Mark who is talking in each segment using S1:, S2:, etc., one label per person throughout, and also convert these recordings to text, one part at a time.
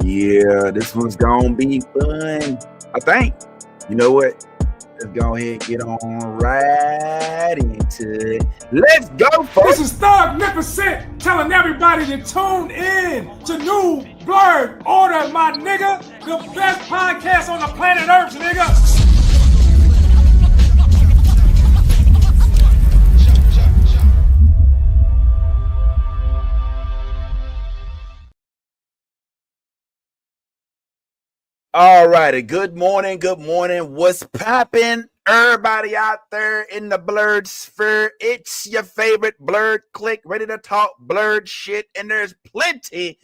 S1: Yeah, this one's gonna be fun. I think. You know what? Let's go ahead and get on right into it. Let's go,
S2: This
S1: folks.
S2: is Thugnificent telling everybody to tune in to New Blurred Order, my nigga. The best podcast on the planet Earth, nigga.
S1: All righty. Good morning. Good morning. What's popping? Everybody out there in the blurred sphere. It's your favorite blurred click, ready to talk blurred shit. And there's plenty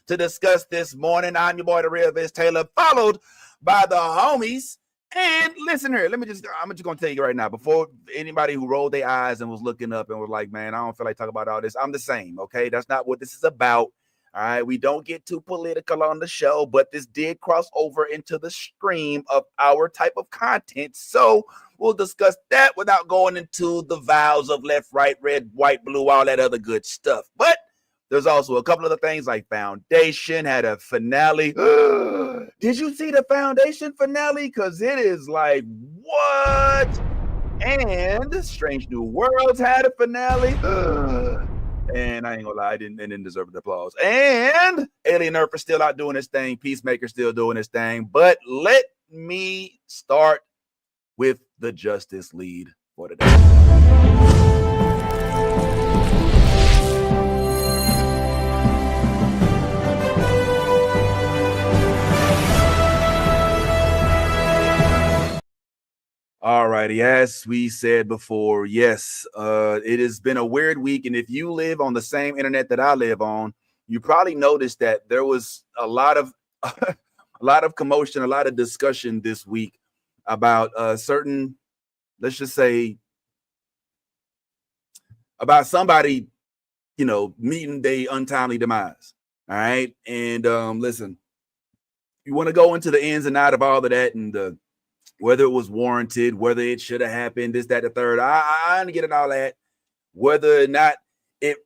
S1: to discuss this morning. I'm your boy, the real Vince Taylor, followed by the homies. And listen here, I'm just gonna tell you right now, before anybody who rolled their eyes and was looking up and was like, man, I don't feel like talking about all this. I'm the same, okay? That's not what this is about. All right, we don't get too political on the show, but this did cross over into the stream of our type of content. So we'll discuss that without going into the vows of left, right, red, white, blue, all that other good stuff. But there's also a couple other things like Foundation had a finale. Did you see the Foundation finale? Because it is like, what? And Strange New Worlds had a finale. And I ain't gonna lie, it didn't deserve the applause. And Alien Earth is still out doing his thing. Peacemaker still doing his thing. But let me start with the Justice Lead for today. All righty, as we said before, yes, it has been a weird week, and if you live on the same internet that I live on, you probably noticed that there was a lot of a lot of commotion, a lot of discussion this week about certain, let's just say, about somebody, meeting their untimely demise. All right, and listen, you want to go into the ins and out of all of that and whether it was warranted, whether it should have happened, this, that, the third. I didn't get it all that. Whether or not it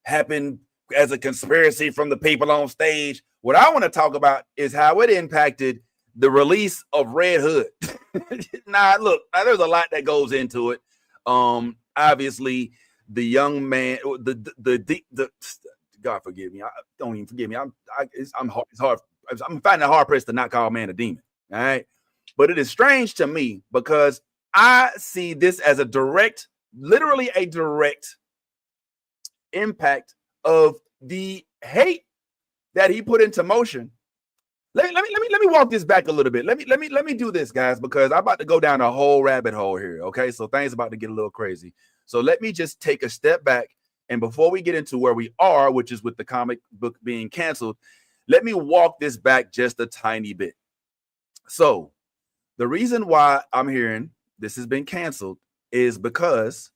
S1: happened as a conspiracy from the people on stage. What I want to talk about is how it impacted the release of Red Hood. Look, there's a lot that goes into it. Obviously, the young man, the God forgive me. Don't even forgive me. It's hard. I'm finding it hard pressed to not call a man a demon. All right. But it is strange to me because I see this as literally a direct impact of the hate that he put into motion. Let me walk this back a little bit. Let me do this, guys, because I'm about to go down a whole rabbit hole here. Okay, so things about to get a little crazy. So let me just take a step back, and before we get into where we are, which is with the comic book being canceled, let me walk this back just a tiny bit. So the reason why I'm hearing this has been canceled is because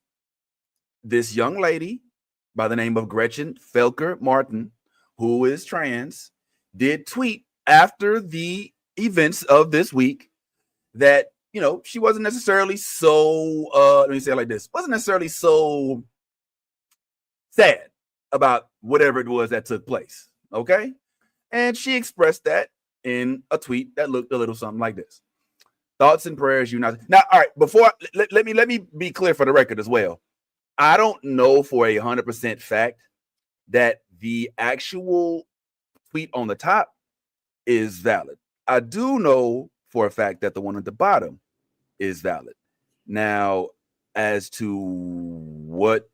S1: this young lady by the name of Gretchen Felker Martin, who is trans, did tweet after the events of this week that, she wasn't necessarily so, let me say it like this, wasn't necessarily so sad about whatever it was that took place. Okay. And she expressed that in a tweet that looked a little something like this. Thoughts and prayers, unite. Now, all right, before let me be clear for the record as well. I don't know for 100% fact that the actual tweet on the top is valid. I do know for a fact that the one at the bottom is valid. Now, as to what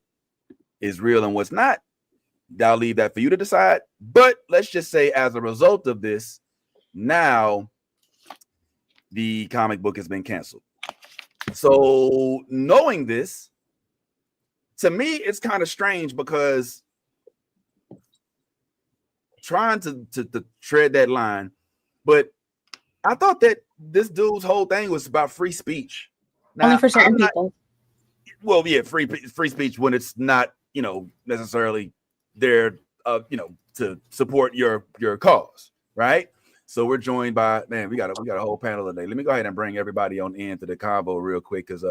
S1: is real and what's not, I'll leave that for you to decide. But let's just say as a result of this, now the comic book has been canceled. So knowing this, to me, it's kind of strange because trying to tread that line, but I thought that this dude's whole thing was about free speech.
S3: Now, only for certain people.
S1: Well, yeah, free speech when it's not, necessarily there, to support your cause, right? So we're joined by, man, we got a whole panel today. Let me go ahead and bring everybody on into the convo real quick because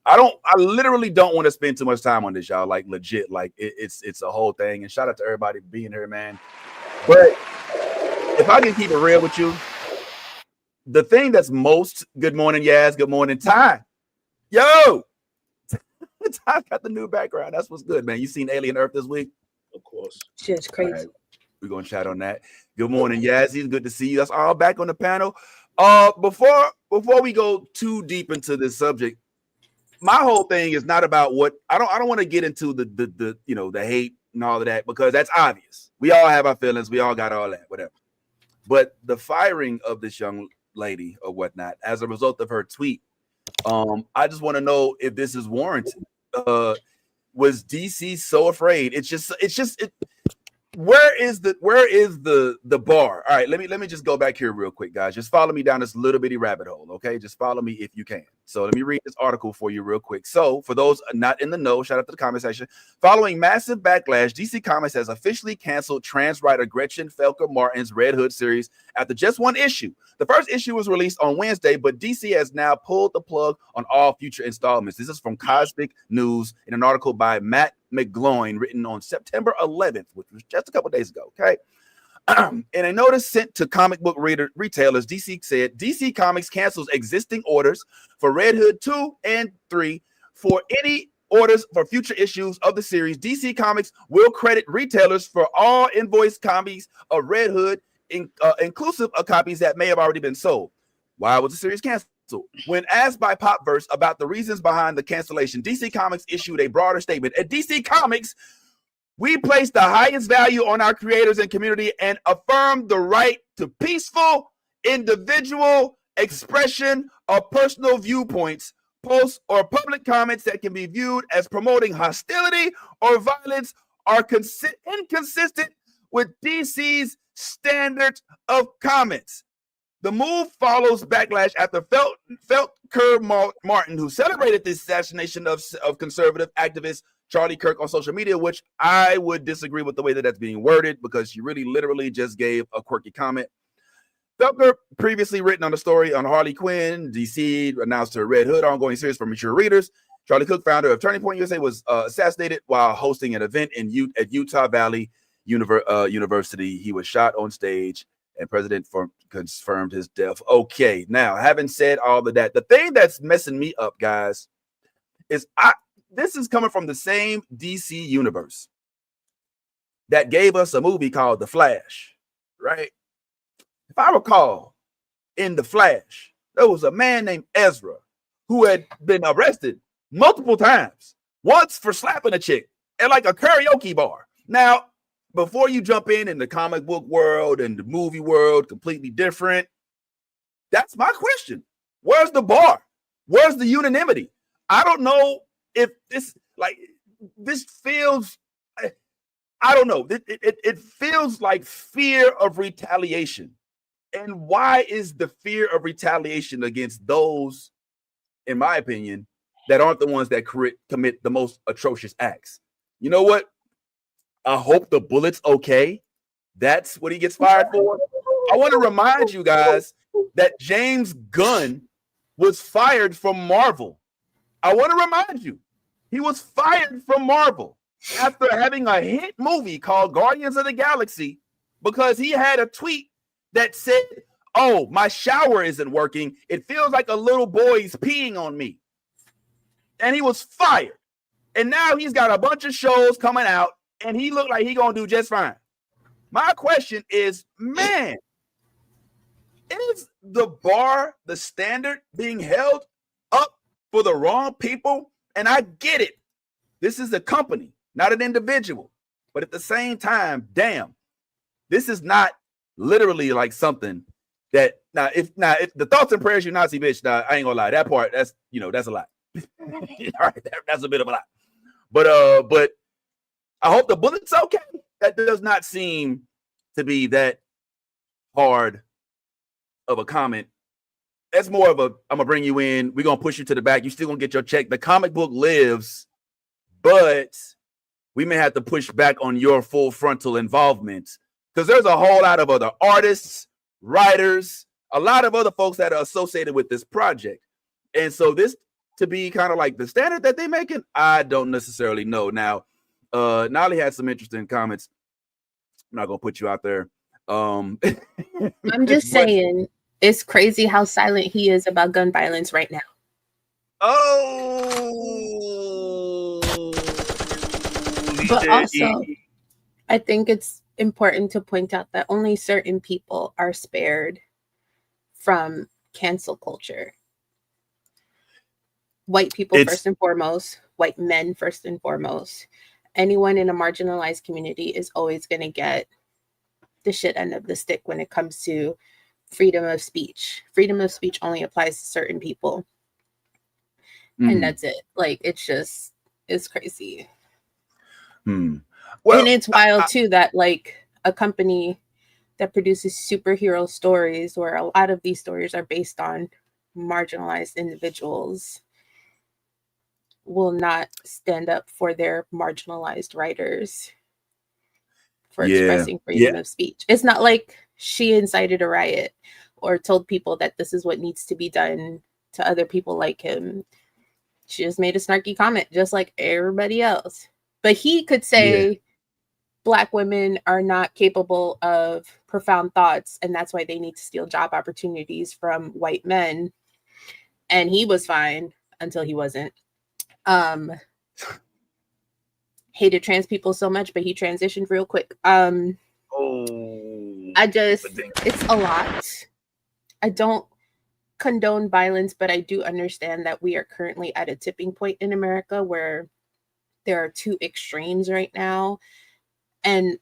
S1: I literally don't want to spend too much time on this, y'all. Like legit, like it's a whole thing. And shout out to everybody for being here, man. But if I can keep it real with you, the thing that's most good morning, Yaz, good morning, Ty. Yo, Ty got the new background. That's what's good, man. You seen Alien Earth this week?
S3: Of course.
S4: Shit's crazy.
S1: Right. We're gonna chat on that. Good morning, Yaz. It's good to see you. That's all back on the panel. Before we go too deep into this subject, my whole thing is not about what I don't want to get into the you know the hate and all of that, because that's obvious. We all have our feelings, we all got all that, whatever. But the firing of this young lady or whatnot as a result of her tweet, I just want to know if this is warranted. Was DC so afraid? Where is the bar? All right, let me just go back here real quick, guys. Just follow me down this little bitty rabbit hole, okay? Just follow me if you can. So let me read this article for you real quick. So for those not in the know, shout out to the comment section. Following massive backlash, DC Comics has officially canceled trans writer Gretchen Felker Martin's Red Hood series after just one issue. The first issue was released on Wednesday, but DC has now pulled the plug on all future installments. This is from Cosmic News in an article by Matt McGloin written on September 11th, which was just a couple days ago, okay? In a notice sent to comic book retailers, DC said DC Comics cancels existing orders for Red Hood 2 and 3. For any orders for future issues of the series, DC Comics will credit retailers for all invoiced copies of Red Hood, inclusive of copies that may have already been sold. Why was the series canceled? When asked by Popverse about the reasons behind the cancellation, DC Comics issued a broader statement. At DC Comics, we place the highest value on our creators and community and affirm the right to peaceful, individual expression of personal viewpoints, posts, or public comments that can be viewed as promoting hostility or violence are inconsistent with DC's standards of comments. The move follows backlash after Felker Martin, who celebrated the assassination of conservative activist Charlie Kirk on social media, which I would disagree with the way that that's being worded, because she really literally just gave a quirky comment. Felker, previously written on the story on Harley Quinn, DC announced her Red Hood ongoing series for mature readers. Charlie Cook, founder of Turning Point USA, was assassinated while hosting an event at Utah Valley University. He was shot on stage, and President confirmed his death. Okay, now, having said all of that, the thing that's messing me up, guys, is this is coming from the same DC universe that gave us a movie called The Flash, right? If I recall, in The Flash, there was a man named Ezra who had been arrested multiple times, once for slapping a chick at like a karaoke bar. Now, before you jump in the comic book world and the movie world, completely different, that's my question. Where's the bar? Where's the unanimity? I don't know if this feels, I don't know. It feels like fear of retaliation. And why is the fear of retaliation against those, in my opinion, that aren't the ones that commit the most atrocious acts? You know what? I hope the bullet's okay. That's what he gets fired for. I want to remind you guys that James Gunn was fired from Marvel. I want to remind you, he was fired from Marvel after having a hit movie called Guardians of the Galaxy because he had a tweet that said, "Oh, my shower isn't working. It feels like a little boy's peeing on me." And he was fired. And now he's got a bunch of shows coming out, and he looked like he's going to do just fine. My question is, man, is the bar, the standard, being held up for the wrong people? And I get it. This is a company, not an individual. But at the same time, damn, this is not literally like something that if the thoughts and prayers you Nazi bitch, I ain't gonna lie, that part, that's a lot. All right, that's a bit of a lot. But I hope the bullet's okay. That does not seem to be that hard of a comment. That's more of a, I'm gonna bring you in, we're gonna push you to the back, you still gonna get your check. The comic book lives, but we may have to push back on your full frontal involvement, because there's a whole lot of other artists, writers, a lot of other folks that are associated with this project. And so this to be kind of like the standard that they're making, I don't necessarily know. Now, Nolly had some interesting comments. I'm not gonna put you out there. Um,
S3: I'm just
S1: but
S3: saying, it's crazy how silent he is about gun violence right now. But also, I think it's important to point out that only certain people are spared from cancel culture. White people first and foremost, white men first and foremost. Anyone in a marginalized community is always going to get the shit end of the stick when it comes to freedom of speech. Freedom of speech only applies to certain people. And that's it. Like, it's crazy.
S1: Well,
S3: and it's wild too that like a company that produces superhero stories, where a lot of these stories are based on marginalized individuals, will not stand up for their marginalized writers for expressing freedom of speech. It's not like she incited a riot or told people that this is what needs to be done to other people like him. She just made a snarky comment just like everybody else. But he could say Black women are not capable of profound thoughts, and that's why they need to steal job opportunities from white men. And he was fine until he wasn't. Hated trans people so much, but he transitioned real quick. It's a lot. I don't condone violence, but I do understand that we are currently at a tipping point in America where there are two extremes right now. And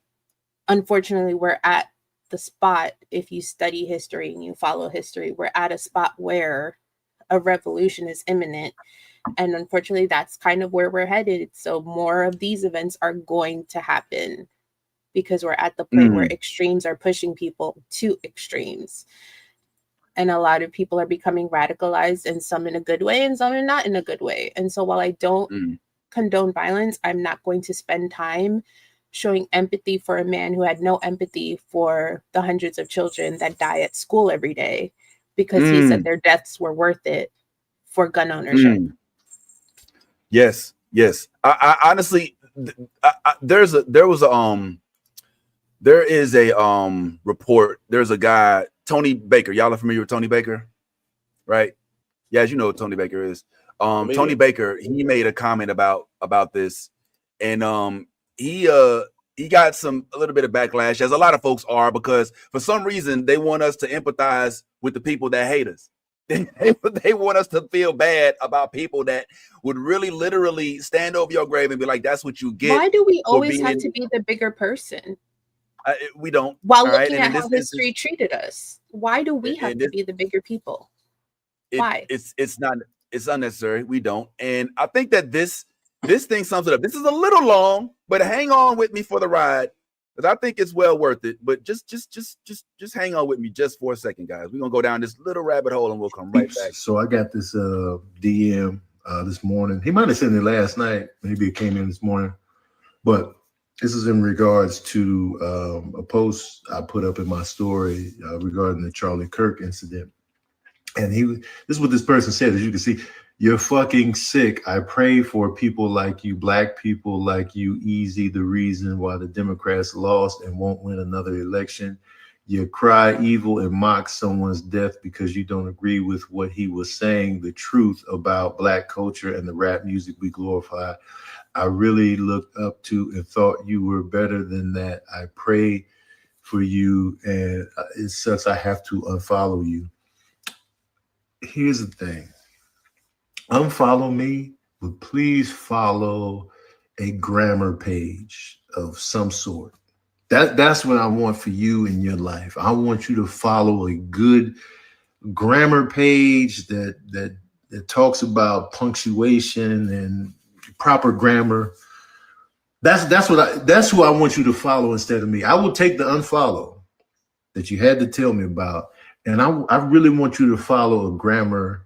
S3: unfortunately, we're at the spot, if you study history and you follow history, we're at a spot where a revolution is imminent. And unfortunately, that's kind of where we're headed. So more of these events are going to happen because we're at the point where extremes are pushing people to extremes. And a lot of people are becoming radicalized, and some in a good way and some are not in a good way. And so while I don't condone violence, I'm not going to spend time showing empathy for a man who had no empathy for the hundreds of children that die at school every day because he said their deaths were worth it for gun ownership.
S1: Yes. I honestly, there is a report. There's a guy, Tony Baker. Y'all are familiar with Tony Baker, right? Yeah, as you know what Tony Baker is. Tony Baker, he made a comment about this, and he got a little bit of backlash, as a lot of folks are, because for some reason they want us to empathize with the people that hate us. They want us to feel bad about people that would really literally stand over your grave and be like, that's what you get.
S3: Why do we always have to be the bigger person?
S1: We don't.
S3: While looking at how history treated us. Why do we have to be the bigger people? Why?
S1: It's unnecessary. We don't. And I think that this thing sums it up. This is a little long, but hang on with me for the ride, because I think it's well worth it. But just hang on with me just for a second, guys. We're gonna go down this little rabbit hole and we'll come right back.
S4: So I got this DM this morning. He might have sent it last night. Maybe it came in this morning. But this is in regards to a post I put up in my story regarding the Charlie Kirk incident. And this is what this person said. As you can see, you're fucking sick. I pray for people like you, Black people like you, easy the reason why the Democrats lost and won't win another election. You cry evil and mock someone's death because you don't agree with what he was saying, the truth about Black culture and the rap music we glorify. I really looked up to and thought you were better than that. I pray for you, and it sucks I have to unfollow you. Here's the thing. Unfollow me, but please follow a grammar page of some sort. That's what I want for you in your life. I want you to follow a good grammar page that talks about punctuation and proper grammar. That's who I want you to follow instead of me. I will take the unfollow that you had to tell me about, and I really want you to follow a grammar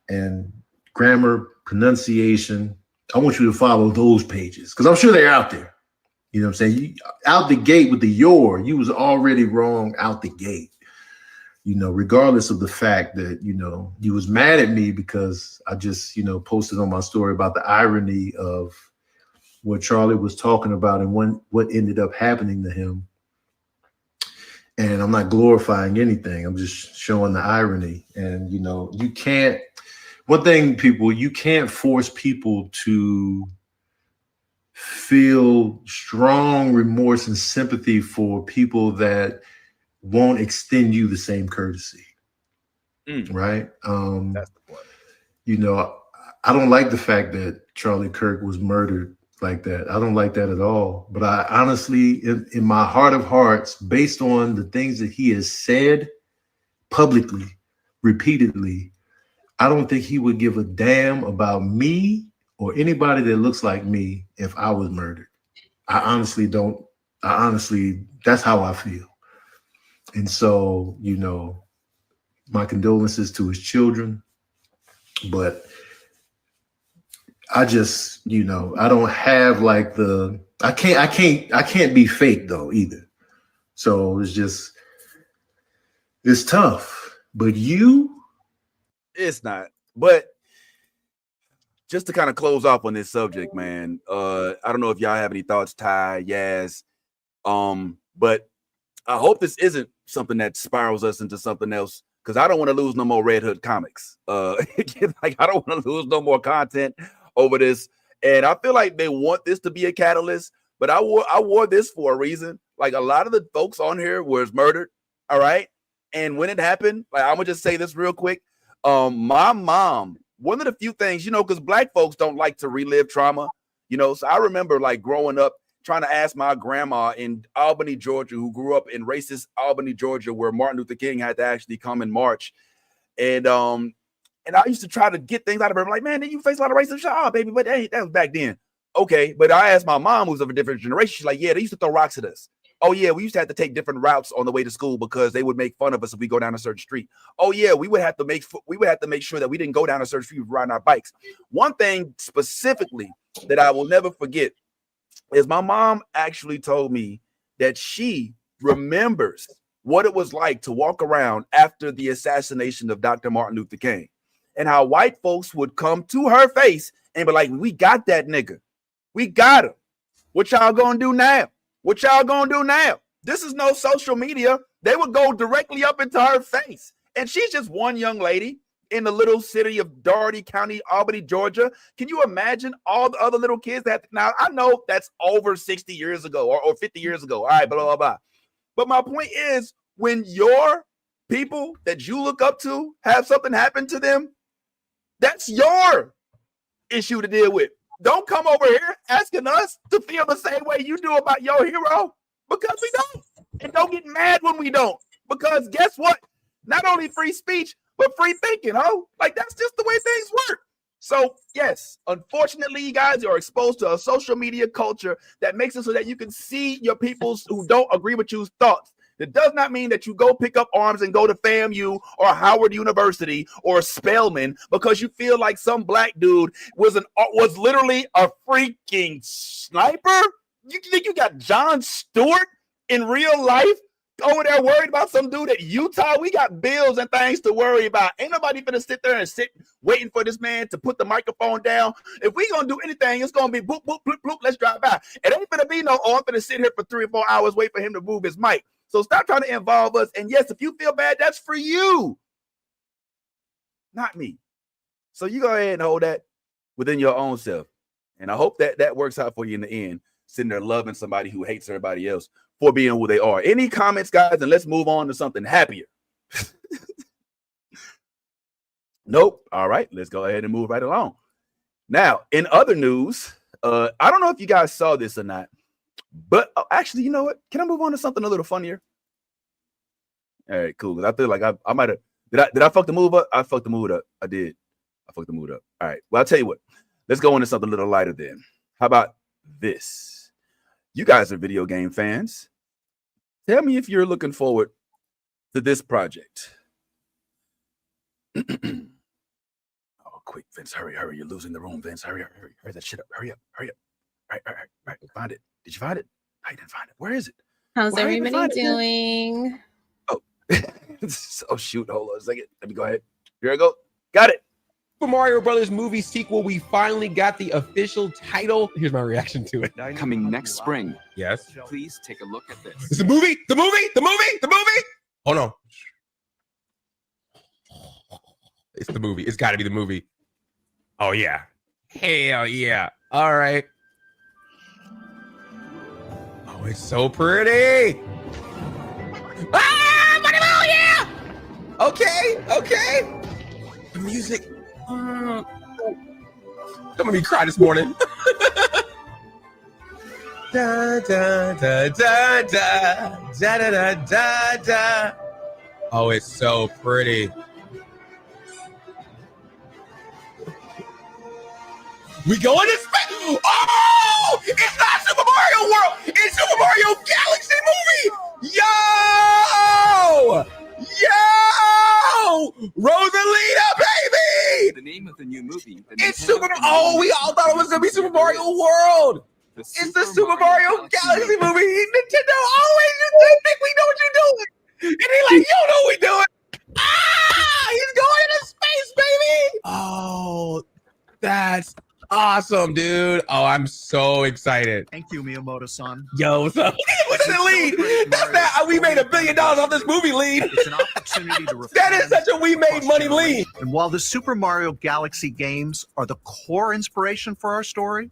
S4: and grammar pronunciation. I want you to follow those pages because I'm sure they're out there. You know what I'm saying? Out the gate with the you was already wrong out the gate. Regardless of the fact that, you was mad at me because I just, posted on my story about the irony of what Charlie was talking about and what ended up happening to him. And I'm not glorifying anything. I'm just showing the irony. And, you know, you can't, one thing, people, you can't force people to feel strong remorse and sympathy for people that won't extend you the same courtesy. Right?
S1: That's the point.
S4: You know, I don't like the fact that Charlie Kirk was murdered like that. I don't like that at all. But I honestly, in my heart of hearts, based on the things that he has said publicly, repeatedly, I don't think he would give a damn about me or anybody that looks like me if I was murdered. I honestly don't. That's how I feel. And so, you know, my condolences to his children. But I just, you know, I don't have like I can't be fake though either. So it's tough. But
S1: It's not. But just to kind of close off on this subject, man. I don't know if y'all have any thoughts, Ty, Yaz. But I hope this isn't something that spirals us into something else, because I don't want to lose no more Red Hood comics. Like, I don't want to lose no more content over this. And I feel like they want this to be a catalyst, but I wore this for a reason. Like, a lot of the folks on here was murdered. All right. And when it happened, like, I'm gonna just say this real quick. My mom, one of the few things, you know, because Black folks don't like to relive trauma, you know. So I remember, like, growing up, trying to ask my grandma in Albany, Georgia, who grew up in racist Albany, Georgia, where Martin Luther King had to actually come and march. And I used to try to get things out of her. I'm like, man, did you face a lot of racism? Oh, baby, but hey, that was back then. Okay, but I asked my mom, who's of a different generation. She's like, yeah, they used to throw rocks at us. Oh, yeah, we used to have to take different routes on the way to school because they would make fun of us if we go down a certain street. Oh, yeah, we would have to make sure that we didn't go down a certain street riding our bikes. One thing specifically that I will never forget is my mom actually told me that she remembers what it was like to walk around after the assassination of Dr. Martin Luther King, and how white folks would come to her face and be like, we got that nigga. We got him. What y'all gonna do now? What y'all gonna do now? This is no social media. They would go directly up into her face. And she's just one young lady in the little city of Dougherty County, Albany, Georgia. Can you imagine all the other little kids that now? I know that's over 60 years ago or 50 years ago. All right, blah, blah, blah. But my point is, when your people that you look up to have something happen to them, that's your issue to deal with. Don't come over here asking us to feel the same way you do about your hero, because we don't. And don't get mad when we don't, because guess what? Not only free speech, but free thinking, like, that's just the way things work. So yes, unfortunately, you guys are exposed to a social media culture that makes it so that you can see your peoples who don't agree with you's thoughts. That does not mean that you go pick up arms and go to FAMU or Howard University or Spelman because you feel like some black dude was literally a freaking sniper. You think you got John Stewart in real life over there worried about some dude at Utah? We got bills and things to worry about. Ain't nobody finna sit there and waiting for this man to put the microphone down. If we gonna do anything, it's gonna be boop, boop, bloop, bloop, let's drive by. It ain't finna be no, I'm finna sit here for 3 or 4 hours, wait for him to move his mic. So stop trying to involve us. And yes, if you feel bad, that's for you, not me. So you go ahead and hold that within your own self. And I hope that works out for you in the end, sitting there loving somebody who hates everybody else for being who they are. Any comments, guys? And let's move on to something happier. Nope. All right, let's go ahead and move right along. Now, in other news, I don't know if you guys saw this or not, but actually, you know what? Can I move on to something a little funnier? All right, cool. Because I feel like I might have. Did I fuck the move up? I fucked the mood up. I did. I fucked the mood up. All right. Well, I'll tell you what. Let's go into something a little lighter then. How about this? You guys are video game fans. Tell me if you're looking forward to this project. Oh, quick, Vince. Hurry. You're losing the room, Vince. Hurry that shit up. Hurry up. Right. Find it. Did you find it? I didn't find it. Where is it?
S3: How's everybody doing?
S1: Oh, shoot. Hold on a second. Let me go ahead. Here I go. Got it.
S5: Super Mario Brothers movie sequel, we finally got the official title. Here's my reaction to it.
S6: Coming next spring.
S5: Yes.
S6: Please take a look at this.
S5: It's the movie. Hold on. It's the movie. It's got to be the movie. Oh, yeah. Hell yeah. All right. Oh, it's so pretty. Ah, Money Ball, yeah. Okay. The music. Don't make me cry this morning. Da, da, da, da, da, da, da, da, da. Oh, it's so pretty. We go into space. Oh, it's not Super Mario World. It's Super Mario Galaxy movie. Yo, Rosalita, baby.
S6: The name of the new movie.
S5: It's Super. Oh, we all thought it was gonna be Super Mario World. It's the Super Mario Galaxy movie. Nintendo always think we know what you're doing, and they like, you don't know what we're doing. Ah, he's going into space, baby. Oh, that's awesome, dude. Oh, I'm so excited.
S7: Thank you, Miyamoto-san.
S5: Yo, so what's the lead? That's not. We made $1 billion off this movie lead.
S7: It's an opportunity to
S5: That is such a we made money lead.
S7: And while the Super Mario Galaxy games are the core inspiration for our story,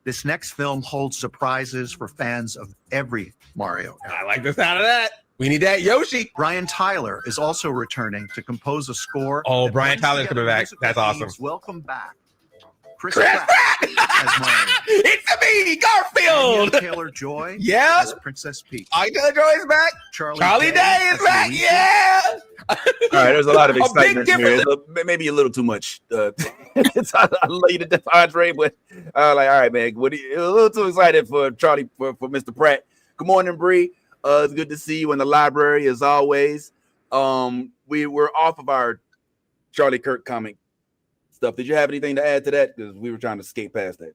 S7: this next film holds surprises for fans of every Mario.
S5: I like the sound of that. We need that Yoshi.
S7: Brian Tyler is also returning to compose a score.
S5: Oh,
S7: that
S5: Brian
S7: brings
S5: Tyler's
S7: together
S5: coming back.
S7: musical
S5: That's awesome.
S7: themes. Welcome back, Chris
S5: Chris
S7: Pratt as Mario.
S5: It's me, Garfield.
S7: Taylor-Joy
S5: Yeah.
S7: as Princess Peach.
S5: Taylor-Joy is back. Charlie Day is
S7: as
S5: back.
S7: Luigi.
S5: Yeah.
S1: All right, there's a lot of
S5: A big
S1: excitement here.
S5: difference.
S1: Maybe a little too much. I love you to death, Andre, but all right, man. What are you, a little too excited for Charlie for Mr. Pratt. Good morning, Bree. It's good to see you in the library as always. We were off of our Charlie Kirk comic stuff. Did you have anything to add to that? Because we were trying to skate past that.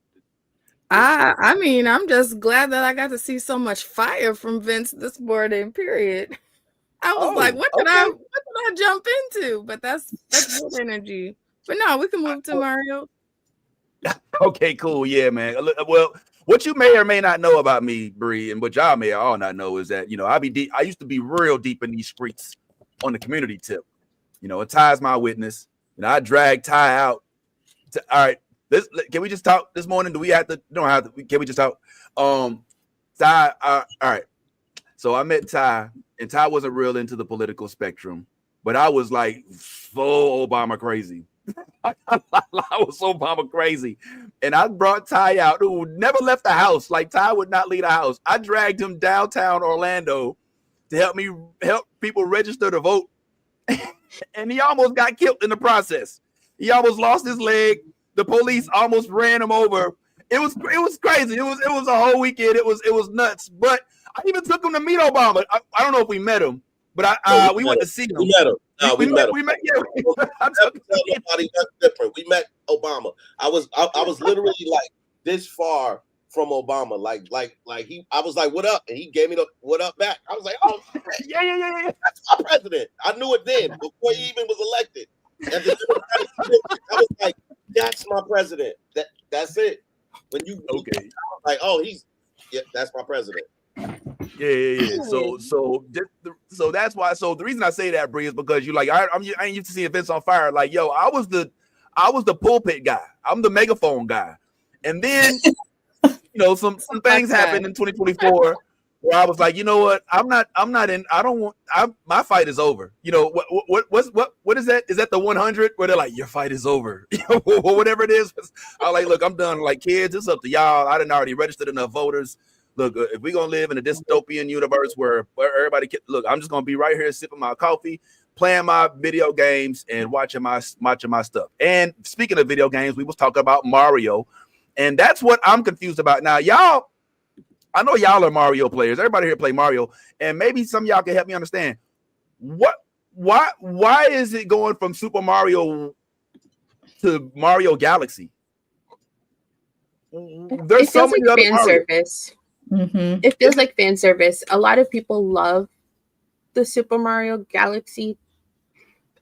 S8: I mean, I'm just glad that I got to see so much fire from Vince this morning. Period. I was like, what did I jump into? But that's good energy. But no, we can move to Mario.
S1: Okay, cool. Yeah, man. Well, what you may or may not know about me, Bree, and what y'all may all not know is that, I used to be real deep in these streets on the community tip. Ty's my witness. I dragged Ty out. All right. Can we just talk this morning? Do we have to? Don't have to. Can we just talk? Ty. All right. So I met Ty, and Ty wasn't real into the political spectrum, but I was like so Obama crazy. I was so Obama crazy, and I brought Ty out, who never left the house. Like Ty would not leave the house. I dragged him downtown Orlando to help people register to vote, and he almost got killed in the process. He almost lost his leg. The police almost ran him over. It was crazy. It was a whole weekend. It was nuts. But I even took him to meet Obama. I don't know if we met him, but we went to see him.
S9: We met him. No, we met him.
S1: We met. Yeah,
S9: Never tell nobody nothing different. We met Obama. I was literally like this far from Obama. Like he. I was like, "What up?" And he gave me the "What up" back. I was like, "Oh,
S1: yeah.
S9: That's my president." I knew it then before he even was elected. And I was like, "That's my president." That's it. When you like, "Oh, that's my president."
S1: Yeah. So that's why. So the reason I say that, Bree, is because I ain't used to see events on fire. Like, yo, I was the pulpit guy. I'm the megaphone guy. And then, some things happened in 2024 where I was like, you know what? My fight is over. What is that? Is that the 100 where they're like, your fight is over? Whatever it is. I was like, look, I'm done. Like, kids, it's up to y'all. I didn't already registered enough voters. Look, if we're going to live in a dystopian universe where everybody look, I'm just going to be right here sipping my coffee, playing my video games, and watching my stuff. And speaking of video games, we was talking about Mario, and that's what I'm confused about. Now, y'all, I know y'all are Mario players. Everybody here play Mario, and maybe some of y'all can help me understand why is it going from Super Mario to Mario Galaxy? There's so many other
S3: fan service.
S8: Mm-hmm.
S3: It feels like fan service. A lot of people love the Super Mario Galaxy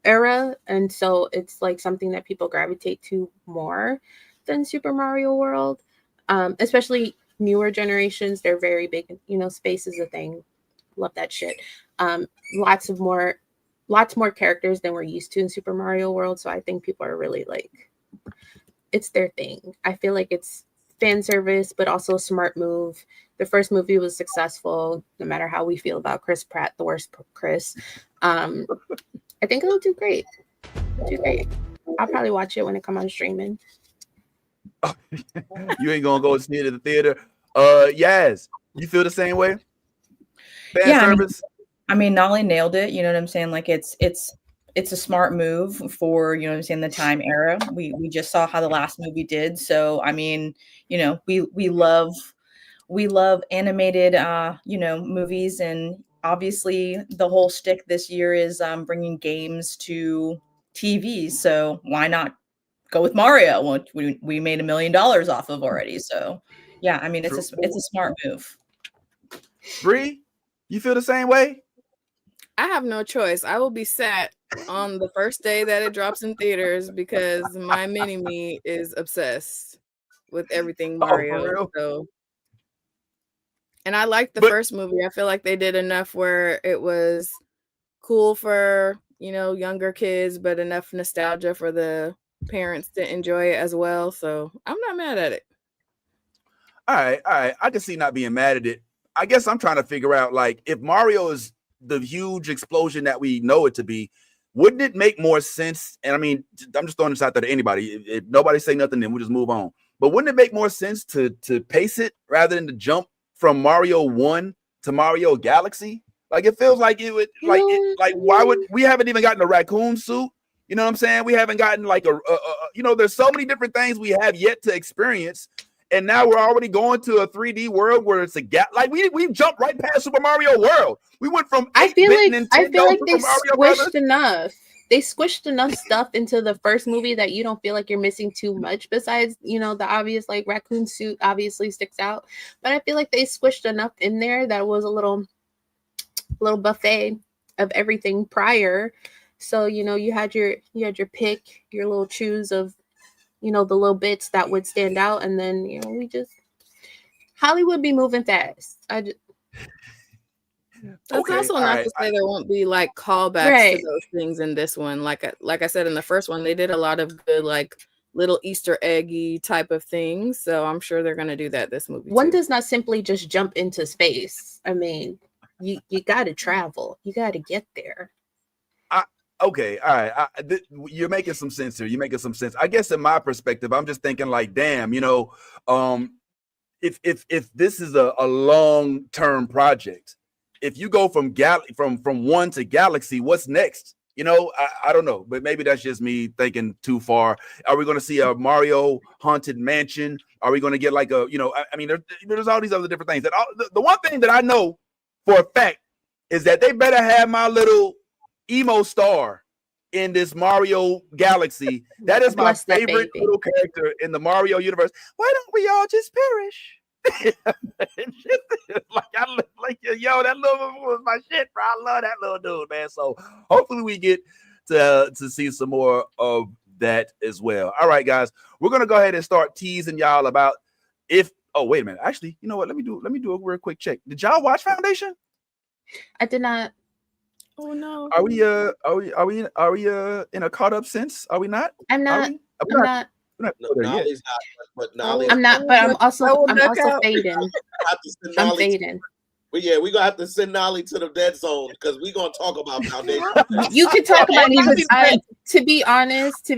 S3: era, and so it's like something that people gravitate to more than Super Mario World. Especially newer generations, they're very big. You know, space is a thing. Love that shit. Lots more characters than we're used to in Super Mario World. So I think people are really like, it's their thing. I feel like it's fan service, but also a smart move. The first movie was successful, no matter how we feel about Chris Pratt, the worst Chris. I think it'll do great. I'll probably watch it when it comes on streaming.
S1: You ain't gonna go see it at the theater. Yaz, you feel the same way? Fan service?
S10: I mean, Nolly nailed it. You know what I'm saying? Like it's a smart move for, you know what I'm saying, the time era. We just saw how the last movie did. So I mean, you know, we love animated movies, and obviously the whole shtick this year is bringing games to TV. So why not go with Mario? Well, we made $1 million off of already. So yeah, I mean, it's a smart move.
S1: Bree, you feel the same way?
S8: I have no choice. I will be sat on the first day that it drops in theaters because my mini-me is obsessed with everything Mario. So, and I liked the first movie. I feel like they did enough where it was cool for, you know, younger kids, but enough nostalgia for the parents to enjoy it as well. So I'm not mad at it.
S1: All right. I can see not being mad at it. I guess I'm trying to figure out, like, if Mario is the huge explosion that we know it to be, wouldn't it make more sense? And I mean, I'm just throwing this out there to anybody. If nobody say nothing, then we'll just move on. But wouldn't it make more sense to pace it rather than to jump from Mario 1 to Mario Galaxy? Like, it feels like it would, like why would we haven't even gotten a raccoon suit? You know what I'm saying? We haven't gotten like there's so many different things we have yet to experience. And now we're already going to a 3D world where it's a gap. Like we jumped right past Super Mario World. We went from
S3: I feel like they squished enough. They squished enough stuff into the first movie that you don't feel like you're missing too much. Besides, you know, the obvious, like, raccoon suit obviously sticks out, but I feel like they squished enough in there that was a little buffet of everything prior. So, you know, you had your pick, your little choose of, you know, the little bits that would stand out, and then, you know, Hollywood be moving fast.
S8: That's also not to say there won't be like callbacks to those things in this one. Like I said in the first one, they did a lot of good, like, little Easter eggy type of things. So I'm sure they're gonna do that this movie.
S3: One does not simply just jump into space. I mean, you got to travel. You got to get there.
S1: Okay, all right. You're making some sense here. You're making some sense. I guess in my perspective, I'm just thinking like, damn, you know, if this is a long-term project, if you go from from 1 to Galaxy, what's next? You know, I don't know, but maybe that's just me thinking too far. Are we going to see a Mario Haunted Mansion? Are we going to get like a, you know, I mean, there's all these other different things. The one thing that I know for a fact is that they better have my little emo star in this Mario Galaxy. That is my favorite little character in the Mario universe. Why don't we all just perish? Yo, that little was my shit, bro. I love that little dude, man. So hopefully we get to see some more of that as well. All right, guys, we're gonna go ahead and start teasing y'all about wait a minute. Actually, you know what? Let me do a real quick check. Did y'all watch Foundation?
S3: I did not.
S8: Oh no.
S1: Are we in a caught up sense? Are we not?
S3: I'm not.
S9: I'm not, but
S3: I'm also fading. I'm fading.
S9: But yeah, we're gonna have to send Nolly to the dead zone because we're gonna talk about Foundation.
S3: You can talk about it. To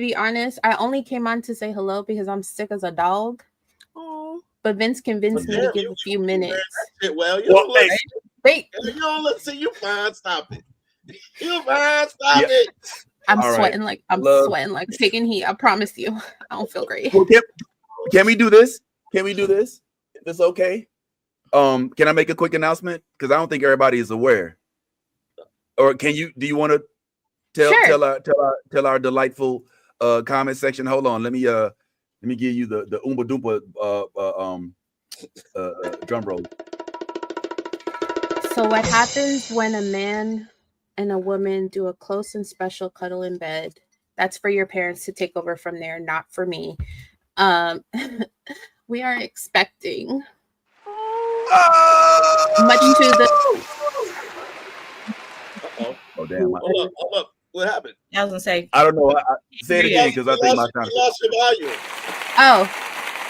S3: be honest, I only came on to say hello because I'm sick as a dog.
S8: Oh.
S3: But Vince convinced me to give a few minutes.
S9: Well, you don't look. See, you fine. Stop it. You fine. Stop it.
S3: I'm sweating like taking heat. I promise you, I don't feel great.
S1: Well, can we do this? Is this okay? Can I make a quick announcement? Because I don't think everybody is aware. Or do you want to tell our delightful comment section? Hold on, let me give you the Oompa Doompa drum roll.
S3: So what happens when a man and a woman do a close and special cuddle in bed. That's for your parents to take over from there, not for me. We are expecting, much to the.
S1: Oh damn!
S9: Hold up. What happened?
S10: I was gonna say.
S1: I don't know. Say it again because I think my time.
S9: You lost your volume.
S3: Oh,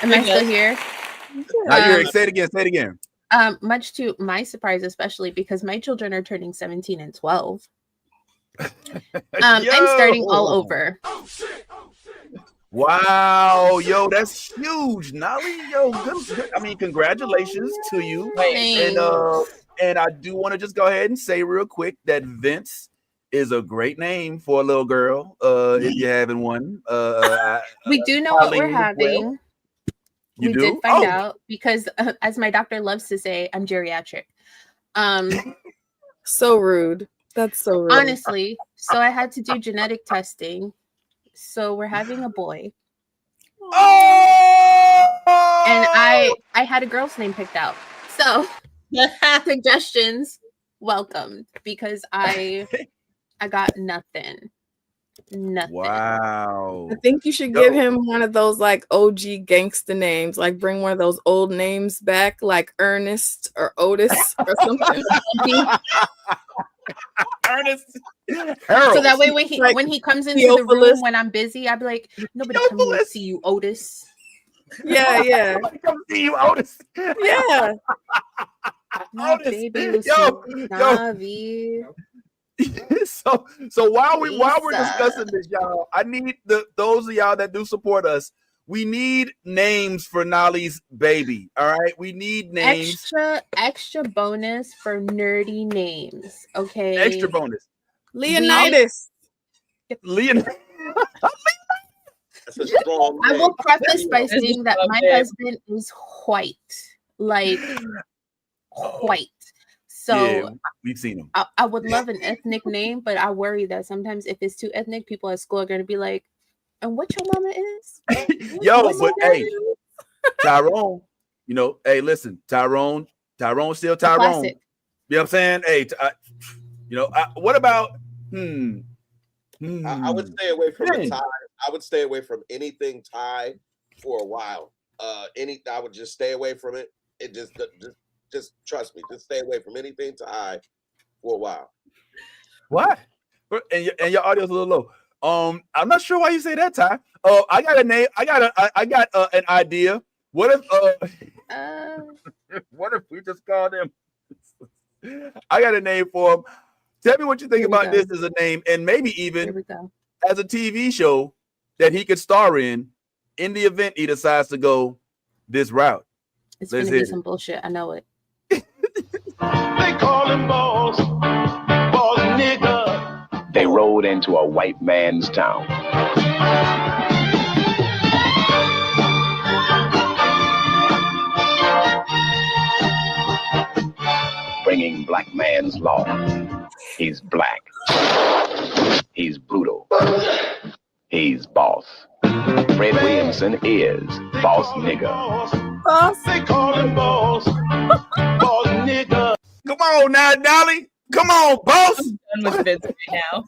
S3: am I still here?
S1: Say it again. Say it again.
S3: Much to my surprise, especially because my children are turning 17 and 12. I'm starting all over.
S1: Wow, yo, that's huge, Nolly. Yo, good. I mean, congratulations to you. And I do want to just go ahead and say real quick that Vince is a great name for a little girl. If you're having one,
S3: we do know what we're having.
S1: Well.
S3: We did find out because, as my doctor loves to say, I'm geriatric.
S8: So rude. That's so rude.
S3: Honestly, so I had to do genetic testing. So we're having a boy. And I had a girl's name picked out. So suggestions welcomed because I got nothing.
S1: Wow.
S8: I think you should give him one of those like OG gangster names, like bring one of those old names back, like Ernest or Otis or something.
S1: Ernest.
S3: So that way when he comes into the room when I'm busy, I'd be like, nobody come here to see you, Otis.
S8: Yeah.
S1: Nobody come see you, Otis.
S8: Yeah.
S1: Otis.
S3: Baby was
S1: so while we're discussing this, y'all, I need those of y'all that do support us. We need names for Nolly's baby. All right, we need names.
S3: Extra bonus for nerdy names. Okay,
S1: extra bonus.
S8: Leonidas.
S1: Leonidas.
S9: That's a strong
S3: I will preface by saying that my husband is white, like white. So
S1: yeah, we've seen him.
S3: I would love an ethnic name, but I worry that sometimes if it's too ethnic, people at school are going to be like, and what your mama is?
S1: Yo, but hey, Tyrone, hey, listen, Tyrone's still Tyrone.
S3: Classic.
S1: You know what I'm saying? Hey, what about,
S9: I would stay away from the tie. I would stay away from anything tie for a while. I would just stay away from it. It just trust me. Just stay away from anything tie for a while.
S1: What? And your audio's a little low. I'm not sure why you say that, Ty. I got a name. I got an idea. What if what if we just call them? I got a name for him. Tell me what you think about this as a name, and maybe even as a TV show that he could star in the event he decides to go this route.
S3: It's gonna be some bullshit. I know it.
S11: They call him boss nigga.
S12: They rode into a white man's town. Bringing black man's law. He's black. He's brutal. He's boss. Fred Williamson is boss nigga.
S11: They call him boss nigga.
S1: Come on now, Dolly. Come on, boss.
S10: I'm done with Vince right now.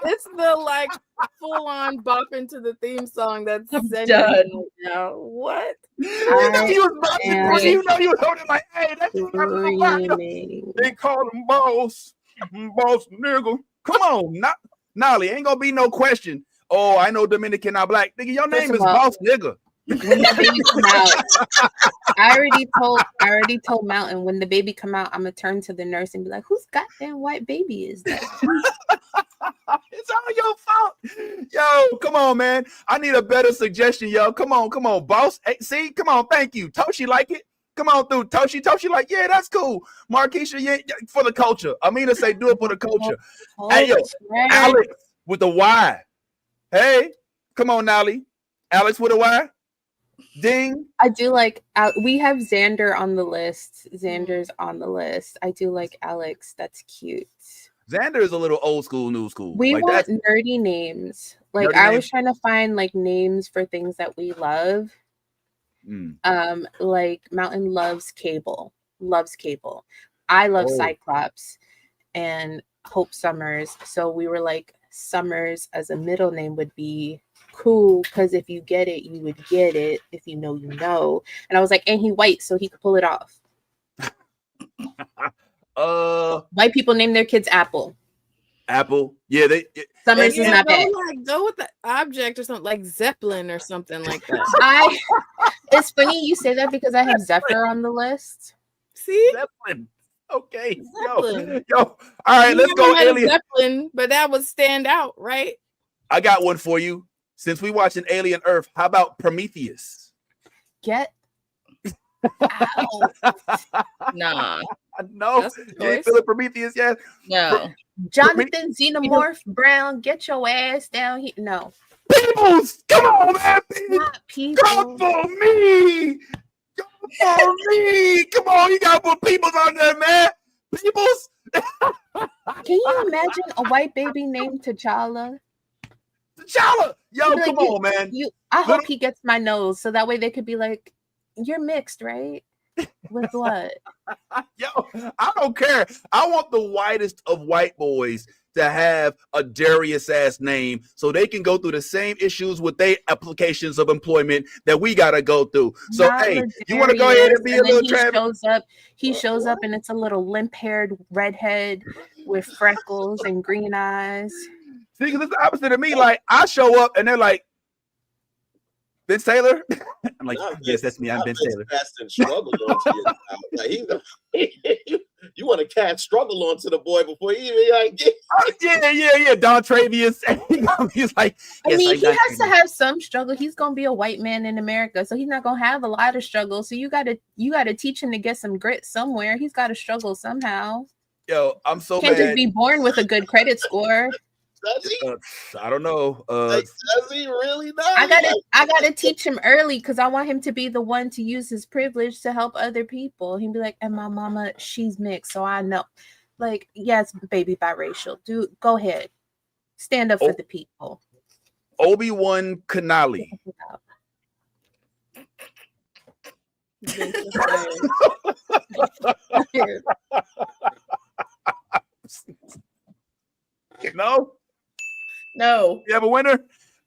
S8: It's the like full on bop into the theme song that's
S10: done
S8: right now. What?
S1: You know he was bopping. You know he was holding like, hey, that's they call him boss nigga. Come on, Nolly, ain't gonna be no question. Oh, I know Dominican not black. Nigga, your name is boss nigga.
S3: When the baby come out, I already told Mountain when the baby come out, I'm gonna turn to the nurse and be like, "Whose goddamn white baby is that?"
S1: It's all your fault. Yo, come on, man. I need a better suggestion, yo. Come on, boss. Hey, see, come on, thank you. Toshi like it. Come on through, Toshi. Toshi like, yeah, that's cool. Markeisha, yeah, for the culture. Amina say, do it for the culture. Hey, yo, Alex with the Y. Hey, come on, Nolly. Alex with a Y. Ding.
S3: I do like. We have Xander on the list. Xander's on the list. I do like Alex. That's cute.
S1: Xander is a little old school, new school.
S3: We want nerdy names. Like nerdy I was trying to find like names for things that we love. Like Mountain loves Cable. I love Cyclops. and Hope Summers. So we were like, Summers as a middle name would be cool because if you get it, you would get it. If you know, you know. And I was like, and he white, so he could pull it off.
S1: White
S3: people name their kids Apple.
S1: Apple, yeah.
S3: Summers is not bad.
S8: Go with the object or something like Zeppelin or something like that.
S3: It's funny you say that because I have Zephyr on the list.
S8: See,
S1: Zeppelin. Okay,
S8: Zeppelin.
S1: yo. All right, let's go. Alien.
S8: Zeppelin, but that would stand out, right?
S1: I got one for you. Since we watching Alien Earth, how about Prometheus?
S3: Get
S10: out. Nah.
S1: No, you ain't feeling Prometheus yet?
S10: No.
S3: Jonathan Xenomorph Brown, get your ass down here. No.
S1: Peoples, come on, man.
S3: Come
S1: for me. Come for me. Come on, you gotta put Peoples on there, man. Peoples.
S3: Can you imagine a white baby named T'Challa?
S1: T'Challa, yo,
S3: Like,
S1: come on, man.
S3: I hope he gets my nose, so that way they could be like, "You're mixed, right? With what?"
S1: Yo, I don't care. I want the whitest of white boys to have a Darius ass name so they can go through the same issues with their applications of employment that we gotta go through. So
S3: Not
S1: hey,
S3: Ladarius,
S1: you want to go ahead and be a
S3: and then
S1: little Travis?
S3: He shows up and it's a little limp-haired redhead with freckles and green eyes.
S1: See, because it's the opposite of me. Like, I show up and they're like, Vince Taylor? I'm like, yes, that's me. I'm Vince Taylor.
S9: Cast and struggle onto you want to cast struggle onto the boy before he even like
S1: yeah. Don Travius. He's like,
S3: I mean, he has to have some struggle. He's gonna be a white man in America, so he's not gonna have a lot of struggle. So you gotta teach him to get some grit somewhere. He's got to struggle somehow.
S1: Yo, I'm so
S3: Can't
S1: mad.
S3: just be born with a good credit score.
S9: Does he?
S1: I don't know.
S9: Does he really know?
S3: I gotta teach him early because I want him to be the one to use his privilege to help other people. He'd be like, and my mama, she's mixed, so I know. Like, yes, baby biracial. Dude, go ahead. Stand up for the people.
S1: Obi-Wan Kenobi.
S10: No.
S1: You have a winner?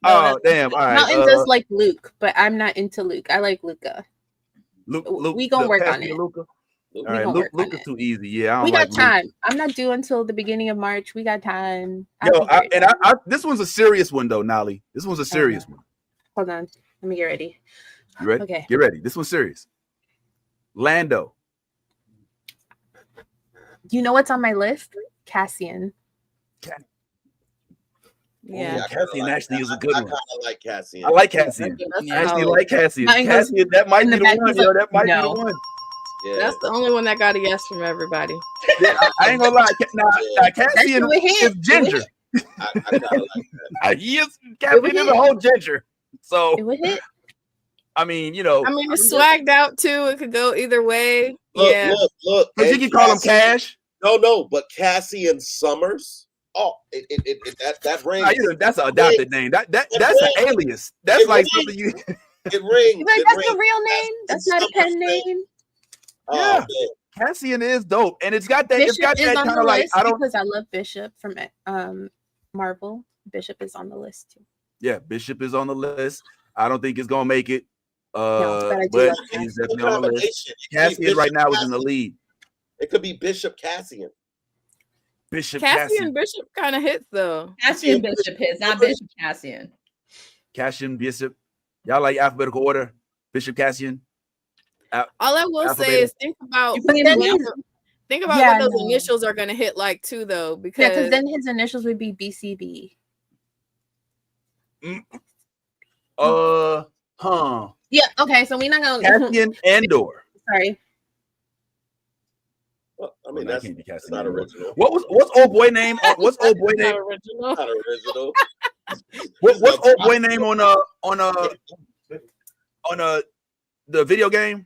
S3: No,
S1: damn. All right.
S3: Mountain does like Luke, but I'm not into Luke. I like Luca.
S1: Luke
S3: we gonna work on it.
S1: Luca. All right, Luke is too easy. Yeah, I don't
S3: we got
S1: like
S3: time.
S1: Luke.
S3: I'm not due until the beginning of March. We got time.
S1: This one's a serious one though, Nolly. This one's a serious one.
S3: Hold on. Let me get ready.
S1: You ready?
S3: Okay.
S1: Get ready. This one's serious. Lando.
S3: You know what's on my list? Cassian.
S10: Yeah,
S1: Cassian actually is a good one.
S9: I kind of like Cassian.
S1: I like Cassian. I actually like Cassian. Cassian, that might be the one. Yo, that might be the one.
S9: Yeah.
S8: That's the only one that got a yes from everybody.
S1: Yeah, I ain't gonna lie. Now Cassian is ginger.
S9: I kind of like that.
S1: He is. Cassian is a whole ginger. So
S3: it would hit.
S1: I mean, you know.
S8: I mean, it's swagged out too. It could go either way.
S9: Look.
S1: But you can call him Cash.
S9: No, but Cassian Summers. Oh, that rings.
S1: That's an adopted name. That's an alias. That's like something you.
S9: It rings.
S3: Like, that's a real name. That's not a pen name.
S1: Yeah, Cassian is dope, and it's got that.
S3: Bishop
S1: It's got that kind of like
S3: because I love Bishop from Marvel. Bishop is on the list too.
S1: Yeah, Bishop is on the list. I don't think it's gonna make it.
S3: But
S1: he's definitely on the list. Cassian right now is in the lead.
S9: It could be Bishop Cassian.
S8: Cassian Bishop kind of hits though.
S10: Cassian Bishop hits, not Bishop Cassian.
S1: Cassian Bishop. Y'all like alphabetical order? Bishop Cassian.
S8: All I will say is think about what those initials are going to hit like too, though, because
S3: then his initials would be BCB. Yeah. Okay. So we're not gonna
S1: Cassian Andor.
S3: Sorry.
S9: Well, I mean, that can't be Cassian. Not original.
S1: What's old boy name? What's old boy name?
S9: Not original.
S1: What's old boy name on the video game?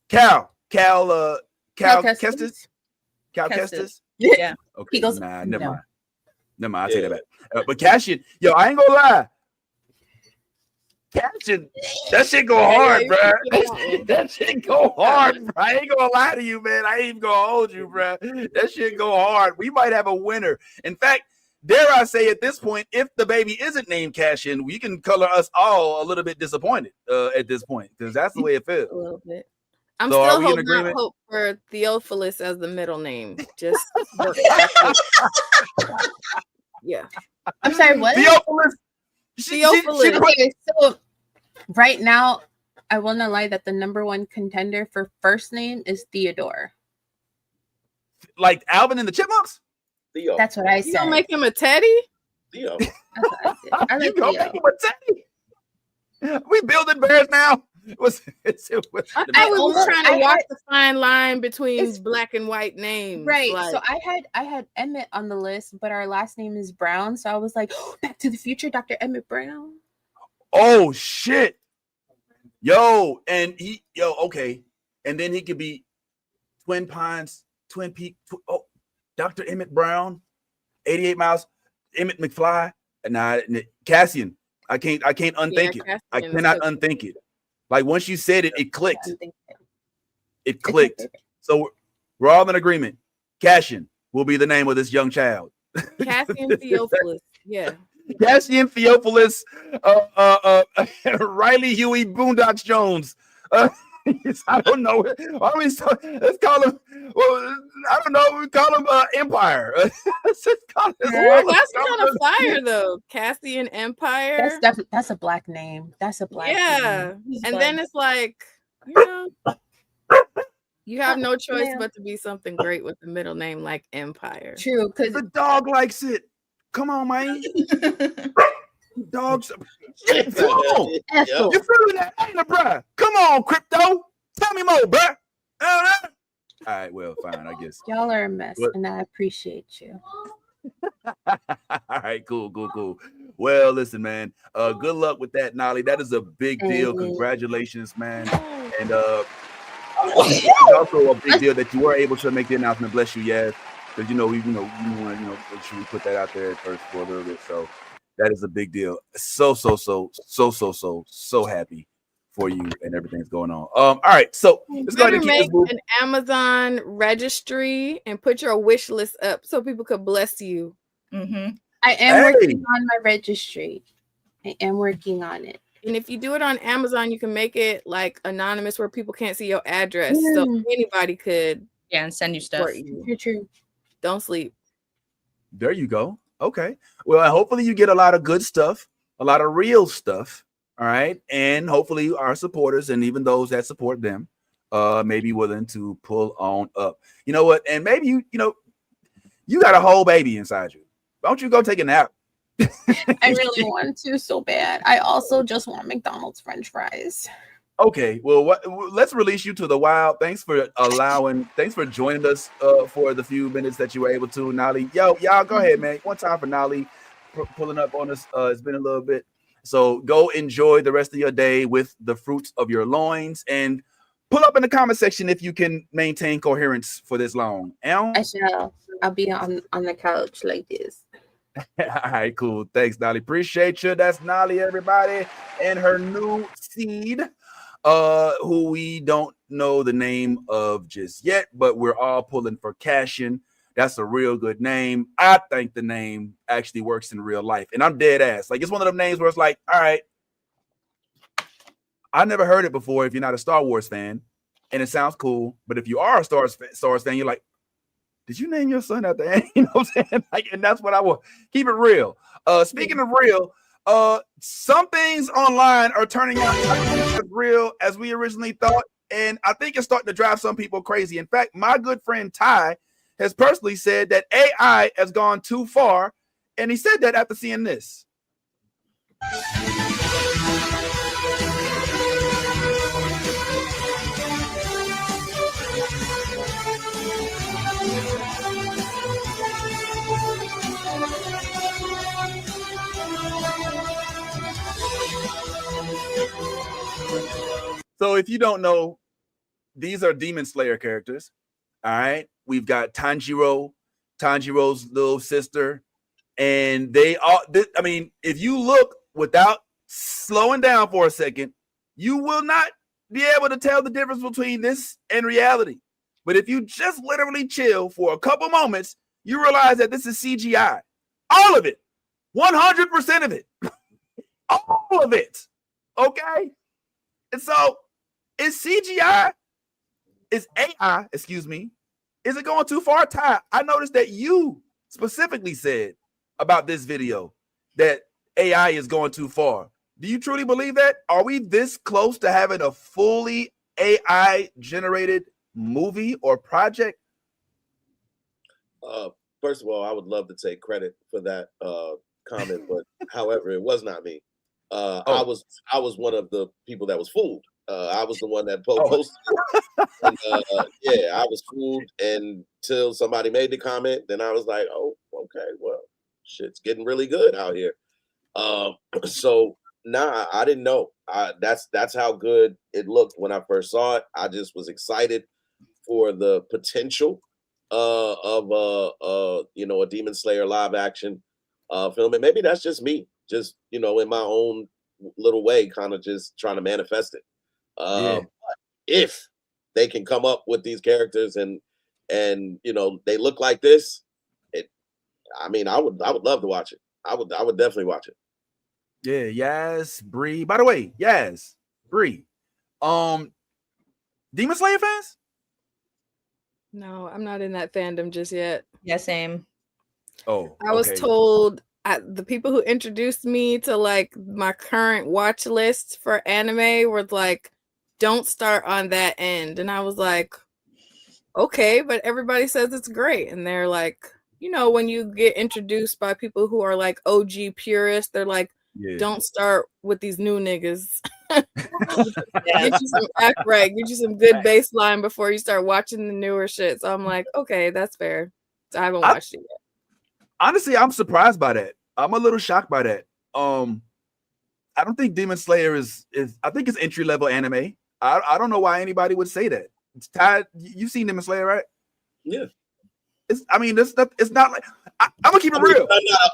S1: Cal Kestis. Cal Kestis.
S3: Yeah.
S1: Okay.
S3: He goes,
S1: never mind. Never mind. I'll take that back. But Cassian, yo, I ain't gonna lie. Cashin, that shit go hard, bro. That shit go hard, bro. I ain't gonna lie to you, man. I ain't even gonna hold you, bro. That shit go hard. We might have a winner. In fact, dare I say at this point, if the baby isn't named Cashin, we can color us all a little bit disappointed at this point, because that's the way it feels.
S8: A little bit. I'm
S1: So
S8: still holding out hope for Theophilus as the middle name. Just yeah.
S3: I'm sorry, what?
S1: Theophilus.
S8: Theophilus.
S3: Okay, so right now, I will not lie that the number one contender for first name is Theodore.
S1: Like Alvin and the Chipmunks?
S9: Theo.
S3: That's what I
S8: You
S3: said.
S8: gonna make him a Teddy?
S9: Theo.
S3: I like
S1: You gonna
S3: Theo.
S1: make him a Teddy? We building bears now?
S8: I was trying to walk the fine line between black and white names.
S3: Right.
S8: Like,
S3: So I had Emmett on the list, but our last name is Brown. So I was like, Back to the Future, Dr. Emmett Brown.
S1: Oh shit. Yo, and okay. And then he could be Twin Pines, Twin Peak, Dr. Emmett Brown, 88 Miles, Emmett McFly, and Cassian. I can't unthink it.
S8: Cassian
S1: I cannot unthink it. Like once you said it, it clicked. It clicked. So we're all in agreement. Cassian will be the name of this young child.
S8: Cassian Theophilus. Yeah.
S1: Cassian Theophilus, Riley Huey Boondocks Jones. I don't know. Let's call him. Well, I don't know. We call him Empire. Let's just call him,
S8: That's kind of fire though. Cassian Empire.
S3: That's definitely that's a black name. That's a black name.
S8: And then it's like, you know, you have no choice but to be something great with the middle name like Empire.
S3: True, because
S1: the dog likes it. Come on, man. Dogs. You feeling that, ain't it, bruh? Come on, Crypto. Tell me more, bruh. All right, well, fine, I guess.
S3: Y'all are a mess, and I appreciate you.
S1: All right, cool. Well, listen, man. Good luck with that, Nolly. That is a big deal. Congratulations, man. And it's also a big deal that you were able to make the announcement. Bless you, yes. Because we want to make sure we put that out there at first for a little bit. So that is a big deal. So happy for you and everything's going on. All right, so let's go ahead and keep
S8: make
S1: this moving.
S8: an Amazon registry and put your wish list up so people could bless you.
S3: I am working on my registry. I am working on it.
S8: And if you do it on Amazon, you can make it like anonymous where people can't see your address. So anybody could
S10: and send you stuff.
S3: True.
S8: Don't sleep.
S1: There you go. Okay. Well, hopefully you get a lot of good stuff, a lot of real stuff. All right. And hopefully our supporters and even those that support them may be willing to pull on up. You know what? And maybe you got a whole baby inside you. Don't you go take a nap?
S3: I really want to so bad. I also just want McDonald's French fries.
S1: Okay, well, let's release you to the wild. Thanks for joining us for the few minutes that you were able to, Nolly. Y'all go ahead, man. One time for Nolly pulling up on us. It's been a little bit. So go enjoy the rest of your day with the fruits of your loins and pull up in the comment section if you can maintain coherence for this long.
S3: I shall. I'll be on the couch like this.
S1: All right, cool. Thanks, Nolly. Appreciate you. That's Nolly, everybody, and her new seed. Who we don't know the name of just yet, but we're all pulling for Cashin. That's a real good name. I think the name actually works in real life, and I'm dead ass. Like, it's one of them names where it's like, all right, I never heard it before if you're not a Star Wars fan, and it sounds cool, but if you are a Star Wars fan, you're like, did you name your son after Annie? You know what I'm saying? Like, and that's what I want. Keep it real. Speaking of real, some things online are turning out as real as we originally thought, and I think it's starting to drive some people crazy. In fact, my good friend Ty has personally said that AI has gone too far, and he said that after seeing this. So if you don't know, these are Demon Slayer characters. All right. We've got Tanjiro's little sister. And they all, I mean, if you look without slowing down for a second, you will not be able to tell the difference between this and reality. But if you just literally chill for a couple moments, you realize that this is CGI. All of it. 100% of it. All of it. Okay? And so, is CGI, is AI, excuse me, is it going too far? Ty, I noticed that you specifically said about this video that AI is going too far. Do you truly believe that? Are we this close to having a fully AI generated movie or project?
S9: First of all, I would love to take credit for that comment, but however, it was not me. I was one of the people that was fooled. I was the one that posted. And, yeah, I was fooled until somebody made the comment. Then I was like, oh, okay, well, shit's getting really good out here. So nah, I didn't know. That's how good it looked when I first saw it. I just was excited for the potential of a Demon Slayer live action film, and maybe that's just me, just in my own little way, kind of just trying to manifest it. But if they can come up with these characters and they look like this, I would love to watch it. I would definitely watch it.
S1: Yeah, yes, Bree. By the way, yes, Bree. Demon Slayer fans?
S8: No, I'm not in that fandom just yet.
S10: Yeah, same.
S1: Oh,
S8: I was told the people who introduced me to like my current watch list for anime were like, don't start on that end. And I was like, okay, but everybody says it's great. And they're like, when you get introduced by people who are like OG purists, they're like, don't start with these new niggas. Get you some act right, get you some good baseline before you start watching the newer shit. So I'm like, okay, that's fair. So I haven't watched it yet.
S1: Honestly, I'm surprised by that. I'm a little shocked by that. I don't think Demon Slayer is I think it's entry level anime. I don't know why anybody would say that. Ty, you've seen Demon Slayer, right?
S9: Yeah.
S1: It's not like I'm gonna keep it real.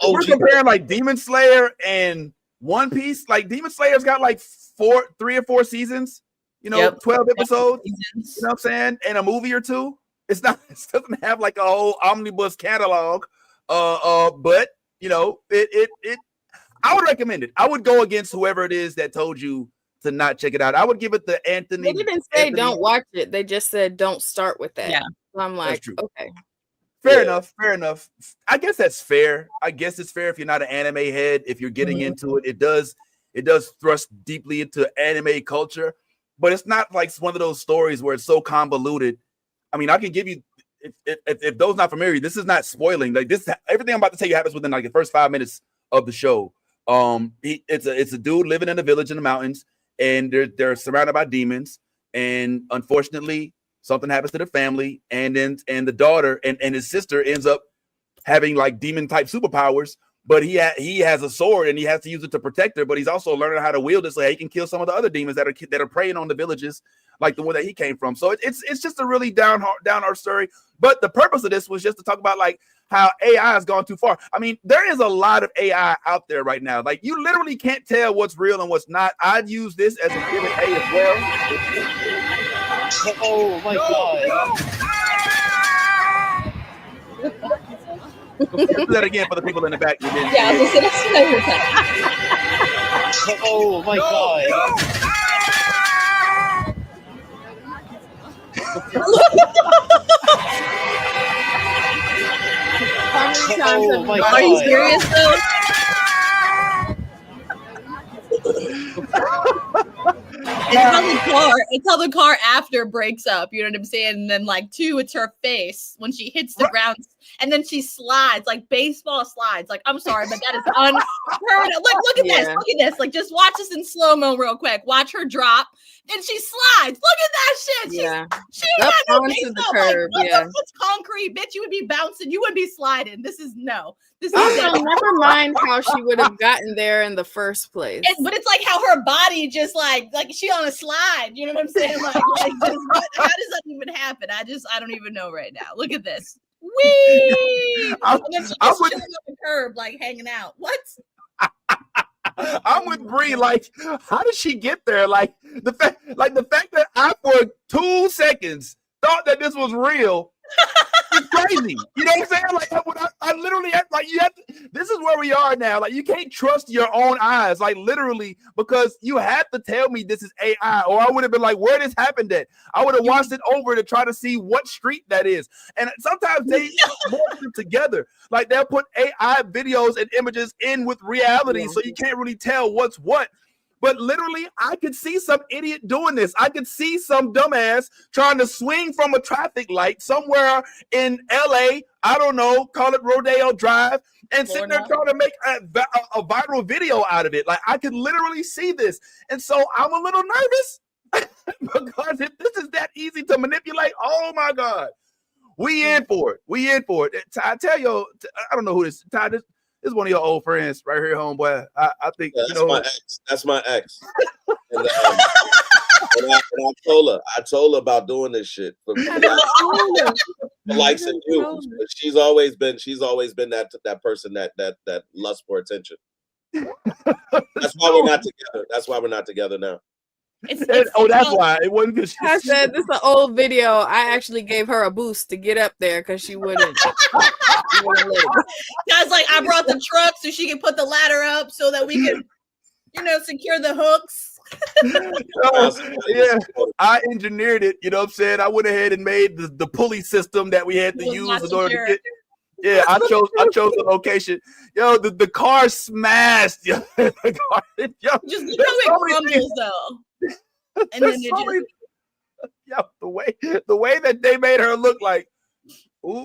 S1: We're comparing like Demon Slayer and One Piece. Like Demon Slayer's got like 3 or 4 seasons, 12 episodes, you know what I'm saying, and a movie or two. It doesn't have like a whole omnibus catalog. But it I would recommend it. I would go against whoever it is that told you to not check it out. I would give it the Anthony.
S8: They didn't say don't watch it. They just said don't start with that.
S10: Yeah.
S8: So I'm like, okay.
S1: Fair enough. I guess that's fair. I guess it's fair if you're not an anime head. If you're getting into it, it does thrust deeply into anime culture, but it's not like one of those stories where it's so convoluted. I mean, I can give you if those not familiar, this is not spoiling. Like this, everything I'm about to tell you happens within like the first 5 minutes of the show. It's a dude living in a village in the mountains, and they're surrounded by demons, and unfortunately something happens to the family, and the daughter and his sister ends up having like demon type superpowers, but he has a sword and he has to use it to protect her, but he's also learning how to wield it so he can kill some of the other demons that are preying on the villages, like the one that he came from. So it's just a really down our story. But the purpose of this was just to talk about like how AI has gone too far. I mean, there is a lot of AI out there right now. Like you literally can't tell what's real and what's not. I'd use this as a pivot A as well.
S11: Oh my God.
S1: Do that again for the people in the back.
S10: Yeah, I was gonna say that.
S11: Oh my God.
S10: Oh my God. Are you serious though? It's how the car after breaks up, you know what I'm saying? And then like 2, it's her face when she hits the ground, and then she slides like baseball slides. Like, I'm sorry, but that is unheard of. Look at this. Look at this. Like, just watch this in slow-mo real quick. Watch her drop. And she slides. Look at that shit. She ain't got no baseball.
S8: Curb,
S10: like, what's concrete, bitch? You would be bouncing. You would be sliding. This is
S8: never mind how she would have gotten there in the first place.
S10: But it's like how her body just like she on a slide. You know what I'm saying? Like how does that even happen? I don't even know right now. Look at this. Whee! And then she just chilling on the curb, like hanging out. What?
S1: I'm with Bree. Like, how did she get there? Like the fact that I for 2 seconds thought that this was real. It's crazy. You know what I'm saying? Like I literally like you have to, this is where we are now. Like you can't trust your own eyes, like literally, because you had to tell me this is AI, or I would have been like, where this happened at? I would have watched it over to try to see what street that is. And sometimes they morph them together. Like they'll put AI videos and images in with reality, so you can't really tell what's what. But literally, I could see some idiot doing this. I could see some dumbass trying to swing from a traffic light somewhere in LA, I don't know, call it Rodeo Drive, and sitting there trying to make a viral video out of it. Like, I could literally see this. And so I'm a little nervous because if this is that easy to manipulate, oh my God, we in for it. We in for it. I tell you, I don't know who this, Ty, this is one of your old friends right here, homeboy. I think,
S9: that's my ex. That's my ex. And I told her about doing this shit for likes and views. But she's always been that person that lusts for attention. That's why we're not together. That's why we're not together now.
S1: That's why it wasn't good.
S8: I said this is an old video. I actually gave her a boost to get up there because she wouldn't.
S10: Guys, like I brought the truck so she could put the ladder up so that we could, secure the hooks.
S1: Yeah, I engineered it. You know what I'm saying? I went ahead and made the pulley system that we had to use in order to get. Yeah, I chose the location. Yo, the car smashed. Yo, the car,
S10: just look how it crumbles though. And then
S1: the way that they made her look like, ooh.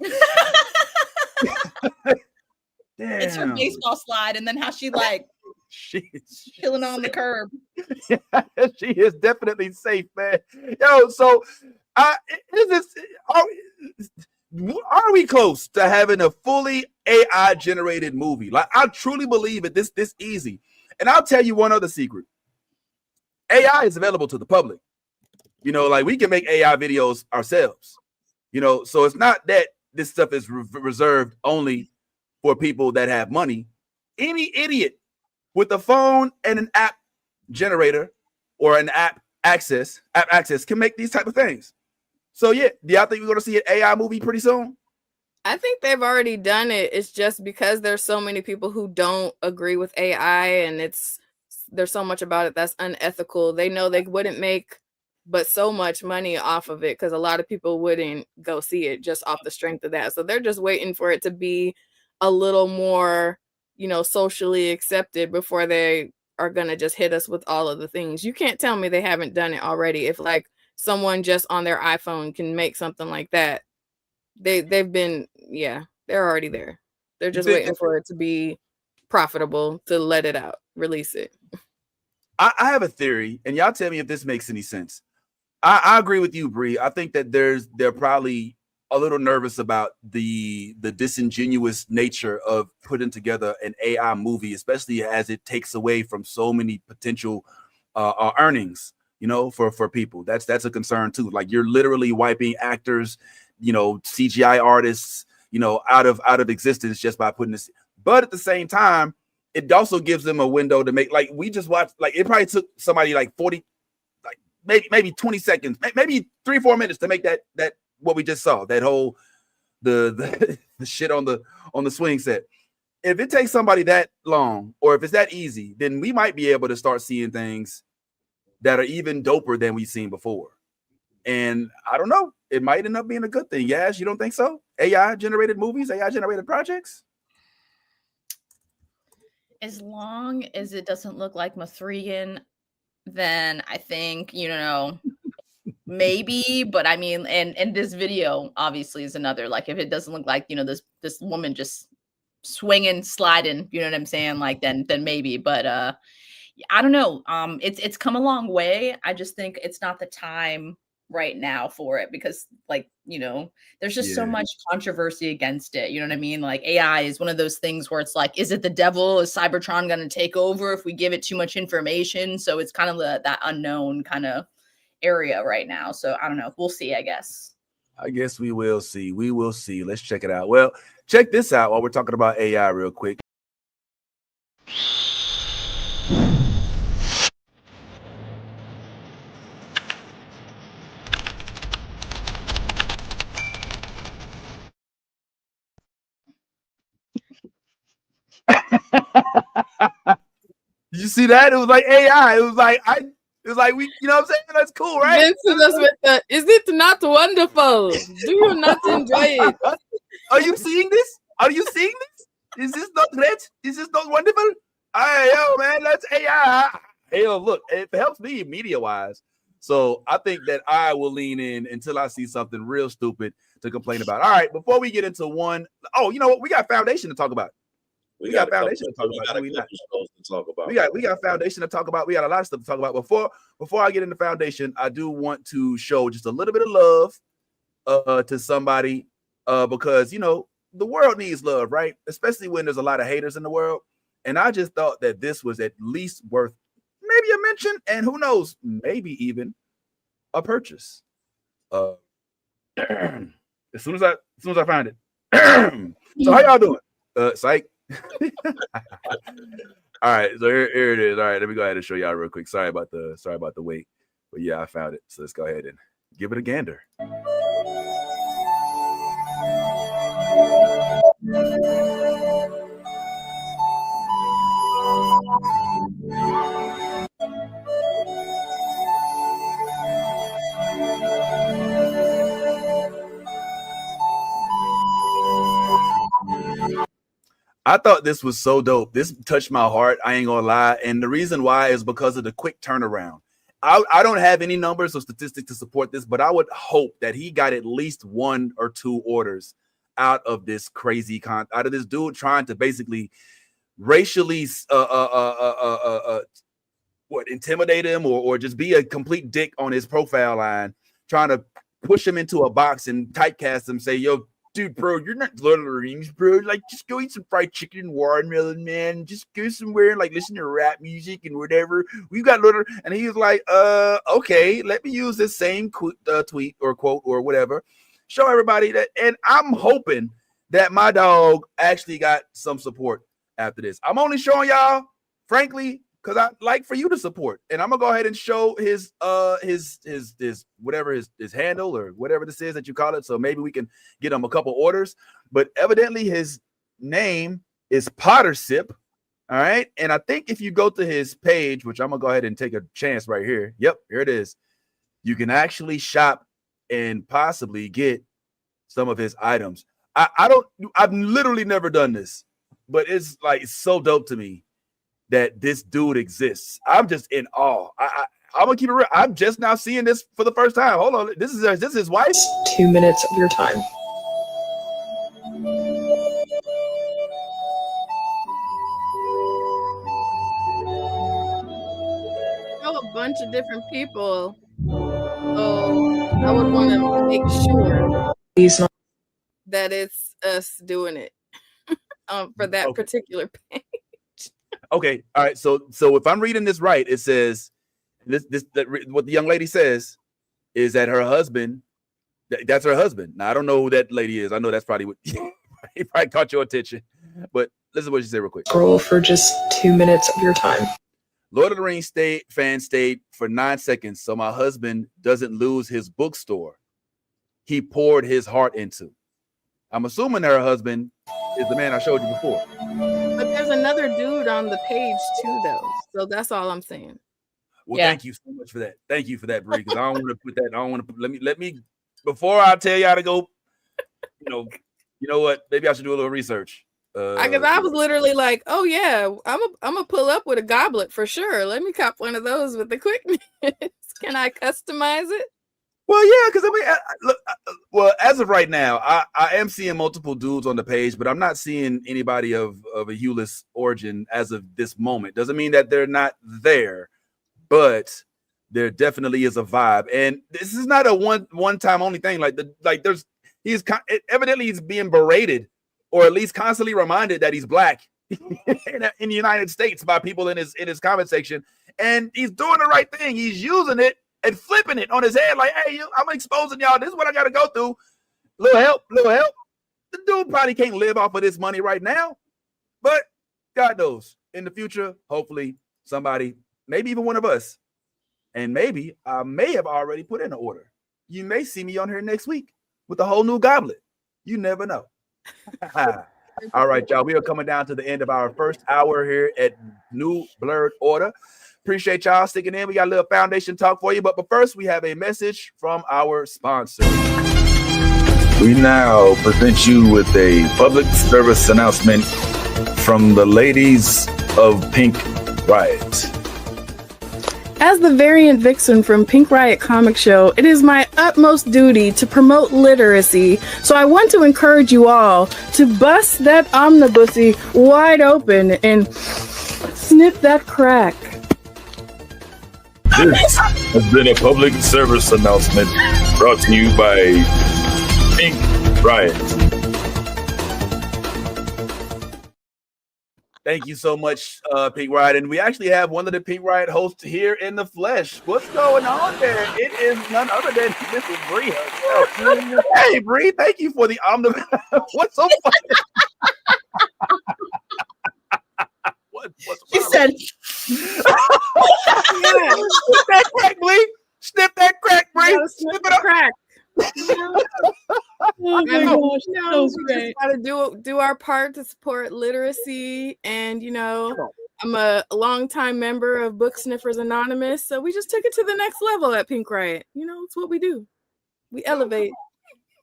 S1: Damn.
S10: It's her baseball slide, and then how she's chilling on the curb.
S1: Yeah, she is definitely safe, man. Yo, so are we close to having a fully AI generated movie? Like, I truly believe it this easy. And I'll tell you one other secret. AI is available to the public. Like we can make AI videos ourselves. So it's not that this stuff is reserved only for people that have money. Any idiot with a phone and an app generator or an app access can make these type of things. So yeah, do y'all think we're gonna see an AI movie pretty soon?
S8: I think they've already done it. It's just because there's so many people who don't agree with AI, and there's so much about it that's unethical. They know they wouldn't make but so much money off of it because a lot of people wouldn't go see it just off the strength of that. So they're just waiting for it to be a little more, socially accepted before they are going to just hit us with all of the things. You can't tell me they haven't done it already. If like someone just on their iPhone can make something like that, they've been, they're already there. They're just waiting for it to be profitable to let it out, release it.
S1: I have a theory, and y'all tell me if this makes any sense. I agree with you, Bree. I think that they're probably a little nervous about the disingenuous nature of putting together an AI movie, especially as it takes away from so many potential earnings, for people. That's a concern too. Like you're literally wiping actors, CGI artists, out of existence just by putting this. But at the same time, it also gives them a window to make, like we just watched, like it probably took somebody like 40, like maybe 20 seconds, maybe 3-4 minutes to make that what we just saw, that whole the shit on the swing set. If it takes somebody that long, or if it's that easy, then we might be able to start seeing things that are even doper than we've seen before. And I don't know, it might end up being a good thing. Yes, you don't think so? AI generated movies, AI generated projects?
S10: As long as it doesn't look like Mithrigan, then I think, maybe. But I mean, and this video obviously is another, like if it doesn't look like, this woman just swinging, sliding, you know what I'm saying? Like then maybe, but I don't know. It's come a long way. I just think it's not the time right now for it because there's just so much controversy against it. You know what I mean? Like AI is one of those things where it's like, is it the devil? Is Cybertron going to take over if we give it too much information? So it's kind of that unknown kind of area right now. So I don't know. We'll see, I guess.
S1: I guess we will see. We will see. Let's check it out. Well, check this out while we're talking about AI real quick. Did you see that? It was like AI. It was like we, you know what I'm saying? That's cool, right?
S8: Vince is us with the, is it not wonderful? Do you not enjoy it?
S1: Are you seeing this? Are you seeing this? Is this not great? Is this not wonderful? Yo, man, that's AI. Hey, yo, look, it helps me media-wise. So I think that I will lean in until I see something real stupid to complain about. All right, before we get into one, oh, you know what? We got foundation to talk about. We got foundation to talk about. We got foundation to talk about. We got a lot of stuff to talk about. Before I get into foundation, I do want to show just a little bit of love to somebody because you know the world needs love, right? Especially when there's a lot of haters in the world. And I just thought that this was at least worth maybe a mention, and who knows, maybe even a purchase. As soon as I find it. So how y'all doing? Psych. All right, so here it is. All right, let me go ahead and show y'all real quick. Sorry about the wait, but yeah, I found it. So let's go ahead and give it a gander. I thought this was so dope. This touched my heart. I ain't gonna lie. And the reason why is because of the quick turnaround. I don't have any numbers or statistics to support this, but I would hope that he got at least 1 or 2 orders out of this crazy out of this dude trying to basically racially intimidate him or just be a complete dick on his profile line, trying to push him into a box and typecast him, say, yo, dude, bro, you're not Lord of the Rings, bro. Like, just go eat some fried chicken and watermelon, man. Just go somewhere and like listen to rap music and whatever. We got Lord of, and he was like, okay, let me use this same tweet or quote or whatever. Show everybody that, and I'm hoping that my dog actually got some support after this. I'm only showing y'all, frankly, because I like for you to support, and I'm gonna go ahead and show his whatever his handle or whatever this is that you call it. So maybe we can get him a couple orders. But evidently his name is Potter Sip. All right, and I think if you go to his page, which I'm gonna go ahead and take a chance right here. Yep, here it is. You can actually shop and possibly get some of his items. I've literally never done this, but it's like it's so dope to me that this dude exists. I'm just in awe. I'm gonna keep it real. I'm just now seeing this for the first time. Hold on, this is his wife.
S13: 2 minutes of your time.
S8: Show a bunch of different people. So I would want to make sure that it's us doing it for that particular page.
S1: Okay, all right. So if I'm reading this right, it says what the young lady says is that her husband, that's her husband. Now I don't know who that lady is. I know that's probably what he probably caught your attention. But listen to what she said real quick.
S13: Scroll for just 2 minutes of your time.
S1: Lord of the Rings fan stayed for 9 seconds, so my husband doesn't lose his bookstore he poured his heart into. I'm assuming her husband is the man I showed you before.
S8: But there's another dude on the page too, though. So that's all I'm saying.
S1: Well, thank you so much for that. Thank you for that, Bree. Because I don't want to put that. I don't want to. Let me. Before I tell y'all to go, you know what? Maybe I should do a little research.
S8: Because I was literally like, oh yeah, I'm gonna pull up with a goblet for sure. Let me cop one of those with the quickness. Can I customize it?
S1: Well, yeah, because I mean, look, well, as of right now, I am seeing multiple dudes on the page, but I'm not seeing anybody of a Hewless origin as of this moment. Doesn't mean that they're not there, but there definitely is a vibe, and this is not a one time only thing. He's evidently he's being berated, or at least constantly reminded that he's black in the United States by people in his comment section, and he's doing the right thing. He's using it and flipping it on his head like, hey, I'm exposing y'all. This is what I got to go through. Little help. The dude probably can't live off of this money right now, but God knows. In the future, hopefully somebody, maybe even one of us, and maybe I may have already put in an order. You may see me on here next week with a whole new goblet. You never know. All right, y'all. We are coming down to the end of our first hour here at New Blurred Order. Appreciate y'all sticking in. We got a little foundation talk for you. But first, we have a message from our sponsor.
S14: We now present you with a public service announcement from the ladies of Pink Riot.
S8: As the variant vixen from Pink Riot Comic Show, it is my utmost duty to promote literacy, so I want to encourage you all to bust that omnibussy wide open and snip that crack.
S14: This has been a public service announcement brought to you by Pink Riot.
S1: Thank you so much, Pink Riot. And we actually have one of the Pink Riot hosts here in the flesh. What's going on there? It is none other than Mrs. Bree herself. Hey, Bree, thank you for the omnibus. What's so funny?
S10: She said,
S1: Snip that crack, Bree. Snip that crack, Bree.
S8: Snip it up. Crack.
S10: Oh my gosh, that was
S8: we
S10: great.
S8: just gotta do our part to support literacy, and I'm a longtime member of Book Sniffers Anonymous, so we just took it to the next level at Pink Riot. It's what we do. We elevate.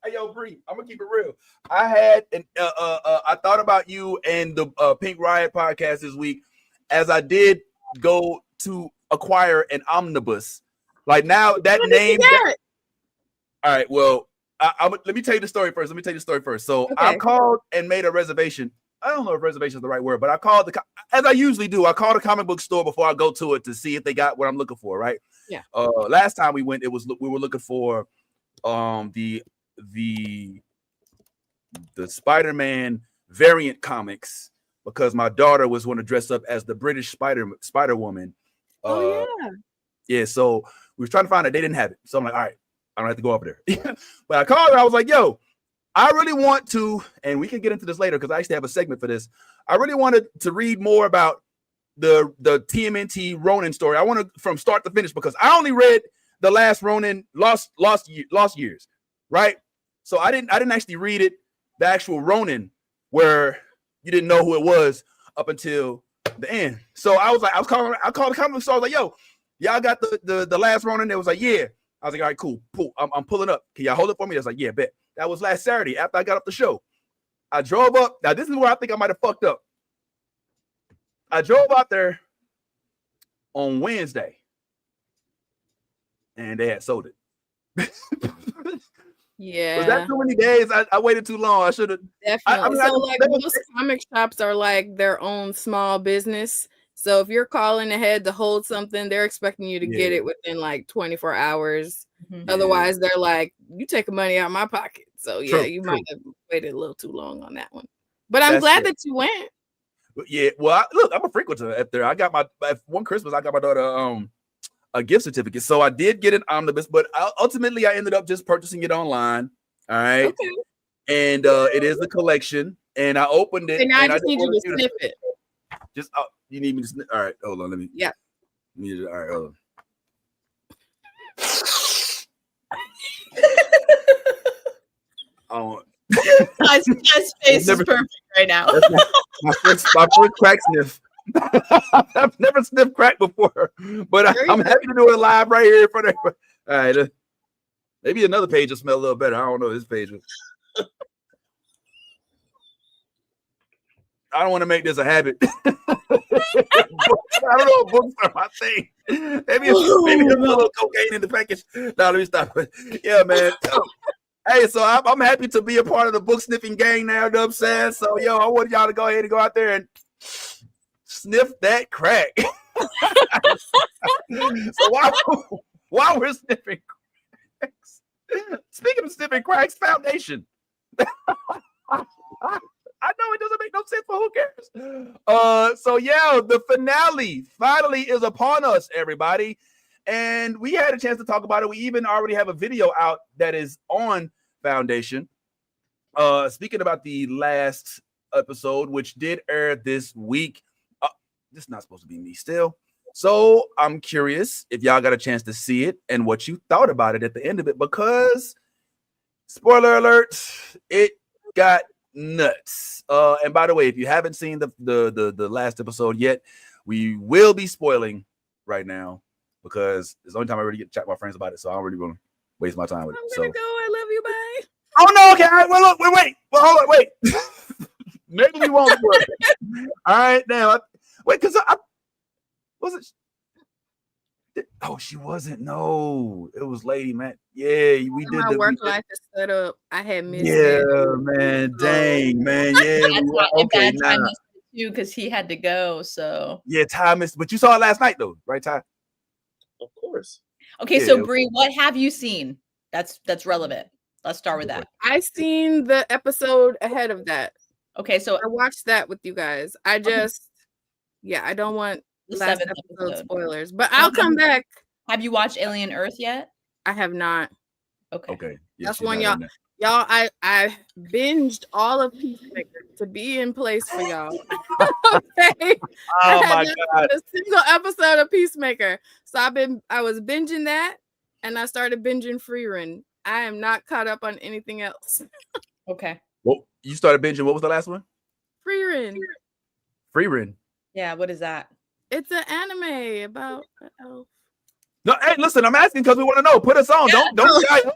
S1: Hey, yo, Bree, I'm gonna keep it real. I had I thought about you and the Pink Riot podcast this week as I did go to acquire an omnibus. Like now that name. All right, well, let me tell you the story first. So
S8: okay.
S1: I called and made a reservation. I don't know if reservation is the right word, but I called as I usually do. I called a comic book store before I go to it to see if they got what I'm looking for. Right?
S8: Yeah.
S1: Last time we went, we were looking for the Spider-Man variant comics because my daughter was going to dress up as the British Spider-Woman. Yeah. So we were trying to find it. They didn't have it. So I'm like, all right. I don't have to go over there. But I called her. I was like, yo, I really want to, and we can get into this later because I actually have a segment for this. I really wanted to read more about the TMNT Ronin story. I want to from start to finish because I only read the last Ronin Lost Years, right? So I didn't actually read it, the actual Ronin, where you didn't know who it was up until the end. So I called the comic book store. I was like, yo, y'all got the last Ronin? They was like, yeah. I was like, all right, cool. I'm pulling up. Can y'all hold it for me? I was like, yeah, bet. That was last Saturday after I got off the show. I drove up. Now, this is where I think I might have fucked up. I drove out there on Wednesday, and they had sold it.
S8: Yeah.
S1: Was that too many days? I waited too long. I should have.
S8: Definitely. Most comic shops are like their own small business. So if you're calling ahead to hold something, they're expecting you to get it within like 24 hours. Mm-hmm. Otherwise, they're like, you taking money out of my pocket. So you might have waited a little too long on that one. But I'm glad that you went.
S1: Yeah. Well, look, I'm a frequenter up there. I got one Christmas, I got my daughter a gift certificate. So I did get an omnibus, but ultimately I ended up just purchasing it online. All right. Okay. And it is a collection. And I opened it.
S8: And I just need you to sniff it.
S1: Just you need me to sniff. All right, hold on. Let me.
S8: Yeah.
S1: All right, hold on.
S10: My face is perfect right now.
S1: my first crack sniff. I've never sniffed crack before, but I'm happy to do it live right here in front of everybody. All right, maybe another page will smell a little better. I don't know. This page. I don't want to make this a habit. I don't know if books are my thing. Maybe there's a little cocaine in the package. No, let me stop. Yeah, man. Hey, so I'm happy to be a part of the book sniffing gang now, you know what I'm saying? So, yo, I want y'all to go ahead and go out there and sniff that crack. So while we're sniffing cracks, speaking of sniffing cracks, Foundation. I know it doesn't make no sense, but who cares? So yeah, the finale finally is upon us, everybody. And we had a chance to talk about it. We even already have a video out that is on Foundation. Speaking about the last episode, which did air this week. This is not supposed to be me still. So I'm curious if y'all got a chance to see it and what you thought about it at the end of it, because spoiler alert, it got nuts. And by the way, if you haven't seen the last episode yet, we will be spoiling right now because it's the only time I really get to chat with my friends about it. So I don't really want to waste my time with it.
S8: I'm gonna go. I love you. Bye.
S1: Oh no, okay. All right, well, look, wait. Well, hold on, wait. Maybe we won't spoil it. All right, now wait, because I wasn't. Oh, she wasn't. No, it was Lady Man. Yeah, we did.
S8: My work life is set up. I had missed
S1: Yeah,
S8: it.
S1: man. Dang, man. Yeah.
S10: Okay,
S1: Now.
S10: too, because he had to go. So
S1: Yeah, Ty missed, but you saw it last night though, right, Ty?
S9: Of course.
S10: okay,
S1: Yeah,
S10: so
S1: okay.
S10: Bree, what have you seen? That's relevant. Let's start with that.
S8: I seen the episode ahead of that.
S10: Okay, so
S8: I watched that with you guys. I just, I don't want
S10: The
S8: last
S10: 7th
S8: episode
S10: episode.
S8: spoilers, but I'll come back.
S10: Have you watched Alien Earth yet?
S8: I have not.
S10: Okay.
S1: Yeah,
S8: That's
S1: she's
S8: one,
S1: not
S8: y'all.
S1: in there.
S8: Y'all, I binged all of Peacemaker to be in place for y'all. Okay.
S1: Oh
S8: I had
S1: my
S8: not
S1: God.
S8: seen a single episode of Peacemaker. So I was binging that and I started binging Free Run. I am not caught up on anything else.
S10: Okay.
S1: Well, you started binging. What was the last one?
S8: Free Run.
S1: Free Run.
S10: Yeah, what is that?
S8: It's an anime about
S1: No, hey, listen, I'm asking because we want to know. Put us on. Don't shy up.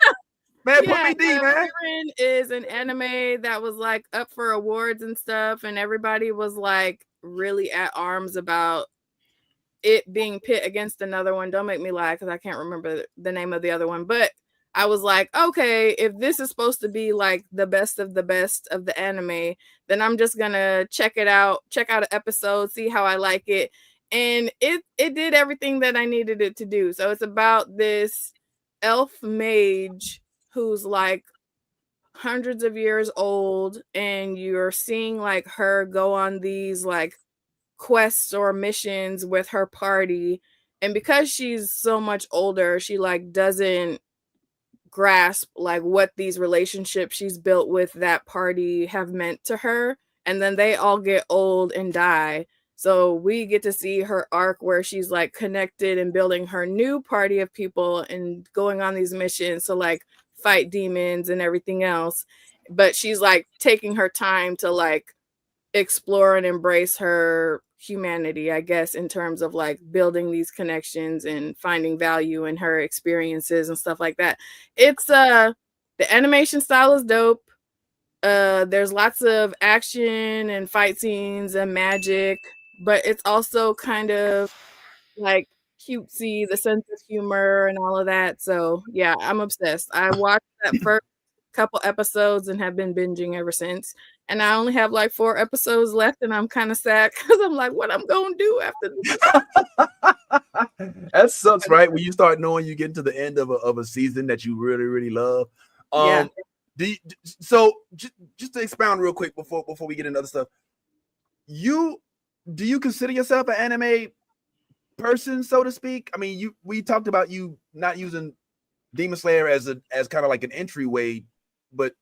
S1: Man, put me D, man.
S8: Free Run is an anime that was like up for awards and stuff, and everybody was like really at arms about it being pit against another one. Don't make me lie because I can't remember the name of the other one, but I was like, okay, if this is supposed to be like the best of the anime, then I'm just gonna check out an episode, see how I like it. And it did everything that I needed it to do. So it's about this elf mage who's like hundreds of years old, and you're seeing like her go on these like quests or missions with her party. And because she's so much older, she like doesn't grasp like what these relationships she's built with that party have meant to her, and then they all get old and die. So we get to see her arc where she's like connected and building her new party of people and going on these missions to like fight demons and everything else, but she's like taking her time to like explore and embrace her humanity, I guess, in terms of like building these connections and finding value in her experiences and stuff like that. It's the animation style is dope. There's lots of action and fight scenes and magic, but it's also kind of like cutesy, the sense of humor and all of that. So yeah, I'm obsessed. I watched that first couple episodes and have been binging ever since. And I only have like 4 episodes left, and I'm kind of sad because I'm like, what I'm gonna do after this?
S1: That sucks, right? When you start knowing you get into the end of a season that you really, really love.
S8: Yeah.
S1: So just to expound real quick before we get into other stuff, do you consider yourself an anime person, so to speak? I mean, we talked about you not using Demon Slayer as kind of like an entryway, but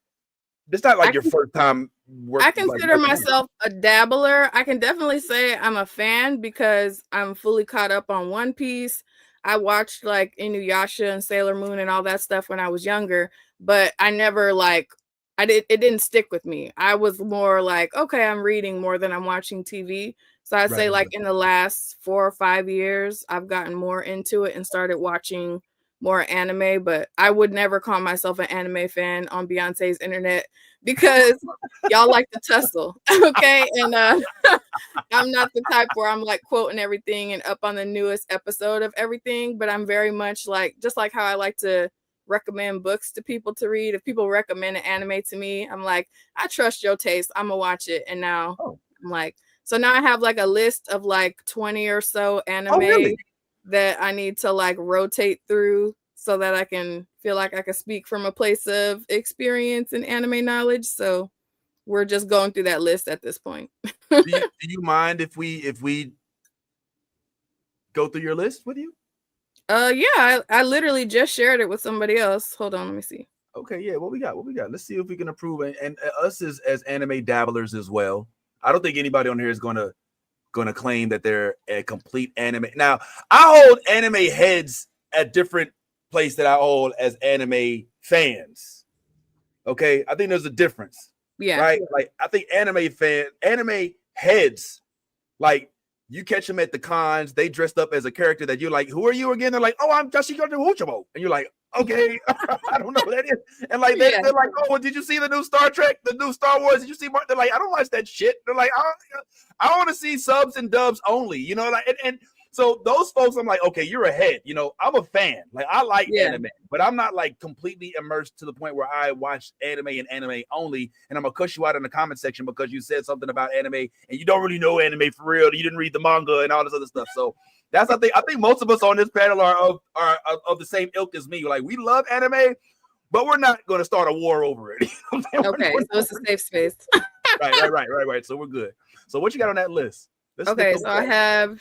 S1: it's not like your first time working.
S8: I consider myself a dabbler. I can definitely say I'm a fan because I'm fully caught up on One Piece. I watched like Inuyasha and Sailor Moon and all that stuff when I was younger, but I never it didn't stick with me. I was more like, okay, I'm reading more than I'm watching TV. So I'd say like in the last 4 or 5 years, I've gotten more into it and started watching more anime, but I would never call myself an anime fan on Beyonce's internet because y'all like to tussle. Okay. And I'm not the type where I'm like quoting everything and up on the newest episode of everything, but I'm very much like, just like how I like to recommend books to people to read. If people recommend an anime to me, I'm like, I trust your taste, I'm gonna watch it. And now I'm like, so now I have like a list of like 20 or so anime that I need to like rotate through so that I can feel like I can speak from a place of experience and anime knowledge. So we're just going through that list at this point.
S1: do you mind if we go through your list with you?
S8: Yeah, I literally just shared it with somebody else. Hold on, let me see.
S1: Okay, yeah, what we got? Let's see if we can approve it. And us as anime dabblers as well. I don't think anybody on here is gonna claim that they're a complete anime. Now, I hold anime heads at different place that I hold as anime fans. Okay, I think there's a difference.
S8: Yeah.
S1: Right. Like I think anime heads, like you catch them at the cons, they dressed up as a character that you're like, who are you again? They're like, oh, I'm Yoshiko Uchibo. And you're like, okay, I don't know who that is. And like they're like, oh, well, did you see the new Star Trek, the new Star Wars? Did you see Mark? They're like, I don't watch that shit. They're like, I want to see subs and dubs only, you know, like and so those folks, I'm like, okay, you're ahead. You know, I'm a fan. Like I like anime, but I'm not like completely immersed to the point where I watch anime and anime only. And I'm gonna cuss you out in the comment section because you said something about anime and you don't really know anime for real. You didn't read the manga and all this other stuff. So that's I think most of us on this panel are of the same ilk as me. Like we love anime, but we're not going to start a war over it.
S8: Okay, so it's a safe space.
S1: Right. So we're good. So what you got on that list?
S8: Okay, so I have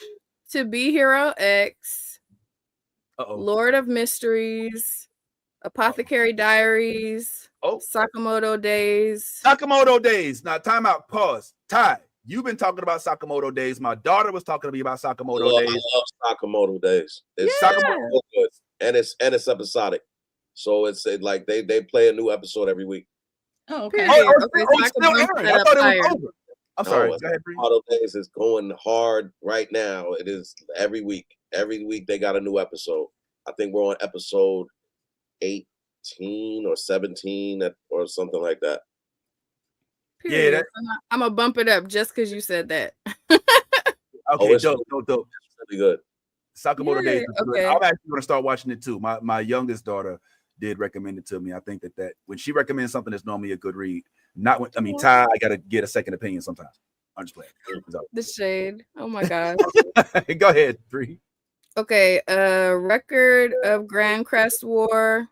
S8: To Be Hero X, Lord of Mysteries, Apothecary Diaries, Sakamoto Days.
S1: Sakamoto Days. Now, time out. Pause. Ty, you've been talking about Sakamoto Days. My daughter was talking to me about Sakamoto Days.
S9: I love Sakamoto Days. It's Sakamoto good, and it's episodic. So it's like they play a new episode every week.
S10: Oh, okay.
S1: It's still airing. I thought it was over. I'm sorry. Go ahead,
S9: Sakamoto Days is going hard right now. It is every week. Every week they got a new episode. I think we're on episode 18 or 17 or something like that.
S8: Period. Yeah, I'm gonna bump it up just because you said that.
S1: Okay,
S9: it's
S1: dope.
S9: really good.
S1: Sakamoto Days is good. I'm actually gonna start watching it too. My youngest daughter did recommend it to me. I think that when she recommends something that's normally a good read, not when Ty, I gotta get a second opinion sometimes. I'm just playing.
S8: The shade. Oh my god.
S1: Go ahead, Bree.
S8: Okay, Record of Grand Crest War,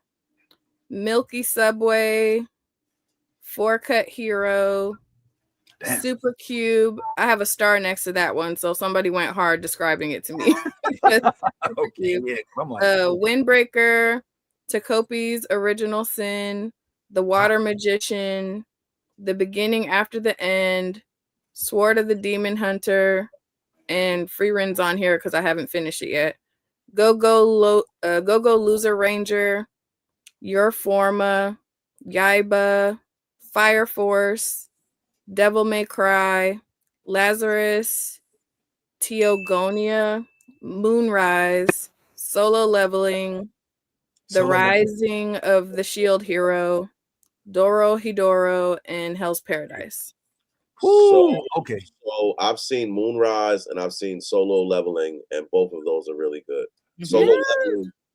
S8: Milky Subway, Four Cut Hero, Super Cube. I have a star next to that one, so somebody went hard describing it to me. Windbreaker, Takopi's Original Sin, The Water Magician, The Beginning After the End, Sword of the Demon Hunter, and Freeren's on here because I haven't finished it yet. Go Loser Ranger, Your Forma, Yaiba, Fire Force, Devil May Cry, Lazarus, Teogonia, Moonrise, Solo Leveling, The Rising of the Shield Hero, Doro Hidoro, and Hell's Paradise.
S9: So I've seen Moonrise and I've seen Solo Leveling, and both of those are really good.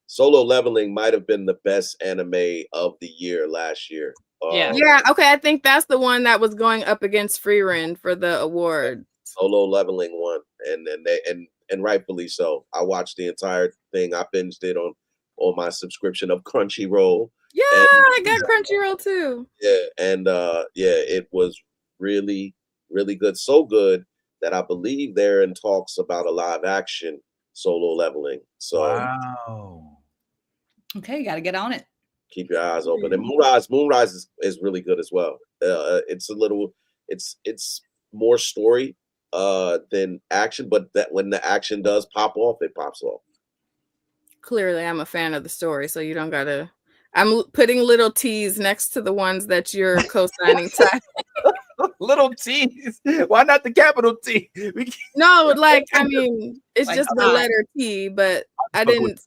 S9: Solo Leveling might have been the best anime of the year last year.
S8: Yeah. Okay. I think that's the one that was going up against Freeren for the award.
S9: Solo Leveling won, and rightfully so. I watched the entire thing. I binged it on my subscription of Crunchyroll.
S8: Yeah, I got Crunchyroll too.
S9: Yeah, and it was really, really good. So good that I believe they're in talks about a live action Solo Leveling. So
S1: wow.
S10: Okay, you got to get on it.
S9: Keep your eyes open. And Moonrise is really good as well. It's more story than action, but that when the action does pop off, it pops off.
S8: Clearly, I'm a fan of the story, so you don't gotta. I'm putting little T's next to the ones that you're co-signing.
S1: Little T's. Why not the capital T?
S8: No, like I mean, it's like, just the letter T, but I didn't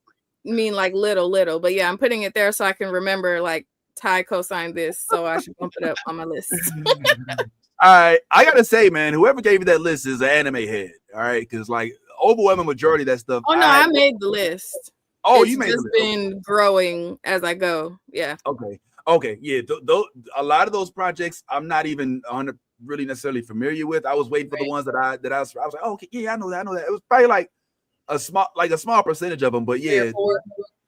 S8: mean like little. But yeah, I'm putting it there so I can remember. Like Ty co-signed this, so I should bump it up on my list.
S1: All right, I gotta say, man, whoever gave you that list is an anime head. All right, because like overwhelming majority of that stuff.
S8: Oh no, I made the list.
S1: Oh,
S8: it's
S1: you made
S8: just been growing as I go. Yeah.
S1: Okay. Yeah. A lot of those projects I'm not even really necessarily familiar with. I was waiting for the ones that I was like, oh, okay, yeah, I know that. It was probably like a small percentage of them, but yeah.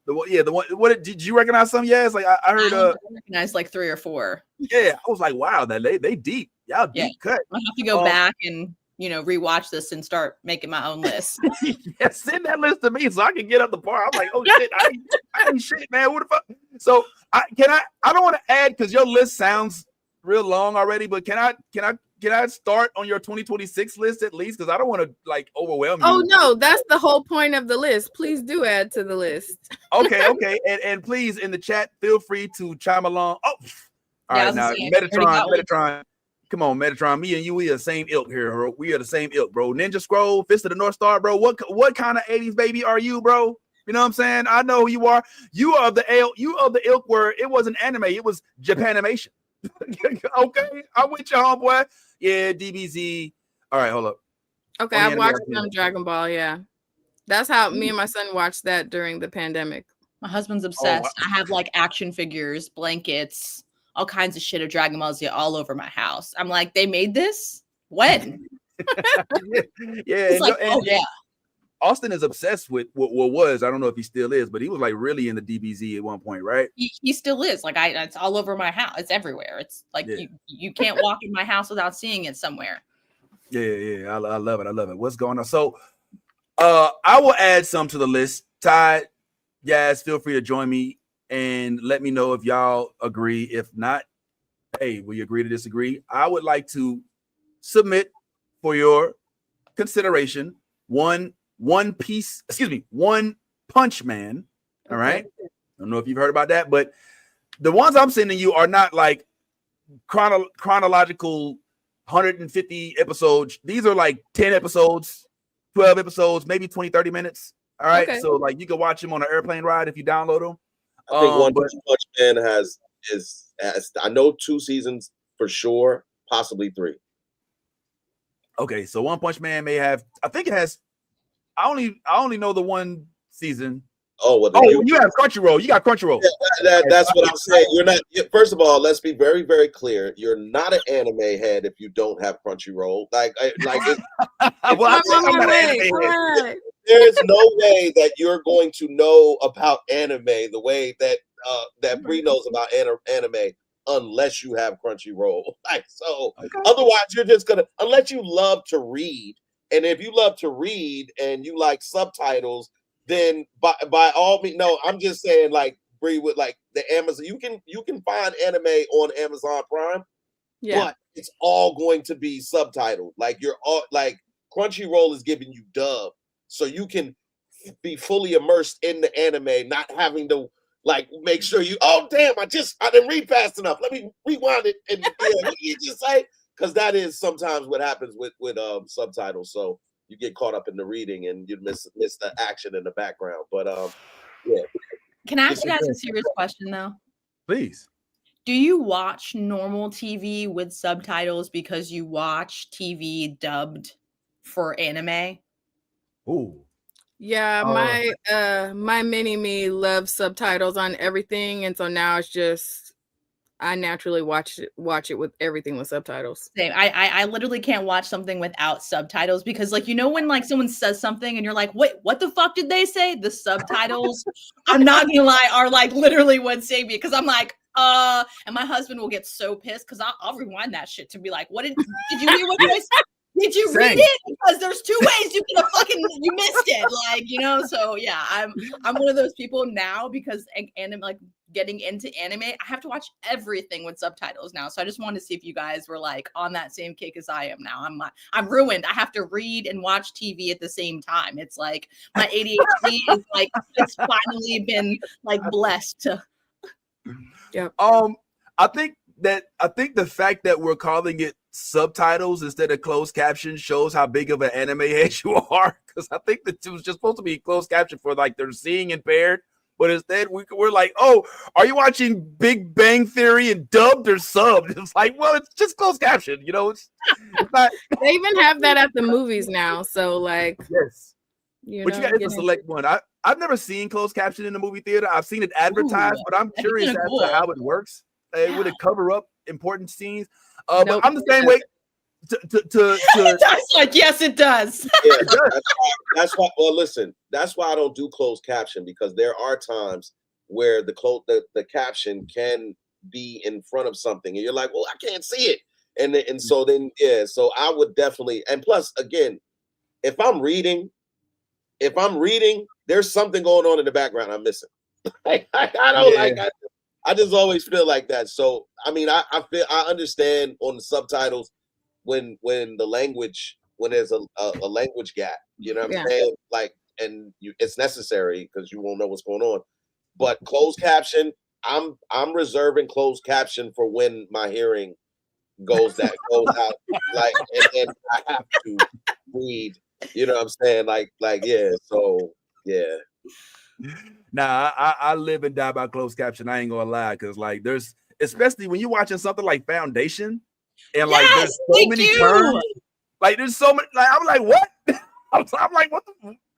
S1: The one. What did you recognize some? Yes, like I heard.
S10: I recognized like 3 or 4.
S1: Yeah, I was like, wow, that they deep. Y'all deep cut.
S10: I have to go back and rewatch this and start making my own list.
S1: Yeah, send that list to me so I can get up the bar. I'm like, oh shit, I ain't shit, man. What the fuck? So I don't want to add because your list sounds real long already, but can I start on your 2026 list at least? Because I don't want to like overwhelm you.
S8: Oh no, that's the whole point of the list. Please do add to the list.
S1: Okay. And please in the chat, feel free to chime along. Oh, All right, now
S10: Metatron.
S1: Metatron. Come on, Metatron. Me and you, we are the same ilk here, bro. We are the same ilk, bro. Ninja Scroll, Fist of the North Star, bro. What kind of 80s baby are you, bro? You know what I'm saying? I know who you are. You are of the ilk where it wasn't anime, it was Japanimation. Okay, I'm with you, homeboy. Yeah, DBZ. All right, hold up.
S8: Okay, I've watched some Dragon Ball. Yeah, that's how me and my son watched that during the pandemic.
S10: My husband's obsessed. I have like action figures, blankets, all kinds of shit of Dragon Ball Z all over my house. I'm like, they made this? When?
S1: Yeah,
S10: He's like, oh yeah.
S1: Austin is obsessed with what was. I don't know if he still is, but he was like really in the DBZ at one point, right?
S10: He still is. Like it's all over my house. It's everywhere. It's like you can't walk in my house without seeing it somewhere.
S1: Yeah. I love it. I love it. What's going on? So I will add some to the list. Ty, guys, feel free to join me and let me know if y'all agree. If not, hey, we agree to disagree. I would like to submit for your consideration One Punch Man. All right. I don't know if you've heard about that, but the ones I'm sending you are not like chronological 150 episodes. These are like 10 episodes, 12 episodes, maybe 20, 30 minutes. All right. Okay. So like you can watch them on an airplane ride if you download them.
S9: I think One Punch Man has I know 2 seasons for sure, possibly 3.
S1: Okay, so One Punch Man may have, I think it has, I only know the one season.
S9: Oh, well,
S1: you have Crunchyroll. You got Crunchyroll.
S9: Yeah, that's what I'm saying. You're not. First of all, let's be very, very clear. You're not an anime head if you don't have Crunchyroll. Well, I'm not an anime head. There is no way that you're going to know about anime the way that that Bree knows about anime unless you have Crunchyroll. Otherwise, you're just gonna, unless you love to read, and if you love to read and you like subtitles, then by all means, no, I'm just saying, like Bree with like the Amazon, you can find anime on Amazon Prime, but it's all going to be subtitled. Like you're all like Crunchyroll is giving you dub, so you can be fully immersed in the anime, not having to like make sure you. Oh damn! I didn't read fast enough. Let me rewind it. And what did you just say? Because that is sometimes what happens with subtitles. So you get caught up in the reading and you miss the action in the background. But yeah.
S10: Can I ask you guys a serious question though?
S1: Please.
S10: Do you watch normal TV with subtitles because you watch TV dubbed for anime?
S1: Ooh.
S8: Yeah, my mini me loves subtitles on everything, and so now it's just I naturally watch it with everything with subtitles.
S10: Same. I literally can't watch something without subtitles because, like, you know, when like someone says something and you're like, wait, what the fuck did they say? The subtitles, I'm not gonna lie, are like literally what saved me because I'm like, and my husband will get so pissed because I'll rewind that shit to be like, what did you hear what I said? Did you read it? Because there's 2 ways you can you missed it, like, you know. So yeah, I'm one of those people now because anime, like getting into anime, I have to watch everything with subtitles now. So I just wanted to see if you guys were like on that same kick as I am now. I'm ruined. I have to read and watch TV at the same time. It's like my ADHD is like it's finally been like blessed to.
S1: Yeah. I think the fact that we're calling it subtitles instead of closed captions shows how big of an anime head you are. Because I think that it was just supposed to be closed caption for like they're seeing impaired, but instead we're like, oh, are you watching Big Bang Theory and dubbed or subbed? It's like, well, it's just closed caption, you know. It's not.
S8: They even have that at the movies now. So like,
S1: yes, you got to select one. I've never seen closed caption in the movie theater. I've seen it advertised, but I'm curious as to how it works. Would it cover up important scenes? Nope. But I'm the same way.
S10: That's like, yes, it does.
S9: Yeah, that's why. Well, listen, that's why I don't do closed caption, because there are times where the caption can be in front of something, and you're like, well, I can't see it, so I would definitely. And plus, again, if I'm reading, there's something going on in the background I'm missing. I just always feel like that. So I mean, I understand on the subtitles when there's a language gap, you know what I'm saying? Like, it's necessary because you won't know what's going on. But closed caption, I'm reserving closed caption for when my hearing goes out, like, and then I have to read. You know what I'm saying? Like yeah. So yeah.
S1: Nah, I live and die by closed caption. I ain't gonna lie, because like there's, especially when you're watching something like Foundation, and like there's so many terms, like there's so many. Like I'm like, what? I'm like, what?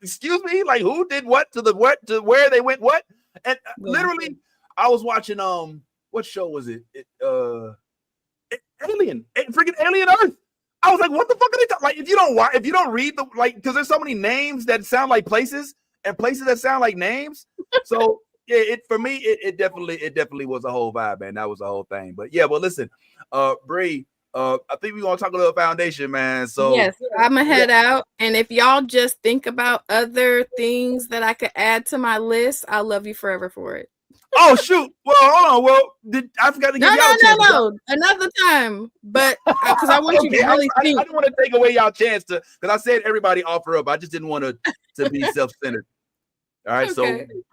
S1: Excuse me? Like who did what to the what to where they went what? And literally, I was watching what show was it? Alien, freaking Alien Earth. I was like, what the fuck are they talking? Like, if you don't read the, like, because there's so many names that sound like places and places that sound like names. So yeah, for me, it definitely was a whole vibe, man. That was the whole thing. But yeah, well, listen, Bree, I think we're gonna talk a little Foundation, man. So
S8: yes, I'm gonna head out, and if y'all just think about other things that I could add to my list, I'll love you forever for it.
S1: Oh shoot! Well, hold on. Well, I forgot to give y'all a chance.
S8: No, another time. But because I want you to really think.
S1: I didn't want to take away y'all chance to, because I said everybody offer up. I just didn't want to be self-centered. All right, so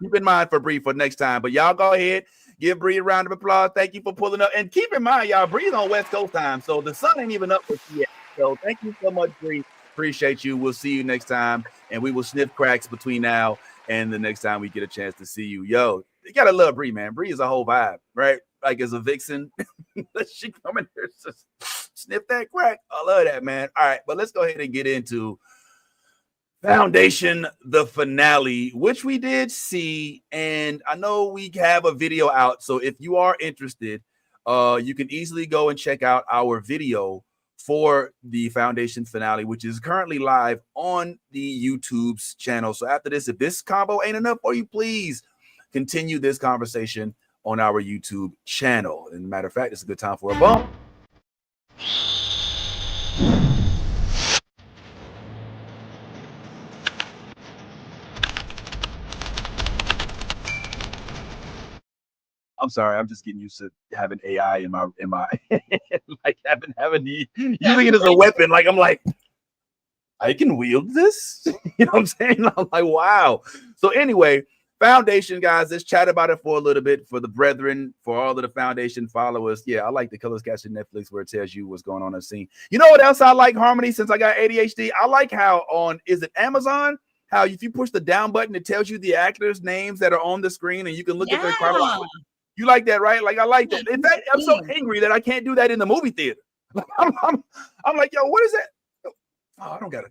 S1: keep in mind for Bree for next time. But y'all go ahead, give Bree a round of applause. Thank you for pulling up, and keep in mind, y'all, Bree's on West Coast time, so the sun ain't even up for you yet. So thank you so much, Bree. Appreciate you. We'll see you next time, and we will sniff cracks between now and the next time we get a chance to see you. Yo, you gotta love Bree, man. Bree is a whole vibe, right? Like as a vixen, she come in here to sniff that crack. I love that, man. All right, but let's go ahead and get into Foundation, the finale, which we did see, and I know we have a video out. So if you are interested, you can easily go and check out our video for the Foundation finale, which is currently live on the YouTube's channel. So after this, if this combo ain't enough for you, please continue this conversation on our YouTube channel. And matter of fact, it's a good time for a bump. I'm sorry, I'm just getting used to having AI in my like having the using it as a weapon. Like I'm like, I can wield this. You know what I'm saying? I'm like, wow. So anyway, Foundation, guys, let's chat about it for a little bit for the brethren, for all of the Foundation followers. Yeah, I like the Colors Catch on Netflix where it tells you what's going on in the scene. You know what else I like, Harmony, since I got ADHD? I like how on, is it Amazon? How if you push the down button, it tells you the actors' names that are on the screen and you can look at their chronology. You like that, right? Like I like that. In fact, I'm so angry that I can't do that in the movie theater. Like, I'm like, yo, what is that? Oh, I don't got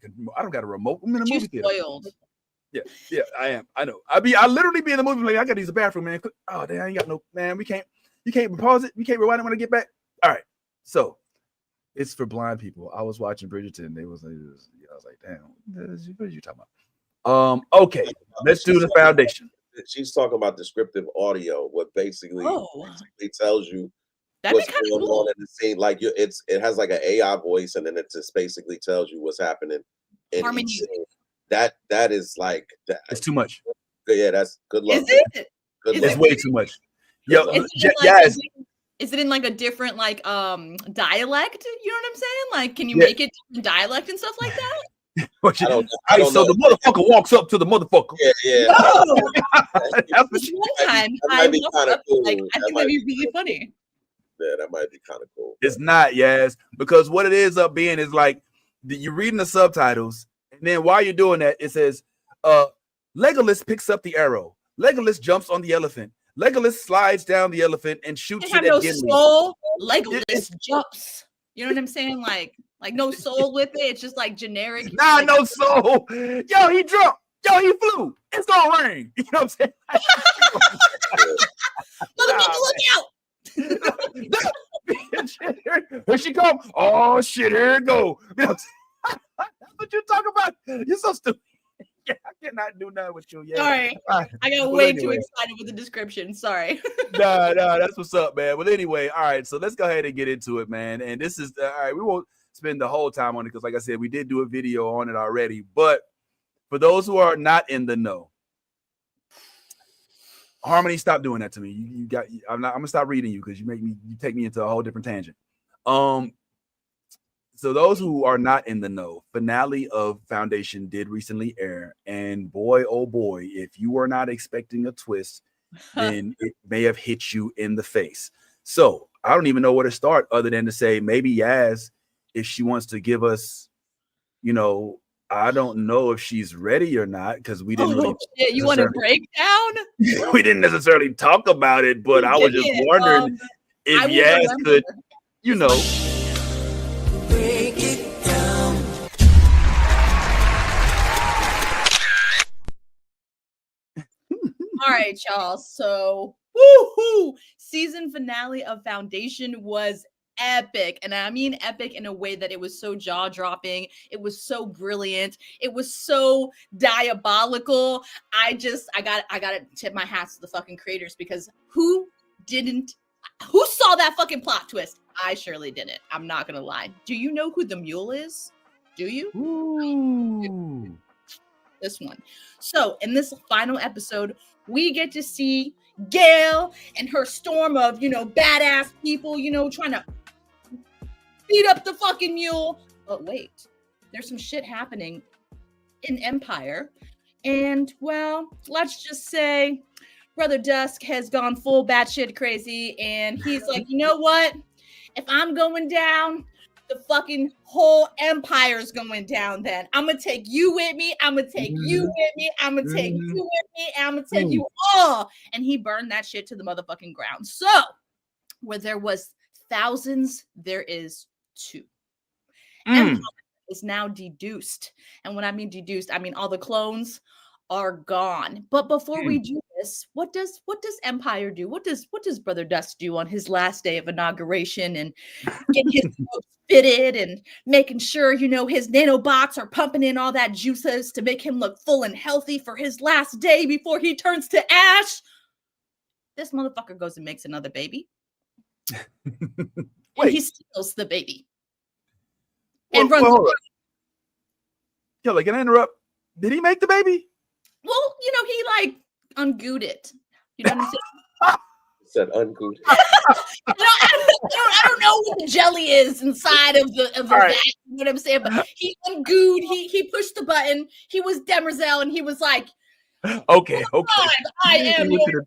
S1: a remote. I'm in a movie theater.
S10: Spoiled.
S1: Yeah, I am. I know. I literally be in the movie like I gotta use the bathroom, man. Oh, damn, I ain't got no, man. You can't pause it. You can't rewind it when I get back. All right. So it's for blind people. I was watching Bridgerton. I was like, damn, what are you talking about? Okay, let's do the Foundation.
S9: She's talking about descriptive audio, what basically tells you what's going on in the scene. Like it has like an AI voice, and then it just basically tells you what's happening in each scene. That is like that.
S1: It's too much.
S9: Yeah, that's good luck.
S10: Is it?
S1: It's way too much. Yo,
S10: yes. Is it in like a different like dialect? You know what I'm saying? Like, can you make it different dialect and stuff like that?
S1: I don't know. The motherfucker walks up to the motherfucker.
S9: Yeah.
S10: One time, I walked up, like, I think that'd be really funny.
S9: Yeah, that might be kind of cool.
S1: It's not, yes, because what it is up being is like you're reading the subtitles, and then while you're doing that, it says, Legolas picks up the arrow. Legolas jumps on the elephant. Legolas slides down the elephant and shoots it at Gimli.
S10: Soul. Legolas jumps. You know what I'm saying? Like no soul with it. It's just like generic.
S1: Nah, like, no soul. Yo, he jumped. Yo, he flew. It's gonna rain. You know what I'm saying?
S10: Motherfucker, look
S1: out. Here she come. Oh shit, here it go. You know that's what you talk about. You're so stupid. Yeah, I cannot do nothing with you. Yeah.
S10: Sorry. I got way too excited with the description. Sorry.
S1: No, that's what's up, man. But anyway, all right. So let's go ahead and get into it, man. And this is all right. We won't spend the whole time on it because, like I said, we did do a video on it already. But for those who are not in the know, Harmony, stop doing that to me. You got. I'm gonna stop reading you because you take me into a whole different tangent. So those who are not in the know, finale of Foundation did recently air, and boy, oh boy, if you were not expecting a twist, then it may have hit you in the face. So I don't even know where to start other than to say maybe Yaz, if she wants to give us, I don't know if she's ready or not because we didn't really.
S10: Shit, you want a breakdown?
S1: We didn't necessarily talk about it, but I was just wondering if Yaz could,
S15: Break it down.
S10: All right, y'all. So, woohoo! Season finale of Foundation was epic. And I mean epic in a way that it was so jaw-dropping. It was so brilliant. It was so diabolical. I gotta tip my hats to the fucking creators because who saw that fucking plot twist? I surely didn't. I'm not gonna lie. Do you know who the mule is? Do you?
S1: Ooh.
S10: This one. So in this final episode, we get to see Gail and her storm of, badass people, trying to beat up the fucking mule. But wait, there's some shit happening in Empire. And, well, let's just say Brother Dusk has gone full batshit crazy. And he's like, you know what? If I'm going down, the fucking whole empire's going down then. I'm going to take you with me. I'm going to take you with me. I'm going to take you with me. And I'm going to take you all. And he burned that shit to the motherfucking ground. So, where there was thousands, there is two. Empire is now deduced. And when I mean deduced, I mean all the clones are gone. But before we do this, what does Empire do? What does Brother Dusk do on his last day of inauguration and getting his ropes fitted and making sure his nanobots are pumping in all that juices to make him look full and healthy for his last day before he turns to ash? This motherfucker goes and makes another baby. And he steals the baby. And runs away.
S1: Yo, can I interrupt? Did he make the baby?
S10: Well, he ungooed it. You know what I'm saying?
S9: Said ungooed.
S10: I don't know what the jelly is inside of the vat, you know what I'm saying? But he ungooed, he pushed the button, he was Demerzel, and he was like,
S1: okay.
S10: I am your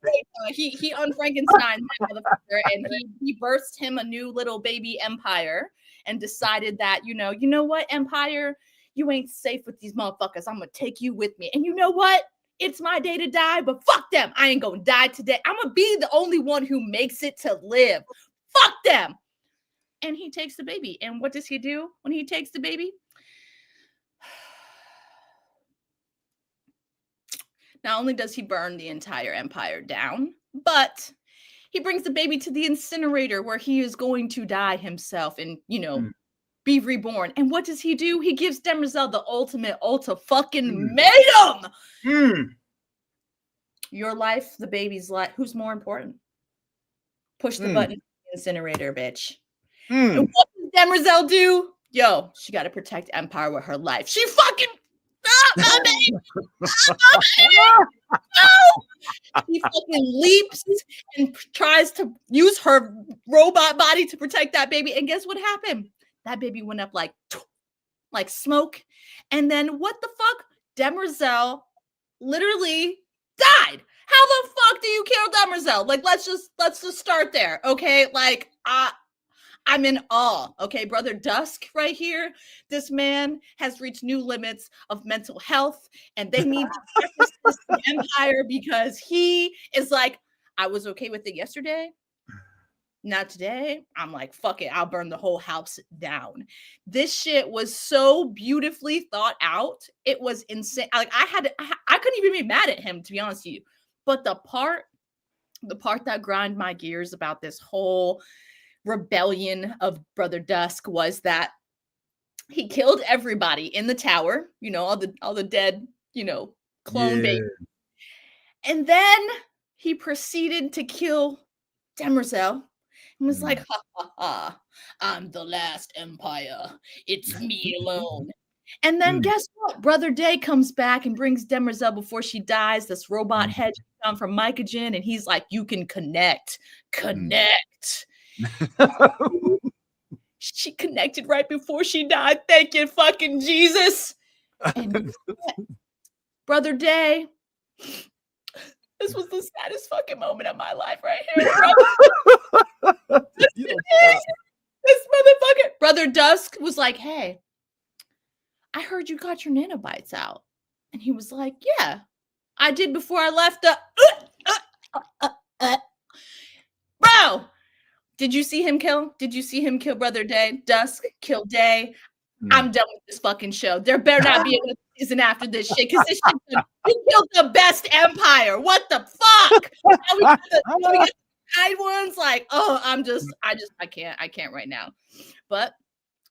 S10: he unfrankensteined that motherfucker, and he birthed him a new little baby empire and decided that, you know what, Empire, you ain't safe with these motherfuckers. I'm gonna take you with me. And you know what? It's my day to die, but fuck them. I ain't gonna die today. I'm gonna be the only one who makes it to live. Fuck them. And he takes the baby. And what does he do when he takes the baby? Not only does he burn the entire empire down, but he brings the baby to the incinerator where he is going to die himself and, be reborn. And what does he do? He gives Demerzel the ultimate ultimatum. Your life, the baby's life. Who's more important? Push the button, incinerator, bitch. And what does Demerzel do? Yo, she got to protect Empire with her life. She fucking my baby. No! He fucking leaps and tries to use her robot body to protect that baby. And guess what happened? That baby went up like smoke. And then what the fuck? Demerzel literally died. How the fuck do you kill Demerzel? Let's just start there. Okay. I'm in awe. Okay. Brother Dusk right here. This man has reached new limits of mental health, and they need to justice the Empire because he is like, I was okay with it yesterday. Not today. I'm like, fuck it. I'll burn the whole house down. This shit was so beautifully thought out. It was insane. I couldn't even be mad at him, to be honest with you. But the part that grind my gears about this whole rebellion of Brother Dusk was that he killed everybody in the tower, all the dead, clone babies. And then he proceeded to kill Demerzel and was like, ha ha ha, I'm the last Empire. It's me alone. And then guess what? Brother Day comes back and brings Demerzel before she dies, this robot head down from Mycogen, and he's like, you can connect. She connected right before she died. Thank you, fucking Jesus. And Brother Day This was the saddest fucking moment of my life right here. This motherfucker, Brother Dusk, was like, "Hey, I heard you got your nanobites out," and he was like, "Yeah, I did before I left the." Bro, did you see him kill? Did you see him kill Brother Day? Dusk kill Day. I'm done with this fucking show. There better not be another season after this shit, because this shit, you killed the best empire. What the fuck? Now we got the hide ones. Like, oh, I can't right now. But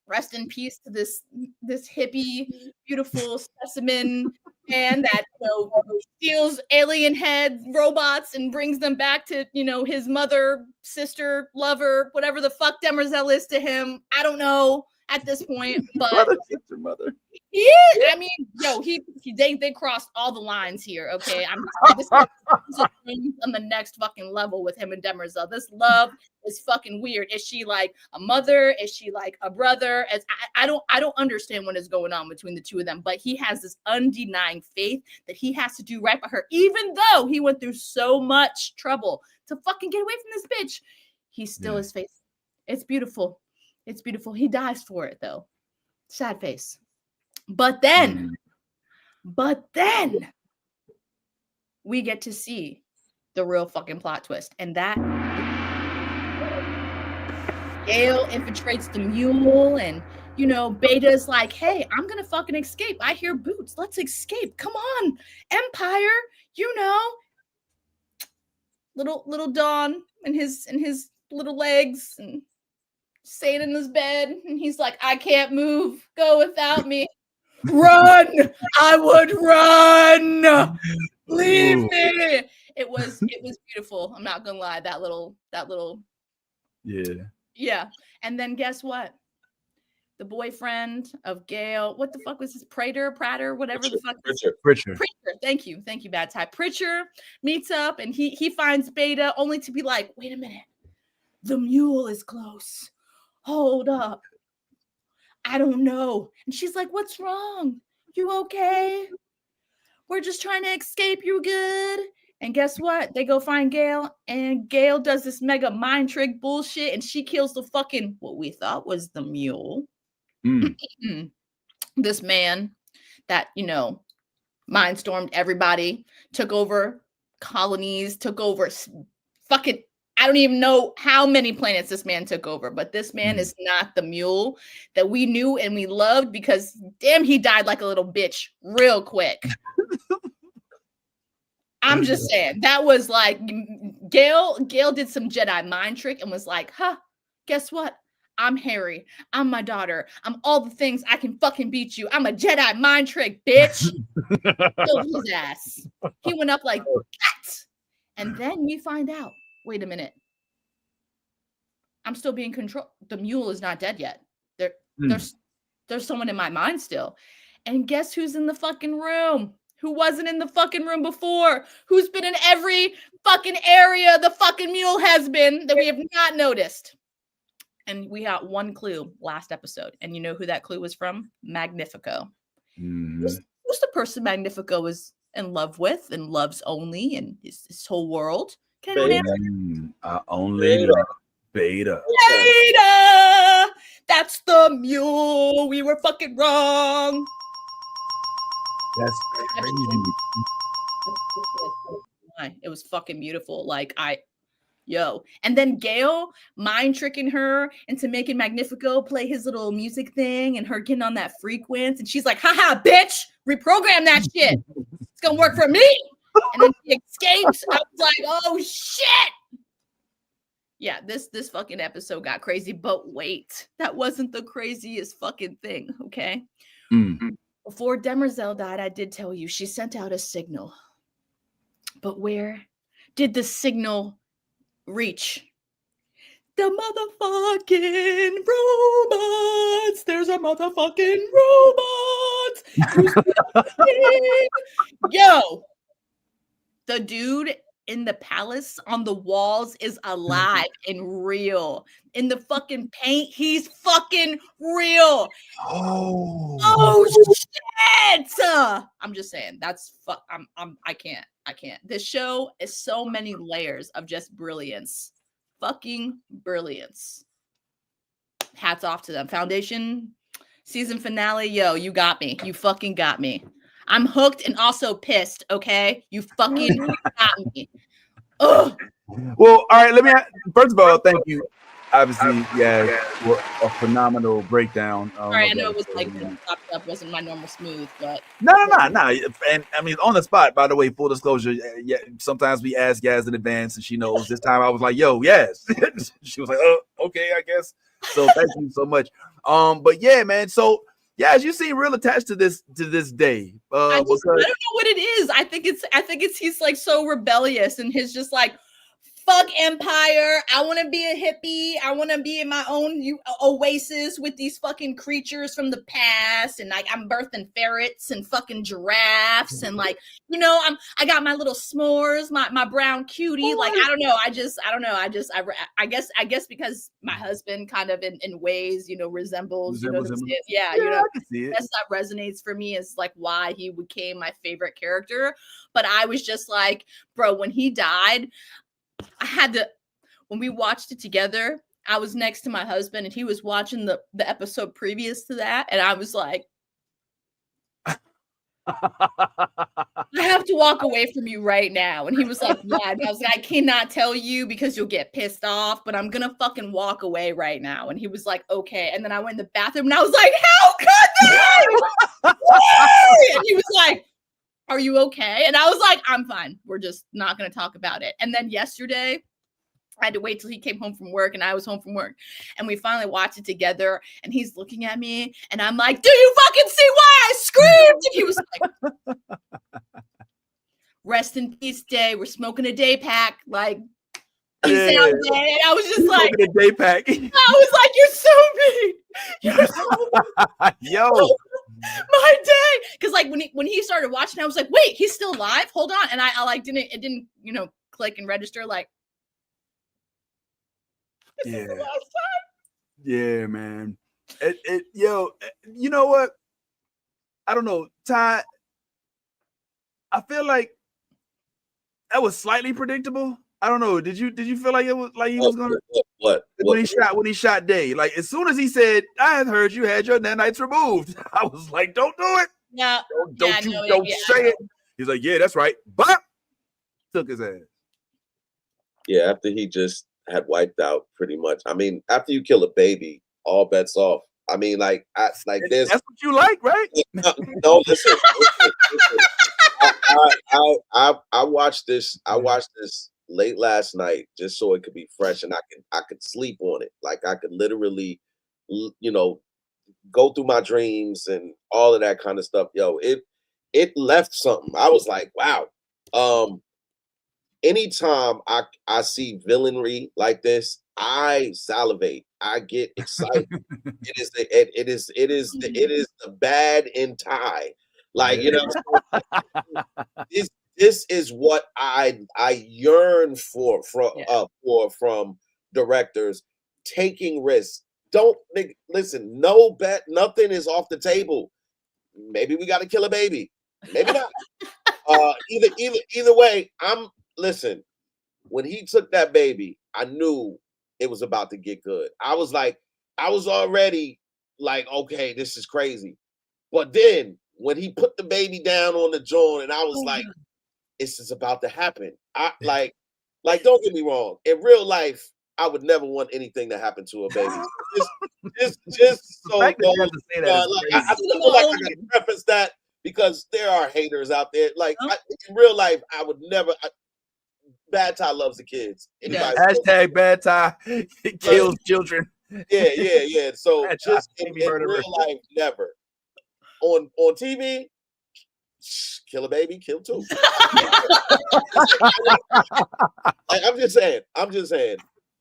S10: rest in peace to this hippie, beautiful specimen man that steals alien head robots and brings them back to his mother, sister, lover, whatever the fuck Demerzel is to him. I don't know at this point, but
S1: Brother, sister, mother.
S10: yeah, I mean, they crossed all the lines here. Okay, this is on the next fucking level with him and Demerzel. This love is fucking weird. Is she like a mother? Is she like a brother? I don't understand what is going on between the two of them. But he has this undenying faith that he has to do right by her, even though he went through so much trouble to fucking get away from this bitch. He still is faithful. It's beautiful. It's beautiful. He dies for it though. Sad face. But then we get to see the real fucking plot twist. And that Gale infiltrates the mule, and Beta's like, "Hey, I'm gonna fucking escape. I hear boots. Let's escape. Come on, Empire." Little Dawn and his little legs and staying in his bed, and he's like, "I can't move. Go without me." Run! I would run. Leave me. It was beautiful. I'm not gonna lie. That little. Yeah. And then guess what? The boyfriend of Gale. What the fuck was his Prater, whatever the fuck.
S1: Pritchard.
S10: Thank you, Bad Type. Pritchard meets up and he finds Beta, only to be like, "Wait a minute, the mule is close. Hold up. I don't know." And she's like, "What's wrong? You okay? We're just trying to escape. You good?" And guess what? They go find Gale, and Gale does this mega mind trick bullshit, and she kills the fucking, what we thought was the mule. This man that, mind-stormed everybody, took over colonies, took over fucking, I don't even know how many planets this man took over, but this man is not the mule that we knew and we loved, because damn, he died like a little bitch real quick. I'm just saying, that was like, Gale did some Jedi mind trick and was like, guess what? I'm Harry. I'm my daughter. I'm all the things. I can fucking beat you. I'm a Jedi mind trick, bitch. Killed his ass. He went up like that. And then we find out, wait a minute. I'm still being controlled. The mule is not dead yet. There's someone in my mind still. And guess who's in the fucking room? Who wasn't in the fucking room before? Who's been in every fucking area the fucking mule has been that we have not noticed? And we got one clue last episode. And you know who that clue was from? Magnifico. Who's the person Magnifico was in love with and loves only in his whole world? Can anyone answer?
S1: I only love Beta.
S10: Beta! That's the mule. We were fucking wrong.
S1: That's crazy.
S10: It was fucking beautiful. And then Gale mind tricking her into making Magnifico play his little music thing and her getting on that frequency. And she's like, "Haha, bitch, reprogram that shit. It's gonna work for me." And then she escapes. I was like, "Oh shit." Yeah, this fucking episode got crazy. But wait, that wasn't the craziest fucking thing, okay? Before Demerzel died, I did tell you she sent out a signal. But where did the signal reach? The motherfucking robots. There's a motherfucking robot. Yo, the dude in the palace on the walls is alive and real. In the fucking paint, he's fucking real. Oh shit! I'm just saying that's I can't. This show is so many layers of just brilliance. Fucking brilliance. Hats off to them. Foundation season finale, yo, you got me. You fucking got me. I'm hooked and also pissed, okay? You fucking got me. Ugh.
S1: Well, all right, first of all, thank you. Obviously, yeah, for a phenomenal breakdown.
S10: Sorry, I know it was like chopped up, wasn't my normal smooth, but
S1: No. And I mean, on the spot, by the way, full disclosure, yeah, sometimes we ask Yaz in advance and she knows. This time I was like, yo, yes. She was like, oh, okay, I guess. So thank you so much. But yeah, man. So yeah, you seem real attached to this day.
S10: I don't know what it is. I think it's he's like so rebellious and he's just like, fuck empire. I want to be a hippie. I want to be in my own oasis with these fucking creatures from the past. And like I'm birthing ferrets and fucking giraffes. And like, you know, I got my little s'mores, my brown cutie. Like, I don't know. I guess because my husband kind of in ways, you know, resembles you know what I'm saying? Yeah, you know,
S1: I can see it.
S10: That resonates for me as like why he became my favorite character. But I was just like, bro, when he died, when we watched it together, I was next to my husband and he was watching the episode previous to that. And I was like, I have to walk away from you right now. And he was like, yeah. And I was like, I cannot tell you because you'll get pissed off, but I'm going to fucking walk away right now. And he was like, okay. And then I went in the bathroom and I was like, how could they? And he was like, are you okay? And I was like, I'm fine. We're just not going to talk about it. And then yesterday, I had to wait till he came home from work and I was home from work. And we finally watched it together and he's looking at me and I'm like, do you fucking see why I screamed? And he was like, rest in peace, Day. We're smoking a day pack. Like, peace out, Day. And I was just like,
S1: a day pack.
S10: I was like, you're so mean. You're so
S1: Yo.
S10: My day, because like when he started watching, I was like, wait, he's still alive? Hold on, and I like didn't you know click and register like.
S1: Yeah, yeah, man. Yo, you know what? I don't know, Ty. I feel like that was slightly predictable. I don't know. Did you feel like it was like he was gonna when he shot Day? Like as soon as he said, "I had heard you had your nanites removed," I was like, "Don't do it.
S10: Yeah,
S1: don't say it." He's like, "Yeah, that's right," but took his ass.
S9: Yeah, after he just had wiped out pretty much. I mean, after you kill a baby, all bets off. I mean, there's
S1: that's what you like, right?
S9: No, listen. I watched this. I watched this late last night just so it could be fresh and I could sleep on it. Like I could literally, you know, go through my dreams and all of that kind of stuff. Yo, it left something. I was like, wow. Anytime I see villainry like this, I salivate. I get excited. It is the bad in Thai. Like, you know, this is what I yearn for from directors taking risks. Don't listen, no bet, nothing is off the table. Maybe we got to kill a baby. Maybe not. Either way, listen, when he took that baby, I knew it was about to get good. I was already like, okay, this is crazy. But then when he put the baby down on the joint and I was like, this is about to happen. I like don't get me wrong. In real life, I would never want anything to happen to a baby. just so I feel like I gotta preface that because there are haters out there. Like in real life, I would never. Bad Ty loves the kids.
S1: Hashtag Bad Ty kills children.
S9: Yeah. So just in real life, never. On TV, kill a baby, kill two. I'm just saying.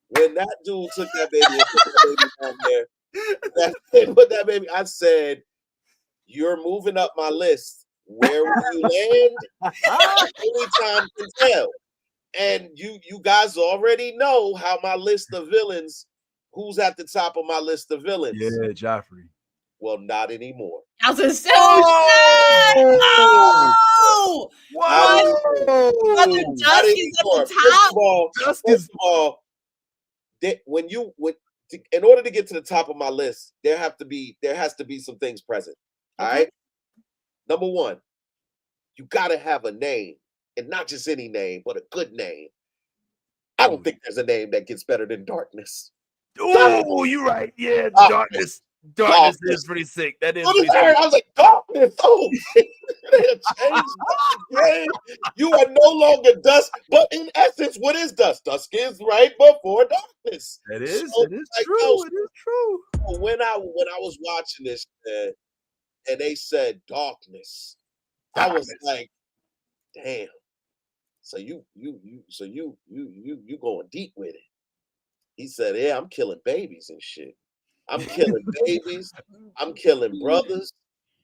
S9: When that dude took that baby and put the baby down there, put that baby, I said, "You're moving up my list. Where will you land? Only time can tell." And you guys already know how my list of villains, who's at the top of my list of villains.
S1: Yeah, Joffrey.
S9: Well, not anymore.
S10: I was just oh, Brother Dusk is at the top.
S9: First of all, in order to get to the top of my list, there has to be some things present. All right. Number one, you gotta have a name, and not just any name, but a good name. I don't think there's a name that gets better than Darkness.
S1: Oh, you're right. Yeah, Darkness. Darkness is pretty sick. That is pretty sick.
S9: I was like, Darkness. Oh, they have changed the game. You are no longer Dusk, but in essence, what is Dusk? Dusk is right before Darkness.
S1: It is.
S9: So,
S1: It is
S9: like,
S1: true. It is true.
S9: When I was watching this, and they said Darkness, I was like, damn. So you going deep with it. He said, yeah, I'm killing babies and shit. I'm killing babies. I'm killing brothers.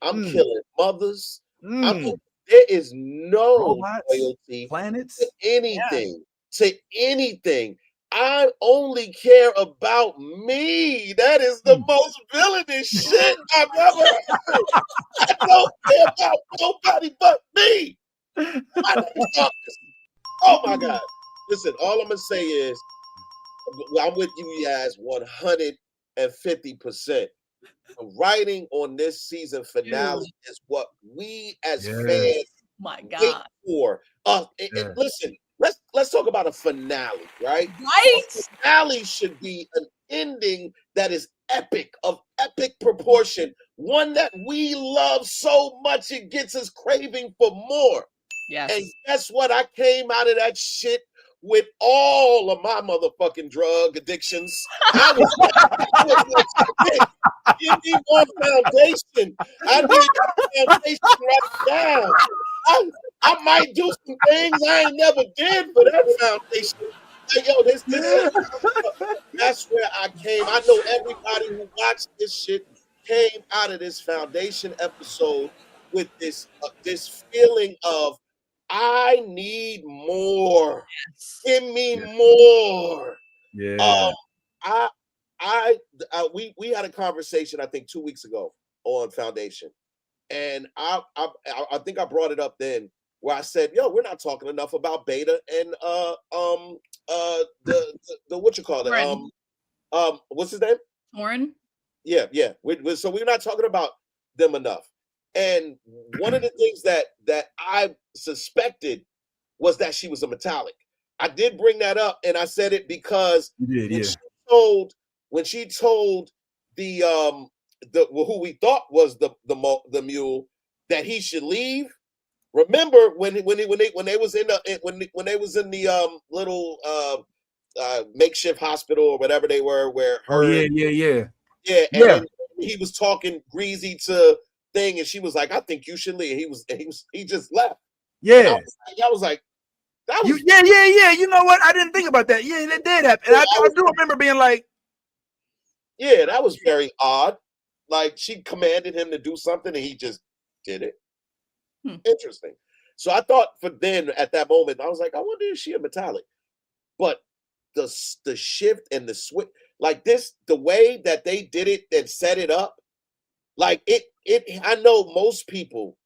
S9: I'm killing mothers. There is no loyalty
S1: planets,
S9: to anything. To anything. I only care about me. That is the most villainous shit I've ever heard. I don't care about nobody but me. Oh my God. Listen, all I'm gonna say is I'm with you guys 150%. The writing on this season finale is what we as fans wait for. And listen, let's talk about a finale, right?
S10: Right.
S9: A finale should be an ending that is epic, of epic proportion, one that we love so much it gets us craving for more.
S10: Yes.
S9: And guess what? I came out of that shit with all of my motherfucking drug addictions. I was like, give me one foundation. I need a foundation right now. I might do some things I ain't never did for that foundation. Like, yo, this that's where I came. I know everybody who watched this shit came out of this foundation episode with this feeling of I need more. Give me more.
S1: Yeah.
S9: We had a conversation I think 2 weeks ago on Foundation, and I think I brought it up then where I said, "Yo, we're not talking enough about Beta and the what you call it what's his name?
S10: Warren.
S9: Yeah. So we're not talking about them enough." And one of the things that I suspected was that she was a metallic. I did bring that up, and I said it because when she told the who we thought was the mule that he should leave. Remember when they was in the little makeshift hospital or whatever they were, where and then he was talking greasy to thing, and she was like, "I think you should leave." He just left.
S1: Yeah,
S9: I was like, that was
S1: yeah. You know what? I didn't think about that. Yeah, that did happen. And I do remember being like,
S9: yeah, that was very odd. Like she commanded him to do something, and he just did it. Interesting. So I thought at that moment, I was like, I wonder if she a metallic. But the shift and the switch, like this, the way that they did it and set it up, like it. I know most people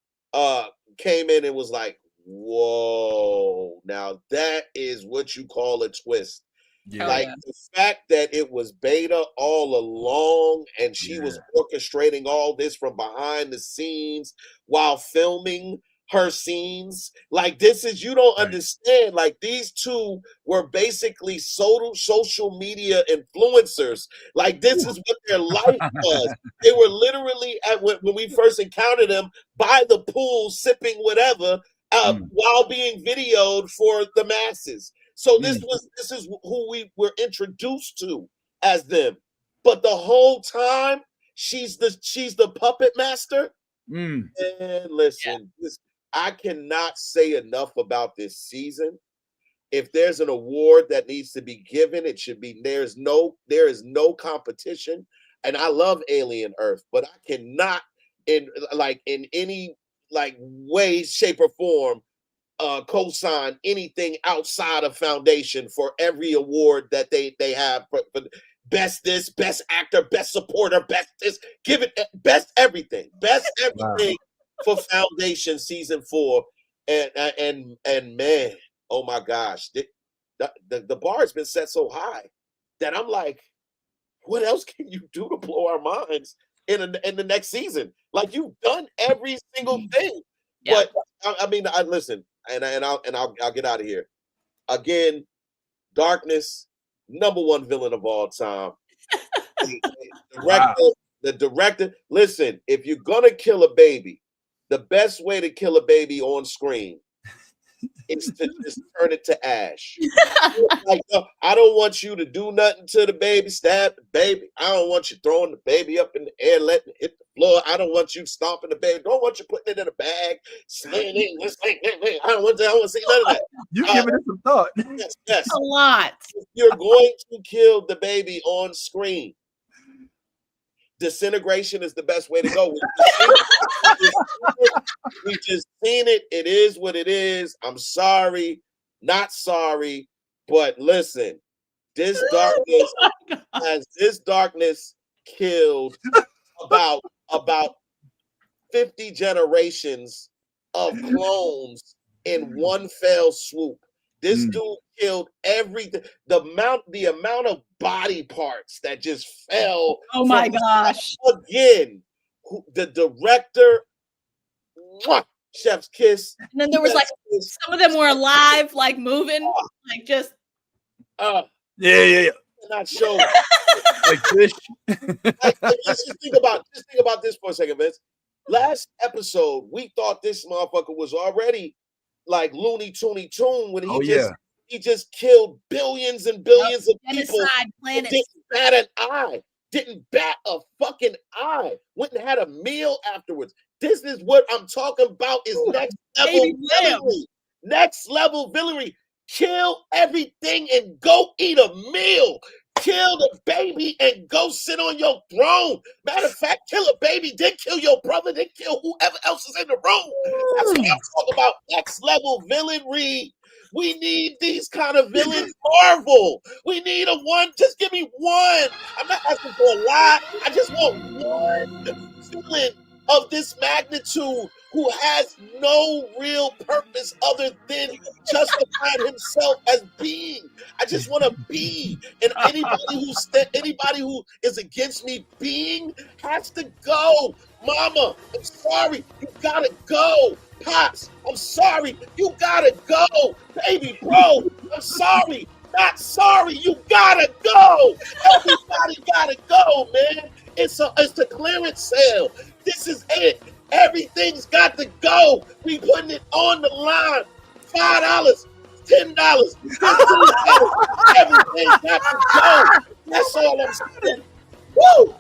S9: came in and was like, whoa, now that is what you call a twist. Like the fact that it was Beta all along and she was orchestrating all this from behind the scenes while filming her scenes. Like this is, you don't understand. Like these two were basically social media influencers. Like this is what their life was. They were literally when we first encountered them by the pool sipping whatever while being videoed for the masses. So this is who we were introduced to as them. But the whole time she's the puppet master. And listen, I cannot say enough about this season. If there's an award that needs to be given, it should be there is no competition. And I love Alien Earth, but I cannot in any way, shape, or form co-sign anything outside of Foundation for every award that they have for best this, best actor, best supporter, best this, give it best everything for Foundation season 4, and man, oh my gosh, the bar has been set so high that I'm like, what else can you do to blow our minds in the next season? Like, you've done every single thing. Yeah. But I mean, I listen, and I'll get out of here. Again, Darkness, #1 villain of all time. The director. Listen, if you're gonna kill a baby, the best way to kill a baby on screen is to just turn it to ash. Like, I don't want you to do nothing to the baby, stab the baby. I don't want you throwing the baby up in the air, letting it hit the floor. I don't want you stomping the baby. Don't want you putting it in a bag, slaying it. I don't want to see none of that.
S1: You giving it some thought.
S9: Yes.
S10: A lot.
S9: If you're going to kill the baby on screen, disintegration is the best way to go. We just seen it. It is what it is. I'm sorry, not sorry, but listen, this darkness killed about 50 generations of clones in one fell swoop. This dude killed everything. The amount of body parts that just fell.
S10: Oh my gosh!
S9: Again, the director, chef's kiss.
S10: And then there was like some of them were alive, like moving, like just.
S1: Yeah.
S9: Not show
S1: like fish.
S9: Let's just think about this for a second, Vince. Last episode, we thought this motherfucker was already like Looney Tooney Tune when he just killed billions and billions of people. Didn't bat a fucking eye. Went and had a meal afterwards. This is what I'm talking about. Is next level villainy. Next level villainy. Kill everything and go eat a meal. Kill the baby and go sit on your throne. Matter of fact, kill a baby, then kill your brother, then kill whoever else is in the room. That's what I'm talking about. Next level villainy. We need these kind of villains, Marvel. We need a one. Just give me one. I'm not asking for a lot. I just want one villain of this magnitude who has no real purpose other than justifying himself as being. I just want to be, and anybody who is against me being has to go. Mama, I'm sorry, you gotta go. Pops, I'm sorry, you gotta go. Baby bro, I'm sorry, not sorry, you gotta go. Everybody gotta go, man. It's the clearance sale. This is it. Everything's got to go. We putting it on the line. $5, $10, $15. Everything's got to go. That's all I'm saying. Woo!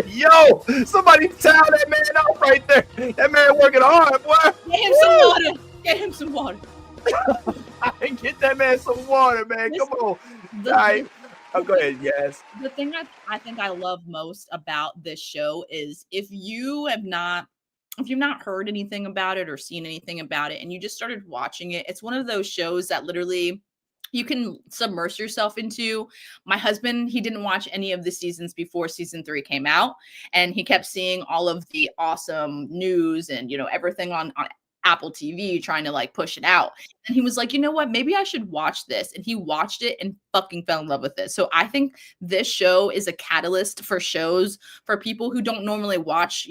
S1: Yo, somebody towel that man out right there. That man working hard, boy.
S10: Get him some water. Get him some water.
S1: Get that man some water, man. Come on. All right. Oh, go ahead. Yes.
S10: The thing I think I love most about this show is if you've not heard anything about it or seen anything about it and you just started watching it, it's one of those shows that literally you can submerge yourself into. My husband, he didn't watch any of the seasons before season 3 came out, and he kept seeing all of the awesome news and, everything on Apple TV trying to like push it out. And he was like, you know what, maybe I should watch this. And he watched it and fucking fell in love with it. So I think this show is a catalyst for shows for people who don't normally watch,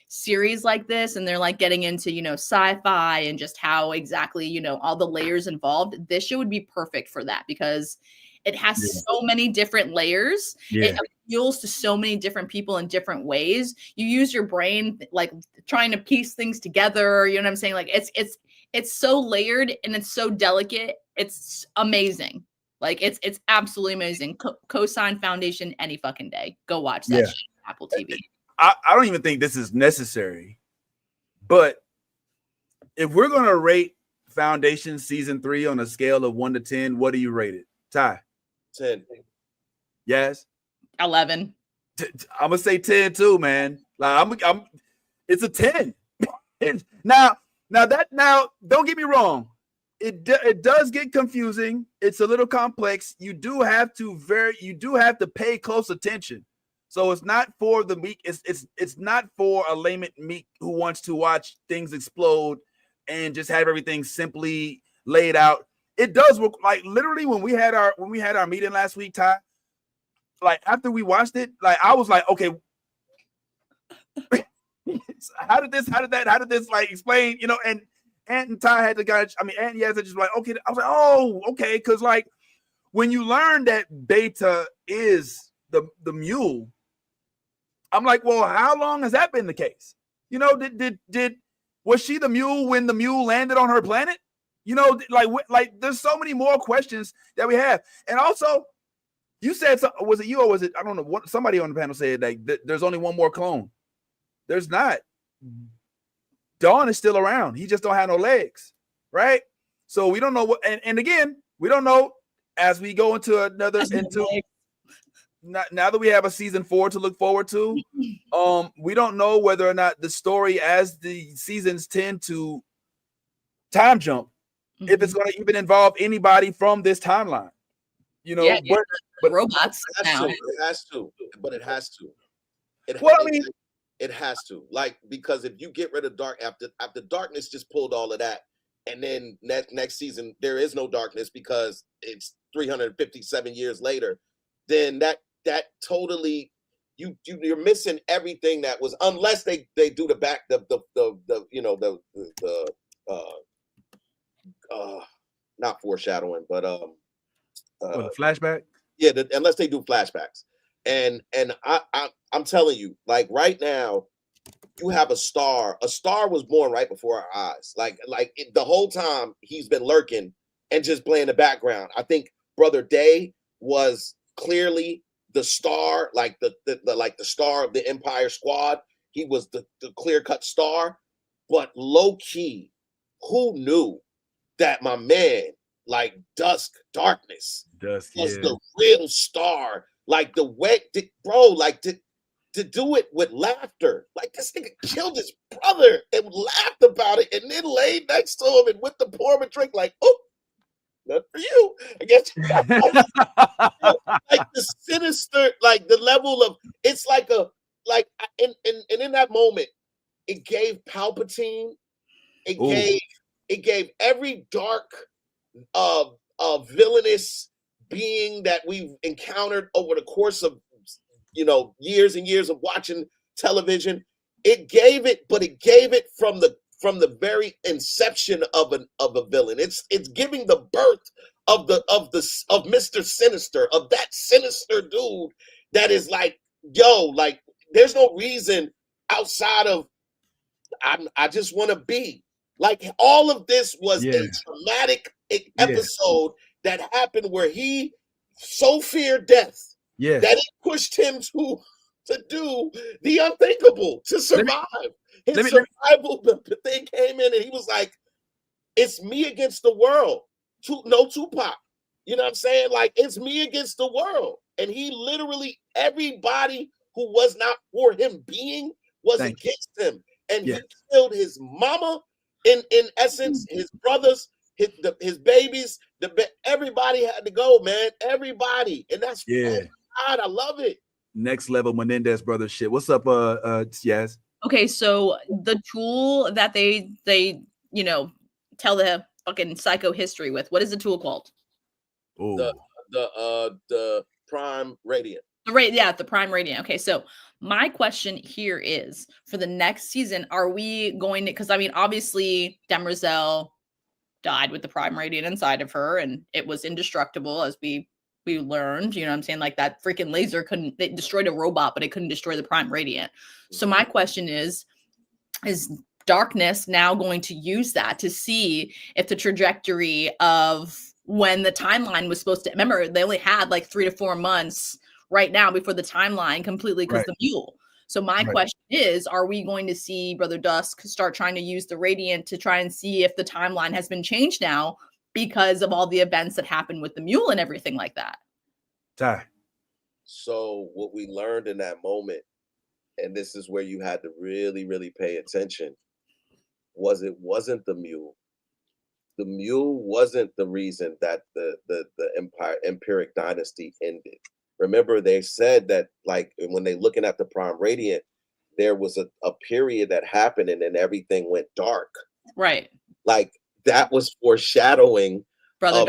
S10: series like this. And they're like getting into, sci-fi and just how exactly, all the layers involved. This show would be perfect for that because it has so many different layers. Yeah. It appeals to so many different people in different ways. You use your brain, like trying to piece things together. You know what I'm saying? Like it's so layered and it's so delicate. It's amazing. Like it's absolutely amazing. Cosign Foundation any fucking day. Go watch that shit on Apple TV.
S1: I don't even think this is necessary, but if we're going to rate Foundation season 3 on a scale of 1 to 10, what do you rate it? Ty?
S9: 10.
S1: Yes.
S10: 11.
S1: I'm going to say 10 too, man. Like it's a 10. Now Now don't get me wrong. It does get confusing. It's a little complex. You do have to pay close attention. So it's not for the meek. It's not for a layman meek who wants to watch things explode and just have everything simply laid out. It does work. Like literally when we had our meeting last week, Ty. Like after we watched it, like I was like, okay, how did this like explain? You know, and Ant and Ty had to guys. I mean, Ant and Yaz just like, okay. I was like, oh, okay, because like when you learn that Beta is the mule, I'm like, well, how long has that been the case? You know, did was she the mule when the mule landed on her planet? You know, like there's so many more questions that we have, and also. You said, was it you or was it, I don't know, somebody on the panel said like there's only one more clone. There's not. Dawn is still around. He just don't have no legs, right? So we don't know what, and again, we don't know as we go into another, now that we have a season 4 to look forward to, we don't know whether or not the story as the seasons tend to time jump, if it's going to even involve anybody from this timeline. You know,
S10: but robots
S9: it has to. It has to. Like, because if you get rid of dark after darkness just pulled all of that, and then next season there is no darkness because it's 357 years later, then that totally you're missing everything that was, unless they do not foreshadowing, but
S1: the flashback.
S9: Yeah, unless they do flashbacks, and I'm telling you, like right now, you have a star. A star was born right before our eyes. The whole time he's been lurking and just playing the background. I think Brother Day was clearly the star, like the star of the Empire Squad. He was the clear-cut star, but low key, who knew that my man, like Darkness was the real star? Like the way, bro, like to do it with laughter. Like this nigga killed his brother and laughed about it, and then laid next to him and went to pour him a drink. Like, oh, not for you. I guess like the sinister, like the level of it's like and in that moment, it gave Palpatine, it gave every dark villainous being that we've encountered over the course of years and years of watching television. It gave it from the very inception of a villain. It's giving the birth of Mr. Sinister, of that sinister dude that is like, yo, like there's no reason outside of I just want to be. Like all of this was a traumatic episode that happened where he so feared death that it pushed him to do the unthinkable, to survive. His survival thing came in and he was like, it's me against the world. No Tupac. You know what I'm saying? Like, it's me against the world. And he literally, everybody who was not for him being was against him. And he killed his mama, in essence, his brothers, his babies, everybody had to go, man. Everybody. And that's God, I love it.
S1: Next level Menendez brothers shit. What's up, Yaz?
S10: Okay, so the tool that they tell the fucking psycho history with, what is the tool called?
S9: The Prime Radiant.
S10: The Prime Radiant. Okay, so my question here is, for the next season, are we going to, because I mean, obviously Demerzel died with the Prime Radiant inside of her, and it was indestructible, as we learned, you know what I'm saying? Like that freaking laser it destroyed a robot, but it couldn't destroy the Prime Radiant. So my question is Darkness now going to use that to see if the trajectory of when the timeline was supposed to, remember, they only had like 3 to 4 months right now before the timeline completely, because the mule. So my question is, are we going to see Brother Dusk start trying to use the Radiant to try and see if the timeline has been changed now because of all the events that happened with the mule and everything like that?
S9: So what we learned in that moment, and this is where you had to really, really pay attention, wasn't the mule. The mule wasn't the reason that the Empiric dynasty ended. Remember, they said that, like, when they looking at the Prime Radiant, there was a period that happened and then everything went dark.
S10: Right.
S9: Like, that was foreshadowing
S10: Brother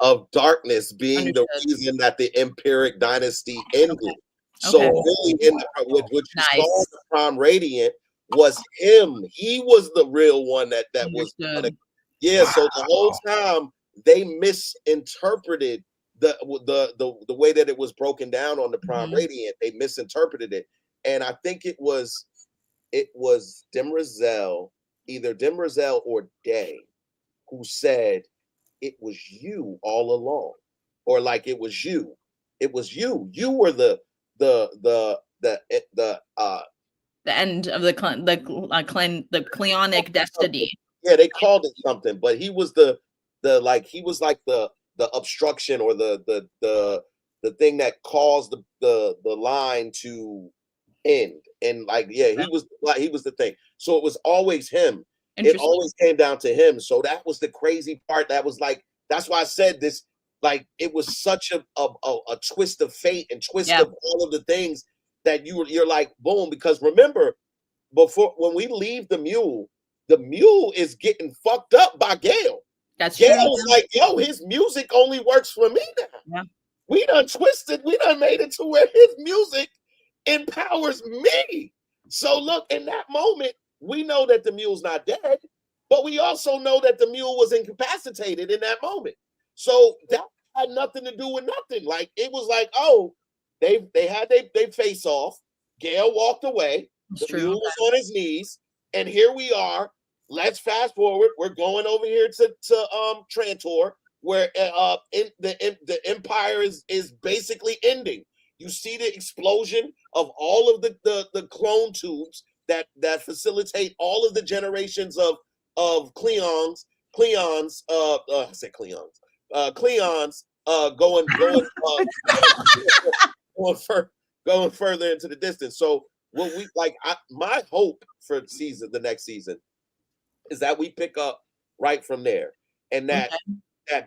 S9: of darkness being
S10: Understood.
S9: the reason that the Empiric dynasty ended. So really, what you saw in the Prime Radiant was him. He was the real one that was gonna, So the whole time they misinterpreted the way that it was broken down on the Prime Radiant. They misinterpreted it, and I think it was Demerzel, either Demerzel or Day, who said it was you all along, or like it was you. It was you. You were the
S10: end of the Cleonic destiny.
S9: Yeah, they called it something, but he was the obstruction, or the thing that caused the line to end. And he was the thing. So it was always him. It always came down to him. So that was the crazy part. That was like, that's why I said this. Like, it was such a twist of fate and twist of all of the things that you're like, boom. Because remember, before, when we leave the mule is getting fucked up by Gale.
S10: That's
S9: Gale
S10: true.
S9: was like, yo, his music only works for me now.
S10: Yeah.
S9: We done twisted. We done made it to where his music empowers me. So look, in that moment, we know that the mule's not dead, but we also know that the mule was incapacitated in that moment. So that had nothing to do with nothing. Like, it was like, oh, they had they face off. Gale walked away. The mule was on his knees, and here we are. Let's fast forward. We're going over here to Trantor, where the empire is basically ending. You see the explosion of all of the clone tubes that facilitate all of the generations of Cleons going going further into the distance. So what we like, my hope for the next season is that we pick up right from there, and that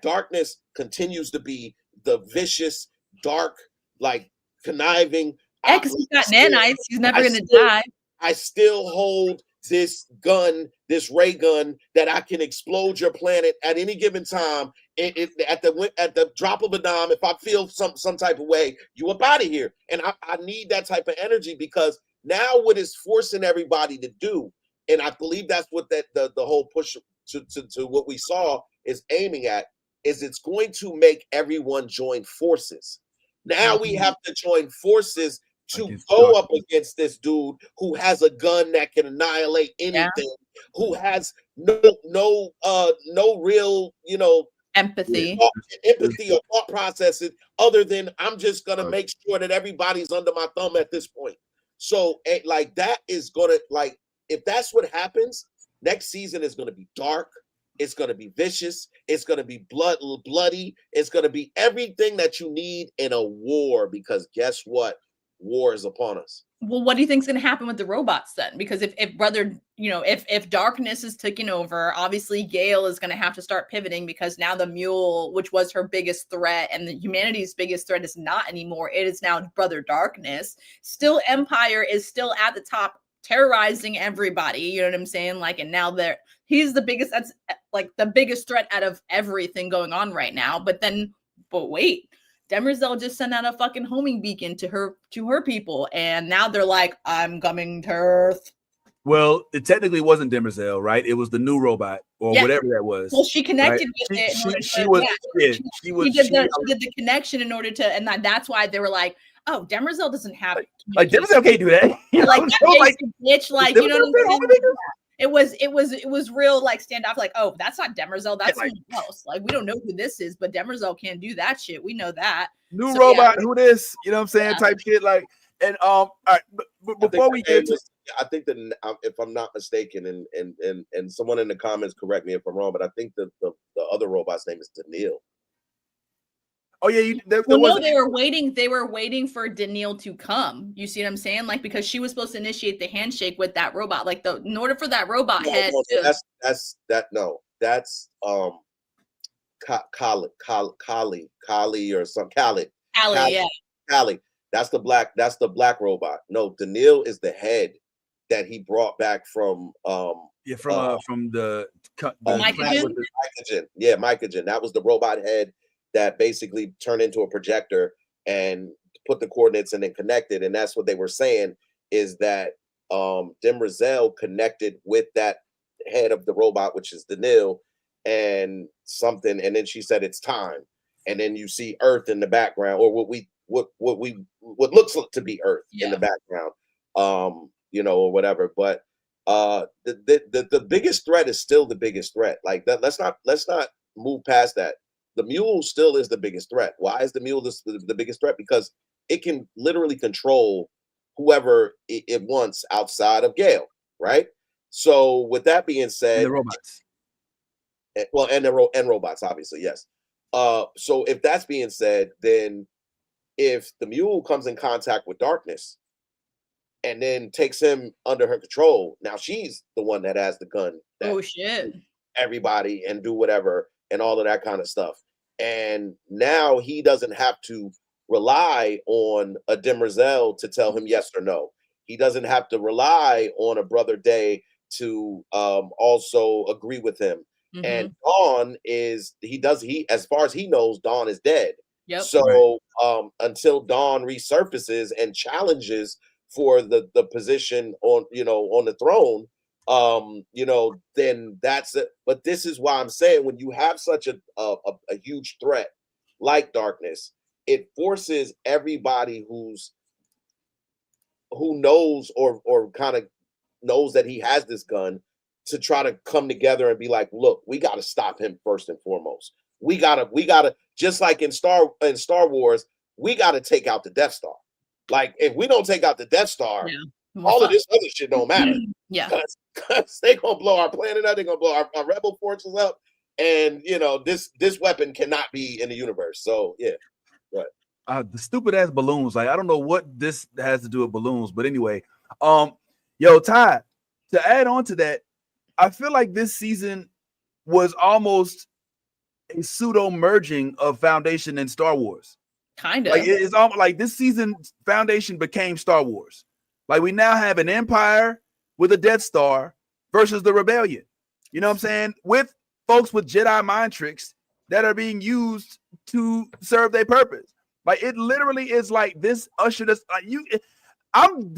S9: darkness continues to be the vicious, dark, like conniving.
S10: Because he's got nanites, he's never gonna die.
S9: I still hold this gun, this ray gun, that I can explode your planet at any given time. At the drop of a dime, if I feel some type of way, you up out of here. And I need that type of energy, because now what it's forcing everybody to do, and I believe that's what the whole push to what we saw is aiming at, is it's going to make everyone join forces. Now we have to join forces to go up against this dude who has a gun that can annihilate anything, who has no real, empathy or thought processes, other than, I'm just gonna make sure that everybody's under my thumb at this point. So like, that is gonna, like, if that's what happens, next season is gonna be dark. It's going to be vicious. It's going to be bloody. It's going to be everything that you need in a war, because guess what? War is upon us.
S10: Well, what do you think is going to happen with the robots then? Because if darkness is taking over, obviously Gale is going to have to start pivoting, because now the mule, which was her biggest threat and the humanity's biggest threat, is not anymore. It is now Brother Darkness. Still, Empire is still at the top, terrorizing everybody. You know what I'm saying? Like, and now he's the biggest, that's like the biggest threat out of everything going on right now. But wait, Demerzel just sent out a fucking homing beacon to her people, and now they're like, I'm coming to Earth.
S1: Well, it technically wasn't Demerzel, right? It was the new robot, or whatever that was.
S10: Well, she connected with it. She did the connection in order to, and that's why they were like, oh, Demerzel doesn't have it.
S1: Like, Demerzel can't do that.
S10: Like, that bitch, like, you know what I'm saying? It was real, like, standoff, like, oh, that's not Demerzel, that's someone else. Like, we don't know who this is, but Demerzel can't do that shit. We know that.
S1: New robot, who this? You know what I'm saying? Type shit, like, and all right, but before we get to,
S9: I think that, if I'm not mistaken, and someone in the comments correct me if I'm wrong, but I think the other robot's name is Daniil.
S1: Oh yeah, there
S10: Well, no,
S1: wasn't.
S10: they were waiting. They were waiting for Daniil to come. You see what I'm saying? Like, because she was supposed to initiate the handshake with that robot. Like, in order for that robot head.
S9: That's Kali or some Khaled.
S10: Yeah.
S9: Kali. That's the black robot. No, Daniil is the head that he brought back from
S1: from the
S9: Mycogen. Yeah, Mycogen. That was the robot head that basically turned into a projector and put the coordinates and then connected. And that's what they were saying is that Demerzel connected with that head of the robot, which is Daniil, and something. And then she said it's time. And then you see Earth in the background, or what looks to be Earth in the background, or whatever. But the biggest threat is still the biggest threat. Like that. Let's not move past that. The mule still is the biggest threat. Why is the mule the biggest threat? Because it can literally control whoever it wants outside of Gale, right? So with that being said,
S1: and the robots.
S9: Well, and robots, obviously, yes. So if that's being said, then if the mule comes in contact with darkness and then takes him under her control, now she's the one that has the gun.
S10: Oh shit!
S9: Everybody and do whatever and all of that kind of stuff. And now he doesn't have to rely on a Demerzel to tell him yes or no. He doesn't have to rely on a Brother Day to also agree with him. Mm-hmm. And Dawn as far as he knows, Dawn is dead.
S10: Yep.
S9: So until Dawn resurfaces and challenges for the position on the throne, then that's it. But this is why I'm saying when you have such a huge threat like darkness, it forces everybody who knows or kind of knows that he has this gun to try to come together and be like, look, we got to stop him first and foremost. We gotta just like in Star Wars, we gotta take out the Death Star. Like if we don't take out the Death Star, all of this other shit don't matter.
S10: Yeah,
S9: because they gonna blow our planet up. They're gonna blow our rebel forces up, and this weapon cannot be in the universe. So yeah, right.
S1: The stupid ass balloons. Like I don't know what this has to do with balloons, but anyway, yo, Ty, to add on to that, I feel like this season was almost a pseudo merging of Foundation and Star Wars.
S10: Kind of.
S1: Like it's almost like this season Foundation became Star Wars. Like we now have an empire with a Death Star versus the rebellion. You know what I'm saying? With folks with Jedi mind tricks that are being used to serve their purpose. Like it literally is like this ushered us. Like I'm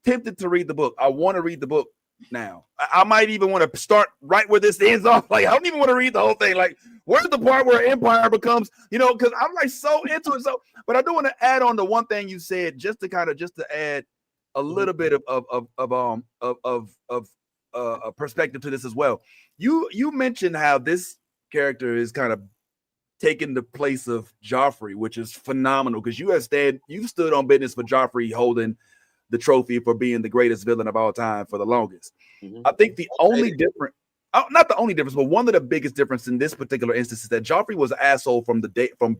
S1: tempted to read the book. I want to read the book now. I might even want to start right where this ends off. Like I don't even want to read the whole thing. Like where's the part where Empire becomes, because I'm like so into it. So, but I do want to add on to one thing you said, just to add a little bit of perspective to this as well. You mentioned how this character is kind of taking the place of Joffrey, which is phenomenal because you stood on business for Joffrey holding the trophy for being the greatest villain of all time for the longest. Mm-hmm. I think not the only difference, but one of the biggest difference in this particular instance is that Joffrey was an asshole from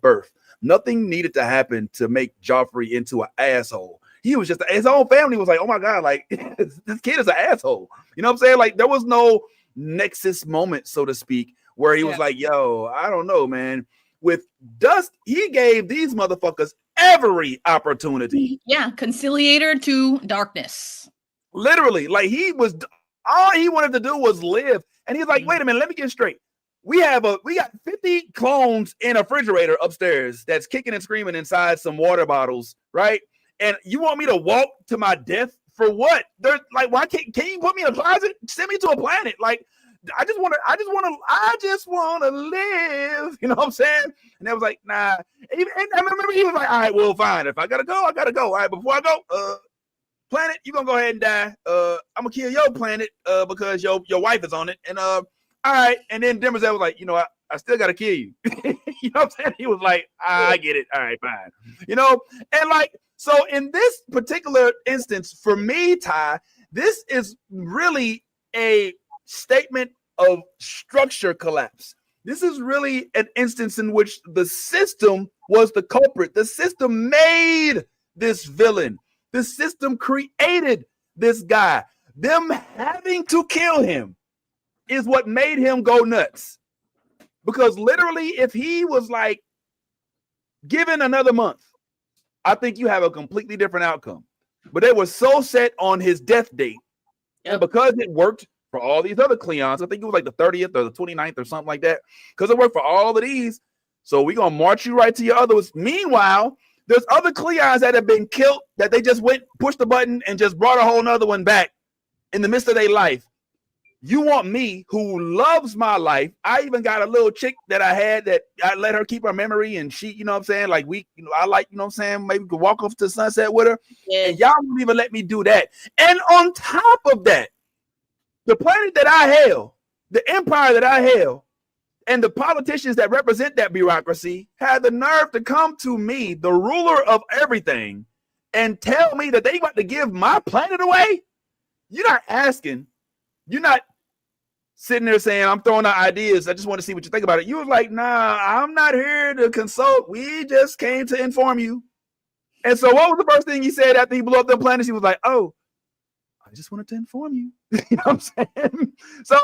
S1: birth. Nothing needed to happen to make Joffrey into an asshole. He was just, his own family was like, oh my God, like this kid is an asshole. You know what I'm saying? Like there was no nexus moment, so to speak, where he was like, yo, I don't know, man. With Dust, he gave these motherfuckers every opportunity.
S10: Yeah, conciliator to darkness.
S1: Literally, like all he wanted to do was live. And he's like, wait a minute, let me get straight. We got 50 clones in a refrigerator upstairs that's kicking and screaming inside some water bottles, right? And you want me to walk to my death for what? They're like, why can't you put me in a closet? Send me to a planet. Like, I just want to live. You know what I'm saying? And they was like, nah. And I remember he was like, all right, well, fine. If I gotta go, I gotta go. All right, before I go, planet, you gonna go ahead and die. I'm gonna kill your planet because your wife is on it. And all right. And then Demerzel was like, I still gotta kill you. You know what I'm saying? He was like, I get it. All right, fine. And like, so in this particular instance, for me, Ty, this is really a statement of structure collapse. This is really an instance in which the system was the culprit. The system made this villain. The system created this guy. Them having to kill him is what made him go nuts. Because literally, if he was like given another month, I think you have a completely different outcome. But they were so set on his death date. And because it worked for all these other Cleons, I think it was like the 30th or the 29th or something like that, because it worked for all of these. So we're going to march you right to your others. Meanwhile, there's other Cleons that have been killed that they just went, pushed the button, and just brought a whole nother one back in the midst of their life. You want me, who loves my life. I even got a little chick that I had that I let her keep her memory, and she, you know what I'm saying? Like I like, you know what I'm saying? Maybe we could walk off to sunset with her. Yeah. And y'all won't even let me do that. And on top of that, the planet that I hail, the empire that I hail, and the politicians that represent that bureaucracy had the nerve to come to me, the ruler of everything, and tell me that they about to give my planet away. You're not asking. You're not sitting there saying, I'm throwing out ideas. I just want to see what you think about it. You was like, nah, I'm not here to consult. We just came to inform you. And so what was the first thing he said after he blew up the planets? He was like, oh, I just wanted to inform you. You know what I'm saying? So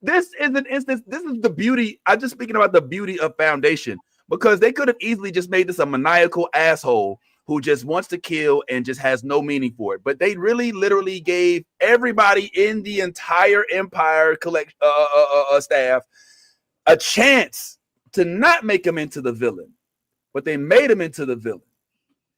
S1: this is an instance. This is the beauty. I'm just speaking about the beauty of Foundation, because they could have easily just made this a maniacal asshole who just wants to kill and just has no meaning for it. But they really literally gave everybody in the entire Empire staff a chance to not make him into the villain, but they made him into the villain.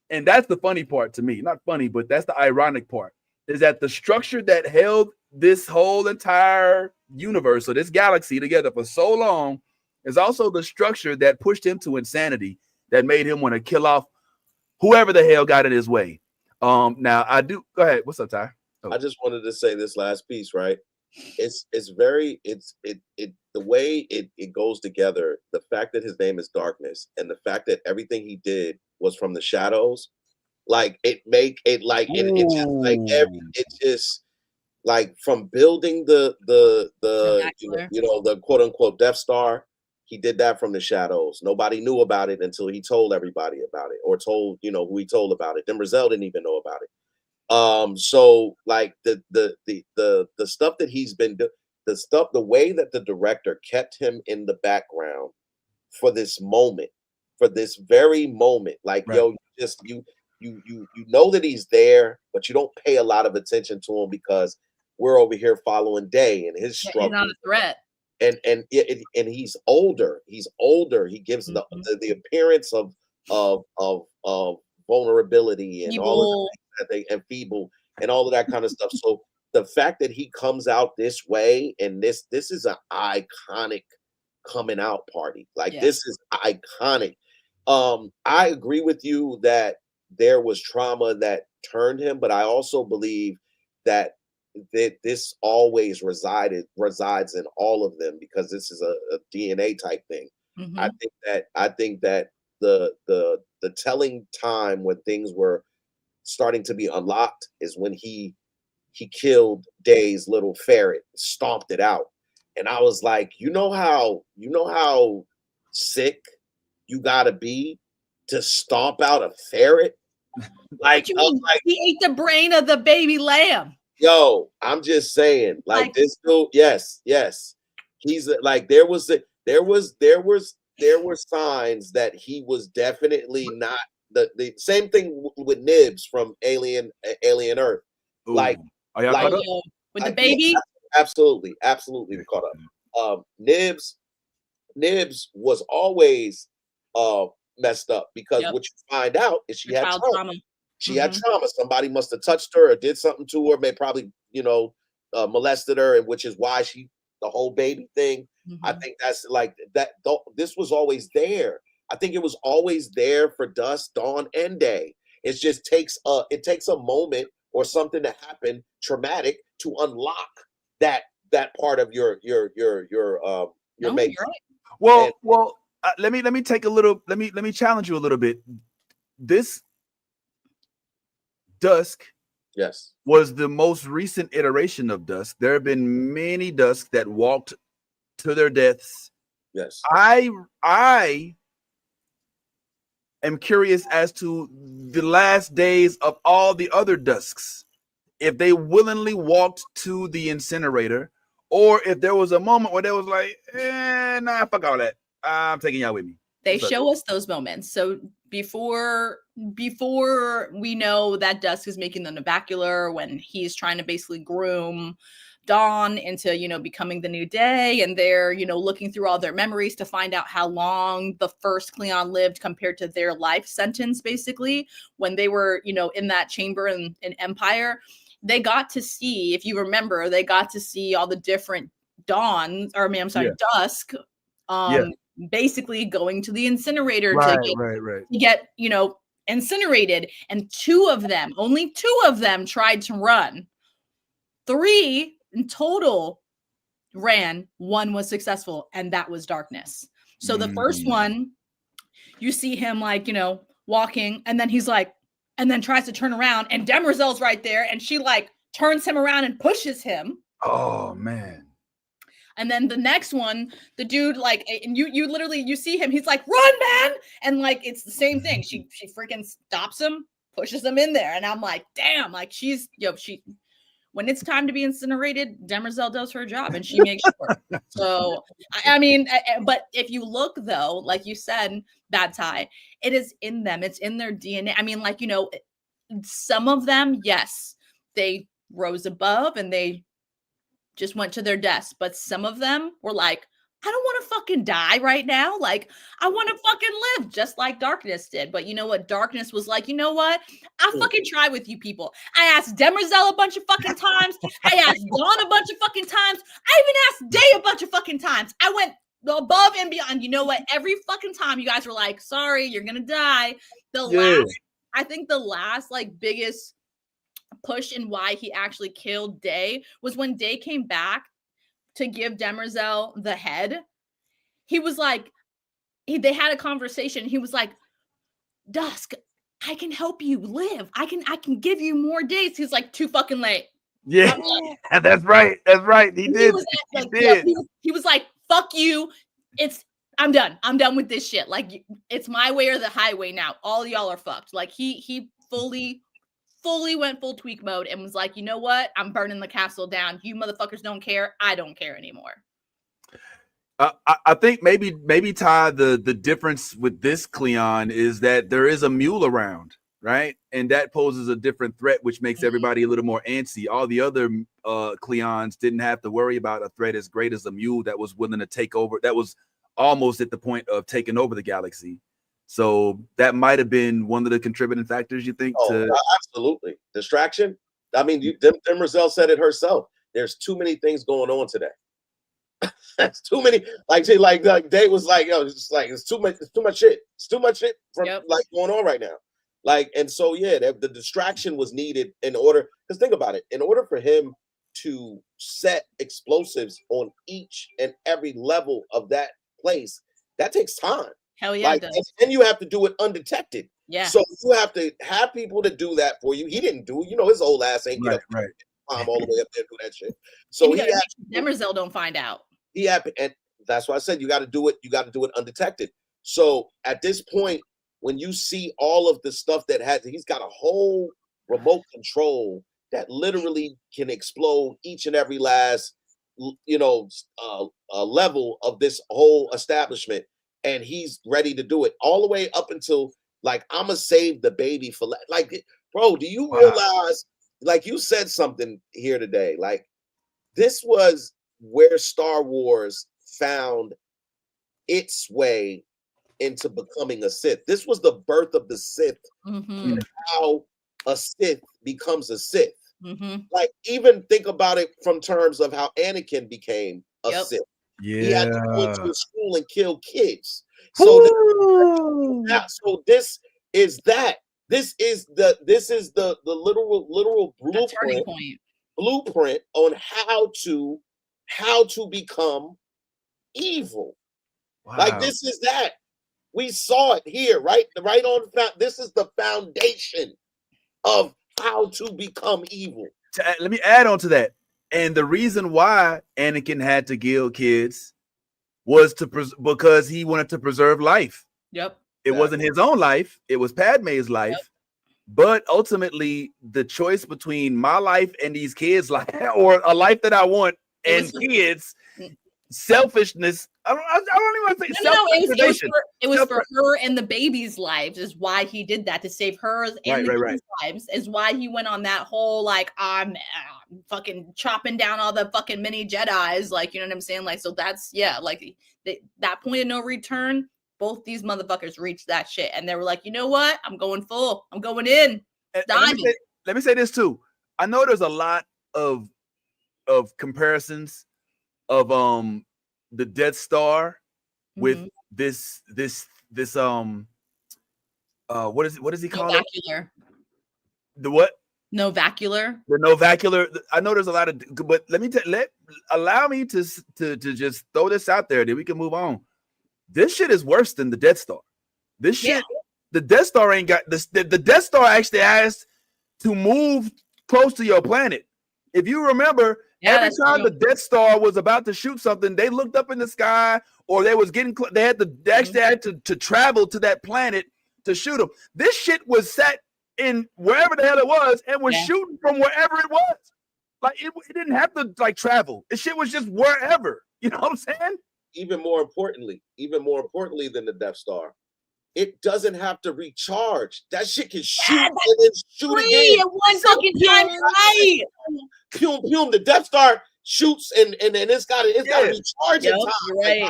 S1: And that's the funny part to me. Not funny, but that's the ironic part, is that the structure that held this whole entire universe or this galaxy together for so long is also the structure that pushed him to insanity, that made him want to kill off whoever the hell got in his way. Now I do. Go ahead. What's up, Ty? Oh.
S9: I just wanted to say this last piece, right? It's the way it goes together. The fact that his name is Darkness, and the fact that everything he did was from the shadows, like it just like from building the quote unquote Death Star. He did that from the shadows. Nobody knew about it until he told everybody about it, or told, who he told about it. Then Brazil didn't even know about it. So like the stuff that he's been the way that the director kept him in the background for this moment, for this very moment, like, right. You know that he's there, but you don't pay a lot of attention to him because we're over here following Day and his struggle.
S10: He's not a threat.
S9: And he's older. He's older. He gives the appearance of vulnerability and feeble. All of that, and feeble and all of that kind of stuff. So the fact that he comes out this way, and this is an iconic coming out party. Like, this is iconic. I agree with you that there was trauma that turned him, but I also believe that this always resides in all of them, because this is a DNA type thing. Mm-hmm. I think that the telling time when things were starting to be unlocked is when he killed Day's little ferret, stomped it out. And I was like, you know how sick you gotta be to stomp out a ferret? Like,
S10: he ate the brain of the baby lamb.
S9: Yo, I'm just saying, like this dude, yes. He's like, there were signs that he was definitely not the same thing with Nibs from Alien Earth. Ooh. Like,
S10: are y'all caught up? With the baby?
S9: Yeah, absolutely we caught up. Nibs was always messed up, because what you find out is she had trauma. She had trauma. Somebody must have touched her or did something to her, may probably, molested her, and which is why the whole baby thing. Mm-hmm. I think that's like that. This was always there. I think it was always there for Dusk, Dawn, and Day. It just takes a moment or something to happen traumatic to unlock that part of your mate.
S1: Right. Well, let me take a little. Let me challenge you a little bit. This Dusk,
S9: yes,
S1: was the most recent iteration of Dusk. There have been many Dusk that walked to their deaths
S9: Yes.
S1: I am curious as to the last days of all the other Dusks. If they willingly walked to the incinerator, or if there was a moment where they was like, nah, fuck all that. I'm taking y'all with me.
S10: They show us those moments. So before we know that Dusk is making the Nabacular, when he's trying to basically groom Dawn into, you know, becoming the new day, and they're, you know, looking through all their memories to find out how long the first Cleon lived compared to their life sentence, basically, when they were, you know, in that chamber in Empire. They got to see, if you remember, they got to see all the different Dawns, or I mean, I'm sorry, Dusk, basically going to the incinerator to get, you know, incinerated. And only two of them tried to run. 3 in total ran. 1 was successful, and that was Darkness. So the first one, you see him, like, you know, walking, and then he's like, and then tries to turn around, and Demerzel's right there, and she like turns him around and pushes him.
S1: Oh man.
S10: And then the next one, the dude, like, and you literally, you see him, he's like, run, man. And like, it's the same thing. She freaking stops him, pushes him in there. And I'm like, damn, like when it's time to be incinerated, Demerzel does her job, and she makes sure. So, I mean, but if you look, though, like you said, Bad Tie, it is in them. It's in their DNA. I mean, like, you know, some of them, yes, they rose above and they just went to their deaths. But some of them were like, I don't want to fucking die right now. Like, I want to fucking live, just like Darkness did. But you know what? Darkness was like, you know what? I'll fucking try with you people. I asked Demerzel a bunch of fucking times. I asked Dawn a bunch of fucking times. I even asked Day a bunch of fucking times. I went above and beyond. You know what? Every fucking time you guys were like, sorry, you're going to die. I think the last, like, biggest push in why he actually killed Day was when Day came back to give Demerzel the head. He was like, they had a conversation. He was like, Dusk, I can help you live. I can give you more days. He's like, too fucking late.
S1: Yeah, that's right. That's right. He did.
S10: He was like, fuck you. I'm done. I'm done with this shit. Like, it's my way or the highway now. All y'all are fucked. Like, he fully went full tweak mode and was like, you know what? I'm burning the castle down. You motherfuckers don't care. I don't care anymore.
S1: I think maybe Ty, the difference with this Cleon is that there is a mule around, right? And that poses a different threat, which makes everybody a little more antsy. All the other Cleons didn't have to worry about a threat as great as a mule that was willing to take over. That was almost at the point of taking over the galaxy. So that might have been one of the contributing factors, you think?
S9: Absolutely. Distraction. I mean, Demerzel said it herself. There's too many things going on today. That's too many. Like Dave was like, yo, it's just like it's too much shit. It's too much shit from like going on right now. Like, and so the distraction was needed in order. Because think about it, in order for him to set explosives on each and every level of that place, that takes time.
S10: Hell yeah,
S9: like, and you have to do it undetected.
S10: Yeah.
S9: So you have to have people to do that for you. He didn't do it. You know, his old ass ain't get up climb all the way up there and do that shit. So he
S10: Demerzel don't find out.
S9: And that's why I said you got to do it. You got to do it undetected. So at this point, when you see all of the stuff that he's got a whole remote control that literally can explode each and every last, level of this whole establishment. And he's ready to do it all the way up until like, I'm gonna save the baby for like, bro, do you realize, like you said something here today, like this was where Star Wars found its way into becoming a Sith. This was the birth of the Sith, and how a Sith becomes a Sith. Like, even think about it from terms of how Anakin became a Sith. He had to go into a school and kill kids. So this is that. This is the literal blueprint on how to become evil.
S1: Wow.
S9: Like, this is that. We saw it here, right on. This is the foundation of how to become evil.
S1: Let me add on to that. And the reason why Anakin had to kill kids was because he wanted to preserve life.
S10: Yep.
S1: It wasn't his own life. It was Padme's life. Yep. But ultimately, the choice between my life and these kids' life, or a life that I want and kids, selfishness. I don't even want to say self-preservation.
S10: It was for her and the baby's lives is why he did that, to save hers and the kids' lives, is why he went on that whole like I'm fucking chopping down all the fucking mini Jedis, like, you know what I'm saying? Like, so that's like that point of no return. Both these motherfuckers reached that shit, and they were like, you know what? I'm going full. I'm going in.
S1: Let me say this too. I know there's a lot of comparisons of the Death Star with this what is he called?
S10: Novacular.
S1: The what?
S10: Novacular.
S1: The Novacular. I know there's a lot of, but allow me to just throw this out there that we can move on. This shit is worse than the Death Star. This shit, the Death Star ain't got this. The Death Star actually asked to move close to your planet. If you remember, every time the Death Star was about to shoot something, they looked up in the sky, or they was getting. They had to travel to that planet to shoot them. This shit was set in wherever the hell it was, and was shooting from wherever it was. Like it didn't have to like travel. The shit was just wherever. You know what I'm saying?
S9: Even more importantly than the Death Star, it doesn't have to recharge. That shit can shoot and then shoot again.
S10: At one fucking time, right?
S9: Pum pum. The Death Star shoots and it's got to recharge in time.
S10: Right.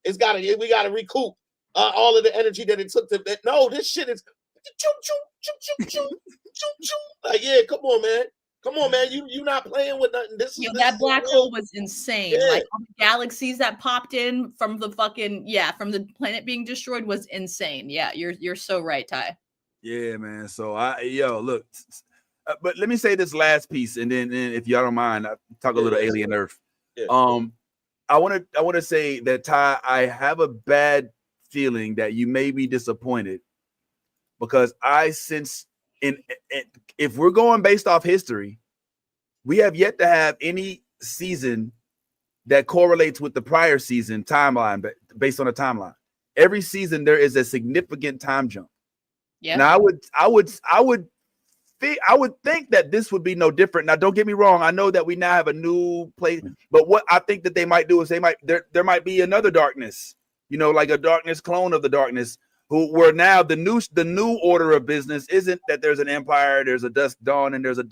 S9: We got to recoup all of the energy that it took to. No, this shit is. Like, yeah, come on, man. Come on, man. You not playing with nothing.
S10: That black hole was insane. Yeah. Like all the galaxies that popped in from the fucking from the planet being destroyed was insane. Yeah, you're so right, Ty.
S1: Yeah, man. So look, but let me say this last piece, and then if y'all don't mind, I'll talk a little Alien Earth. Yeah. I want to say that, Ty, I have a bad feeling that you may be disappointed because I sense if we're going based off history, we have yet to have any season that correlates with the prior season timeline, but based on a timeline. Every season there is a significant time jump. Yeah. Now I would think that this would be no different. Now, don't get me wrong. I know that we now have a new place, but what I think that they might do is there might be another darkness, like a darkness clone of the darkness. Where now the new order of business isn't that there's an empire, there's a dusk dawn, and there's a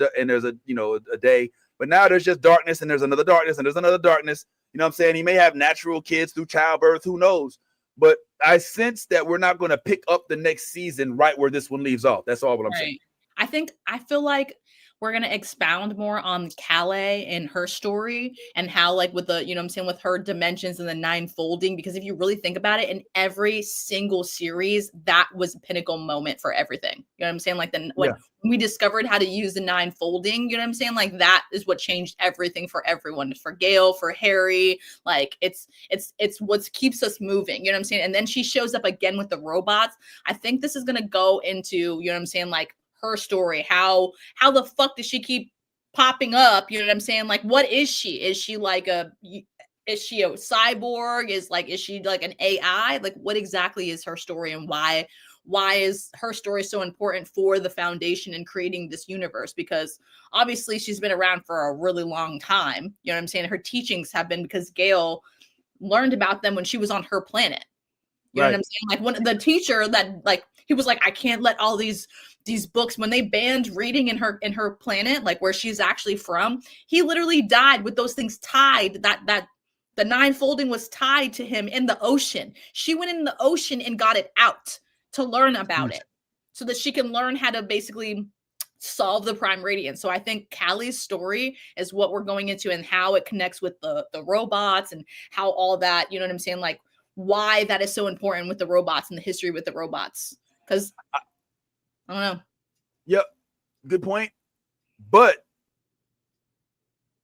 S1: day, but now there's just darkness, and there's another darkness, and there's another darkness. You know what I'm saying? He may have natural kids through childbirth, who knows? But I sense that we're not going to pick up the next season right where this one leaves off. That's all what I'm saying.
S10: I feel like we're going to expound more on Calais and her story and how, like, with the, with her dimensions and the 9 folding, because if you really think about it, in every single series, that was a pinnacle moment for everything. You know what I'm saying? Like, when we discovered how to use the 9 folding, you know what I'm saying? Like, that is what changed everything for everyone, for Gale, for Harry. Like, it's what keeps us moving. You know what I'm saying? And then she shows up again with the robots. I think this is going to go into, you know what I'm saying? Like, her story, how the fuck does she keep popping up? You know what I'm saying? Like, what is she? Is she a cyborg? Is she like an AI? Like, what exactly is her story, and why is her story so important for the Foundation in creating this universe? Because obviously she's been around for a really long time. You know what I'm saying? Her teachings have been because Gale learned about them when she was on her planet. You know what I'm saying? Like, when the teacher that, like, he was like, I can't let all these books, when they banned reading in her planet, like where she's actually from, he literally died with those things tied, that the 9 folding was tied to him in the ocean. She went in the ocean and got it out to learn about it so that she can learn how to basically solve the prime radiance. So I think Callie's story is what we're going into, and how it connects with the robots, and how all that, you know what I'm saying? Like, why that is so important with the robots and the history with the robots. Because I don't know.
S1: Yep. Good point. But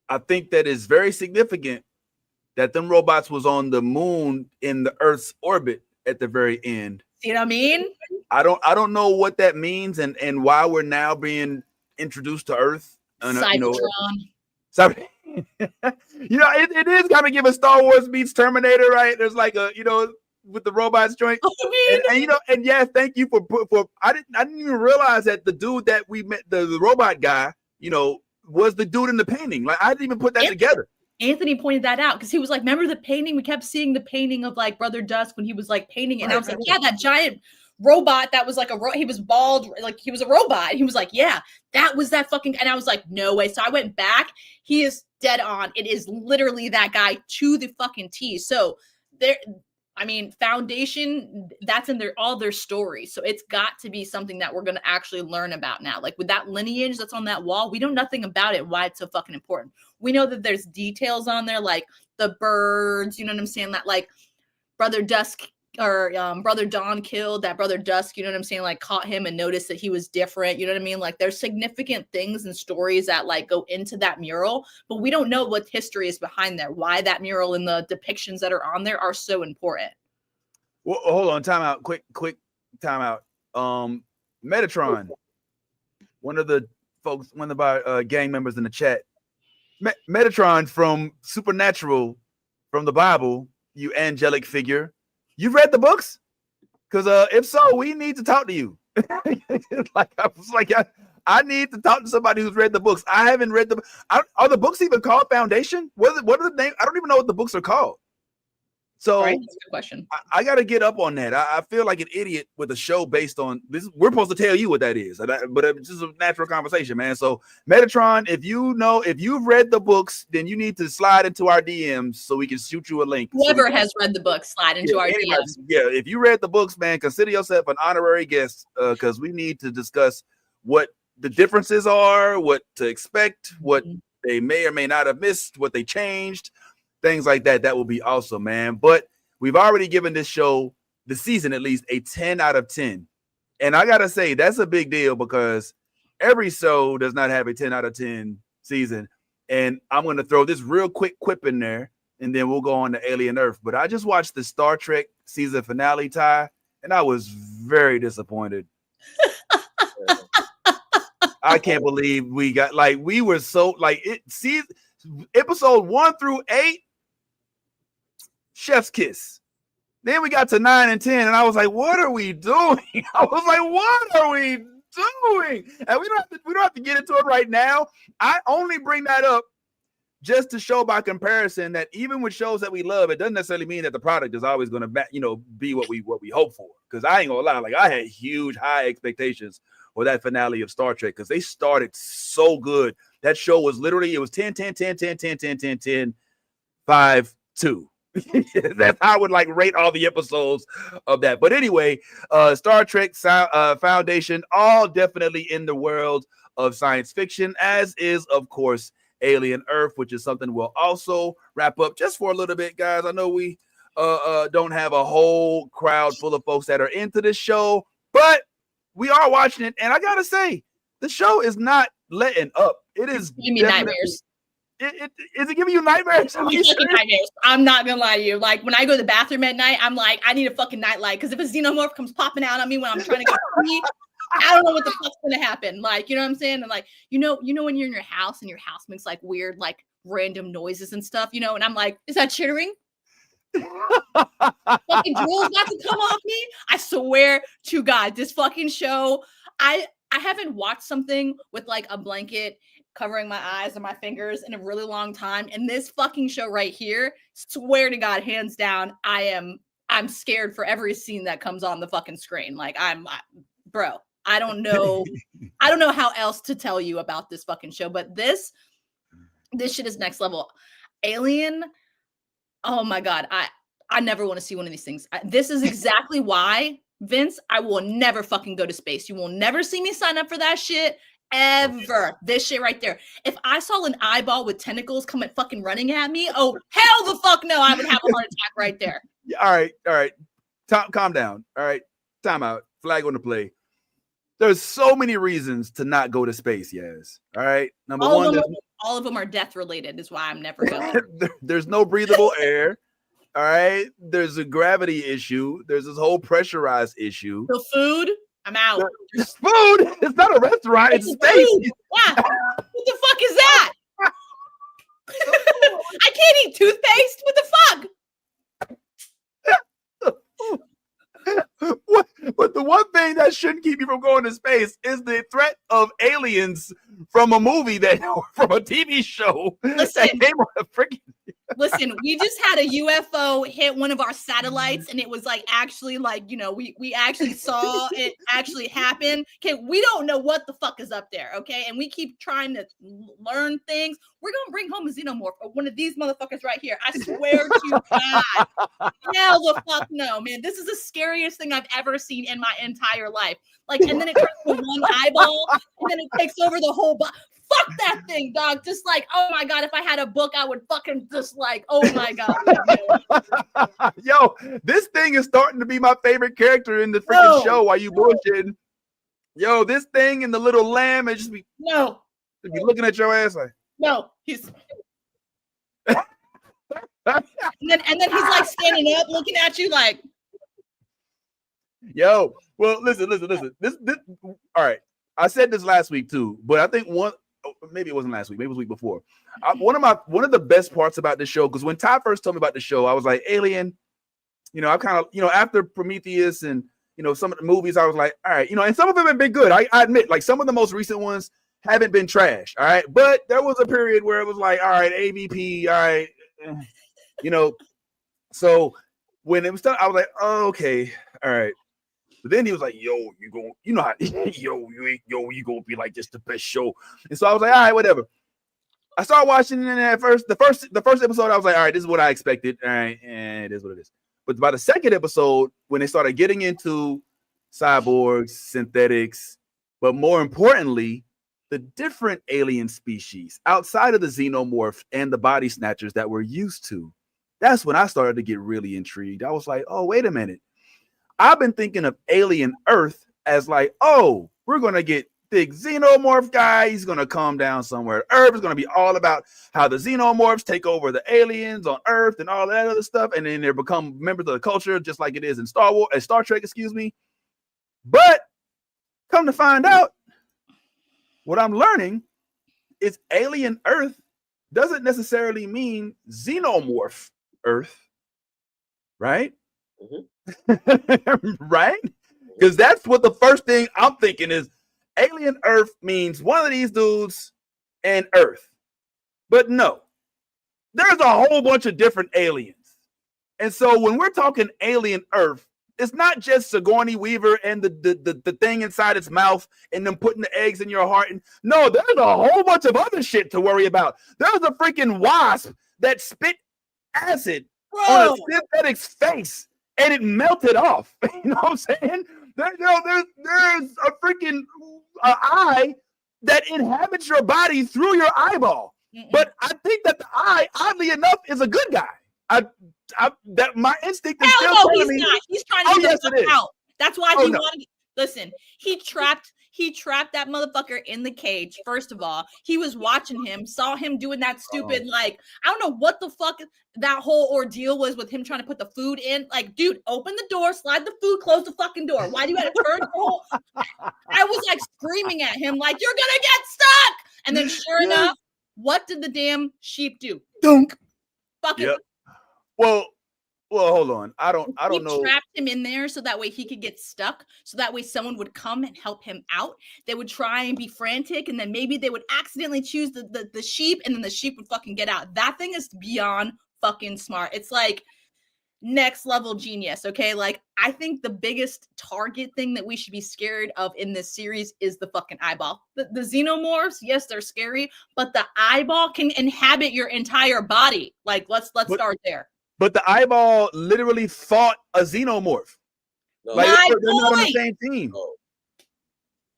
S1: I think that is very significant that them robots was on the moon in the Earth's orbit at the very end.
S10: See what I mean?
S1: I don't know what that means and why we're now being introduced to Earth.
S10: Cybertron.
S1: You know, it is kind of giving Star Wars meets Terminator, right? There's like a, you know, with the robots joint. And you know, and yeah, thank you for I didn't even realize that the dude that we met, the robot guy, you know, was the dude in the painting. Like I didn't even put that together.
S10: Anthony pointed that out because he was like, remember the painting? We kept seeing the painting of like Brother Dusk when he was like painting it. And I was like, yeah, that giant robot that was like he was bald, like he was a robot. He was like, yeah, that was that fucking, and I was like, no way. So I went back. He is dead on. It is literally that guy to the fucking T. So there, I mean, Foundation, that's in all their stories. So it's got to be something that we're going to actually learn about now. Like with that lineage that's on that wall, we know nothing about it, why it's so fucking important. We know that there's details on there, like the birds, you know what I'm saying? That like Brother Dusk or Brother Dawn killed that Brother Dusk, you know what I'm saying? Like caught him and noticed that he was different. You know what I mean? Like there's significant things and stories that like go into that mural, but we don't know what history is behind there, why that mural and the depictions that are on there are so important.
S1: Well, hold on, time out, quick time out. Metatron, one of the folks, one of our gang members in the chat, Metatron from Supernatural, from the Bible, you angelic figure. You've read the books? Because if so, we need to talk to you. I need to talk to somebody who's read the books. I haven't read them. Are the books even called Foundation? What are the names? I don't even know what the books are called. So
S10: right, that's a good question.
S1: I got to get up on that. I feel like an idiot with a show based on this. We're supposed to tell you what that is, but it's just a natural conversation, man. So Metatron, if you've read the books, then you need to slide into our DMs so we can shoot you a link.
S10: Whoever has read the book, slide into our DMs.
S1: Yeah, if you read the books, man, consider yourself an honorary guest because we need to discuss what the differences are, what to expect, what they may or may not have missed, what they changed. Things like that. That will be awesome, man. But we've already given this show, the season at least, a 10 out of 10. And I got to say, that's a big deal because every show does not have a 10 out of 10 season. And I'm going to throw this real quick quip in there, and then we'll go on to Alien Earth. But I just watched the Star Trek season finale, Ty, and I was very disappointed. I can't believe we got, like, we were so, like, episode 1 through 8, chef's kiss. Then we got to 9 and 10, and I was like, "What are we doing?" I was like, "What are we doing?" And we don't have to get into it right now. I only bring that up just to show by comparison that even with shows that we love, it doesn't necessarily mean that the product is always going to, be what we hope for. Because I ain't gonna lie, like I had huge high expectations for that finale of Star Trek because they started so good. That show was literally, it was 10, 10, 10, 10, 10, 10, 10, 10, 5, 2. That's how I would like rate all the episodes of that. But anyway, Star Trek Foundation, all definitely in the world of science fiction, as is, of course, Alien Earth, which is something we'll also wrap up just for a little bit, guys. I know we don't have a whole crowd full of folks that are into this show, but we are watching it. And I got to say, the show is not letting up. It is
S10: giving me nightmares.
S1: Is it giving you nightmares?
S10: Nightmares. I'm not gonna lie to you. Like when I go to the bathroom at night, I'm like, I need a fucking nightlight because if a xenomorph comes popping out on me when I'm trying to go pee, I don't know what the fuck's gonna happen. Like, you know what I'm saying? And like, you know when you're in your house and your house makes like weird, like random noises and stuff, and I'm like, is that chittering? Fucking drool's about to come off me. I swear to God, this fucking show. I haven't watched something with like a blanket covering my eyes and my fingers in a really long time. And this fucking show right here, swear to God, hands down, I'm scared for every scene that comes on the fucking screen. Like bro, I don't know how else to tell you about this fucking show, but this shit is next level. Alien, oh my God, I never want to see one of these things. This is exactly why, Vince, I will never fucking go to space. You will never see me sign up for that shit. Ever. This shit right there. If I saw an eyeball with tentacles coming fucking running at me, oh hell the fuck no, I would have a heart attack right there.
S1: All right. Calm down. All right. Time out. Flag on the play. There's so many reasons to not go to space, yes. All right. Number one,
S10: all of them are death related, is why I'm never going.
S1: There's no breathable air. All right. There's a gravity issue. There's this whole pressurized issue.
S10: The food. I'm out.
S1: Food? It's not a restaurant. It's space.
S10: Yeah. What the fuck is that? I can't eat toothpaste. What the fuck?
S1: But the one thing that shouldn't keep you from going to space is the threat of aliens from a movie from a TV show that came on a freaking.
S10: Listen, we just had a UFO hit one of our satellites, and it was like actually like, you know, we actually saw it actually happen. Okay, we don't know what the fuck is up there, okay? And we keep trying to learn things. We're gonna bring home a xenomorph or one of these motherfuckers right here. I swear to God. Hell the fuck no, man. This is the scariest thing I've ever seen in my entire life. Like, and then it turns to one eyeball, and then it takes over the whole body. Fuck that thing, dog. Just like, oh my God, if I had a book, I would fucking just like, oh my God.
S1: Yo, this thing is starting to be my favorite character in the freaking show while you bullshitting. Yo, this thing and the little lamb and just be looking at your ass like
S10: he's and then he's like standing up looking at you like,
S1: yo, well, listen. This all right. I said this last week too, but I think maybe it wasn't last week, maybe it was the week before. One of the best parts about this show, because when Ty first told me about the show, I was like, Alien, you know, I kind of, you know, after Prometheus and, you know, some of the movies, I was like, all right, you know, and some of them have been good. I admit, like some of the most recent ones haven't been trash, all right, but there was a period where it was like, all right, AVP, all right, you know, so when it was done, I was like, oh, okay, all right. But then he was like, yo, you know how, you gonna be like, this the best show. And so I was like, all right, whatever. I started watching it at first. The first episode, I was like, all right, this is what I expected. All right, and it is what it is. But by the second episode, when they started getting into cyborgs, synthetics, but more importantly, the different alien species outside of the xenomorph and the body snatchers that we're used to, that's when I started to get really intrigued. I was like, oh, wait a minute. I've been thinking of Alien Earth as like, oh, we're going to get big xenomorph guy. He's going to come down somewhere. Earth is going to be all about how the xenomorphs take over the aliens on Earth and all that other stuff. And then they become members of the culture, just like it is in Star Trek, excuse me. But come to find out, what I'm learning is Alien Earth doesn't necessarily mean xenomorph Earth, right? Right? Because that's what the first thing I'm thinking is Alien Earth means one of these dudes and Earth. But no, there's a whole bunch of different aliens. And so when we're talking Alien Earth, it's not just Sigourney Weaver and the thing inside its mouth and them putting the eggs in your heart. And no, there's a whole bunch of other shit to worry about. There's a freaking wasp that spit acid on a synthetic's face and it melted off. You know what I'm saying? There's a freaking eye that inhabits your body through your eyeball. But I think that the eye, oddly enough, is a good guy. That my instinct is still telling me.
S10: Not. He's trying to get the fuck out. That's why he wanted. Listen, he trapped that motherfucker in the cage. First of all, he was watching him, saw him doing that stupid, like, I don't know what the fuck that whole ordeal was with him trying to put the food in. Like, dude, open the door, slide the food, close the fucking door. Why do you have to turn the whole? I was like screaming at him, like, you're gonna get stuck. And then sure enough, what did the damn sheep do?
S1: Dunk.
S10: Fucking.
S1: Yep. Well, hold on. I don't know.
S10: Trapped him in there so that way he could get stuck. So that way someone would come and help him out. They would try and be frantic, and then maybe they would accidentally choose the sheep, and then the sheep would fucking get out. That thing is beyond fucking smart. It's like next level genius. Okay, like I think the biggest target thing that we should be scared of in this series is the fucking eyeball. The xenomorphs, yes, they're scary, but the eyeball can inhabit your entire body. Like let's start there.
S1: But the eyeball literally fought a xenomorph.
S9: No.
S1: Like they're not on the same team.
S9: No.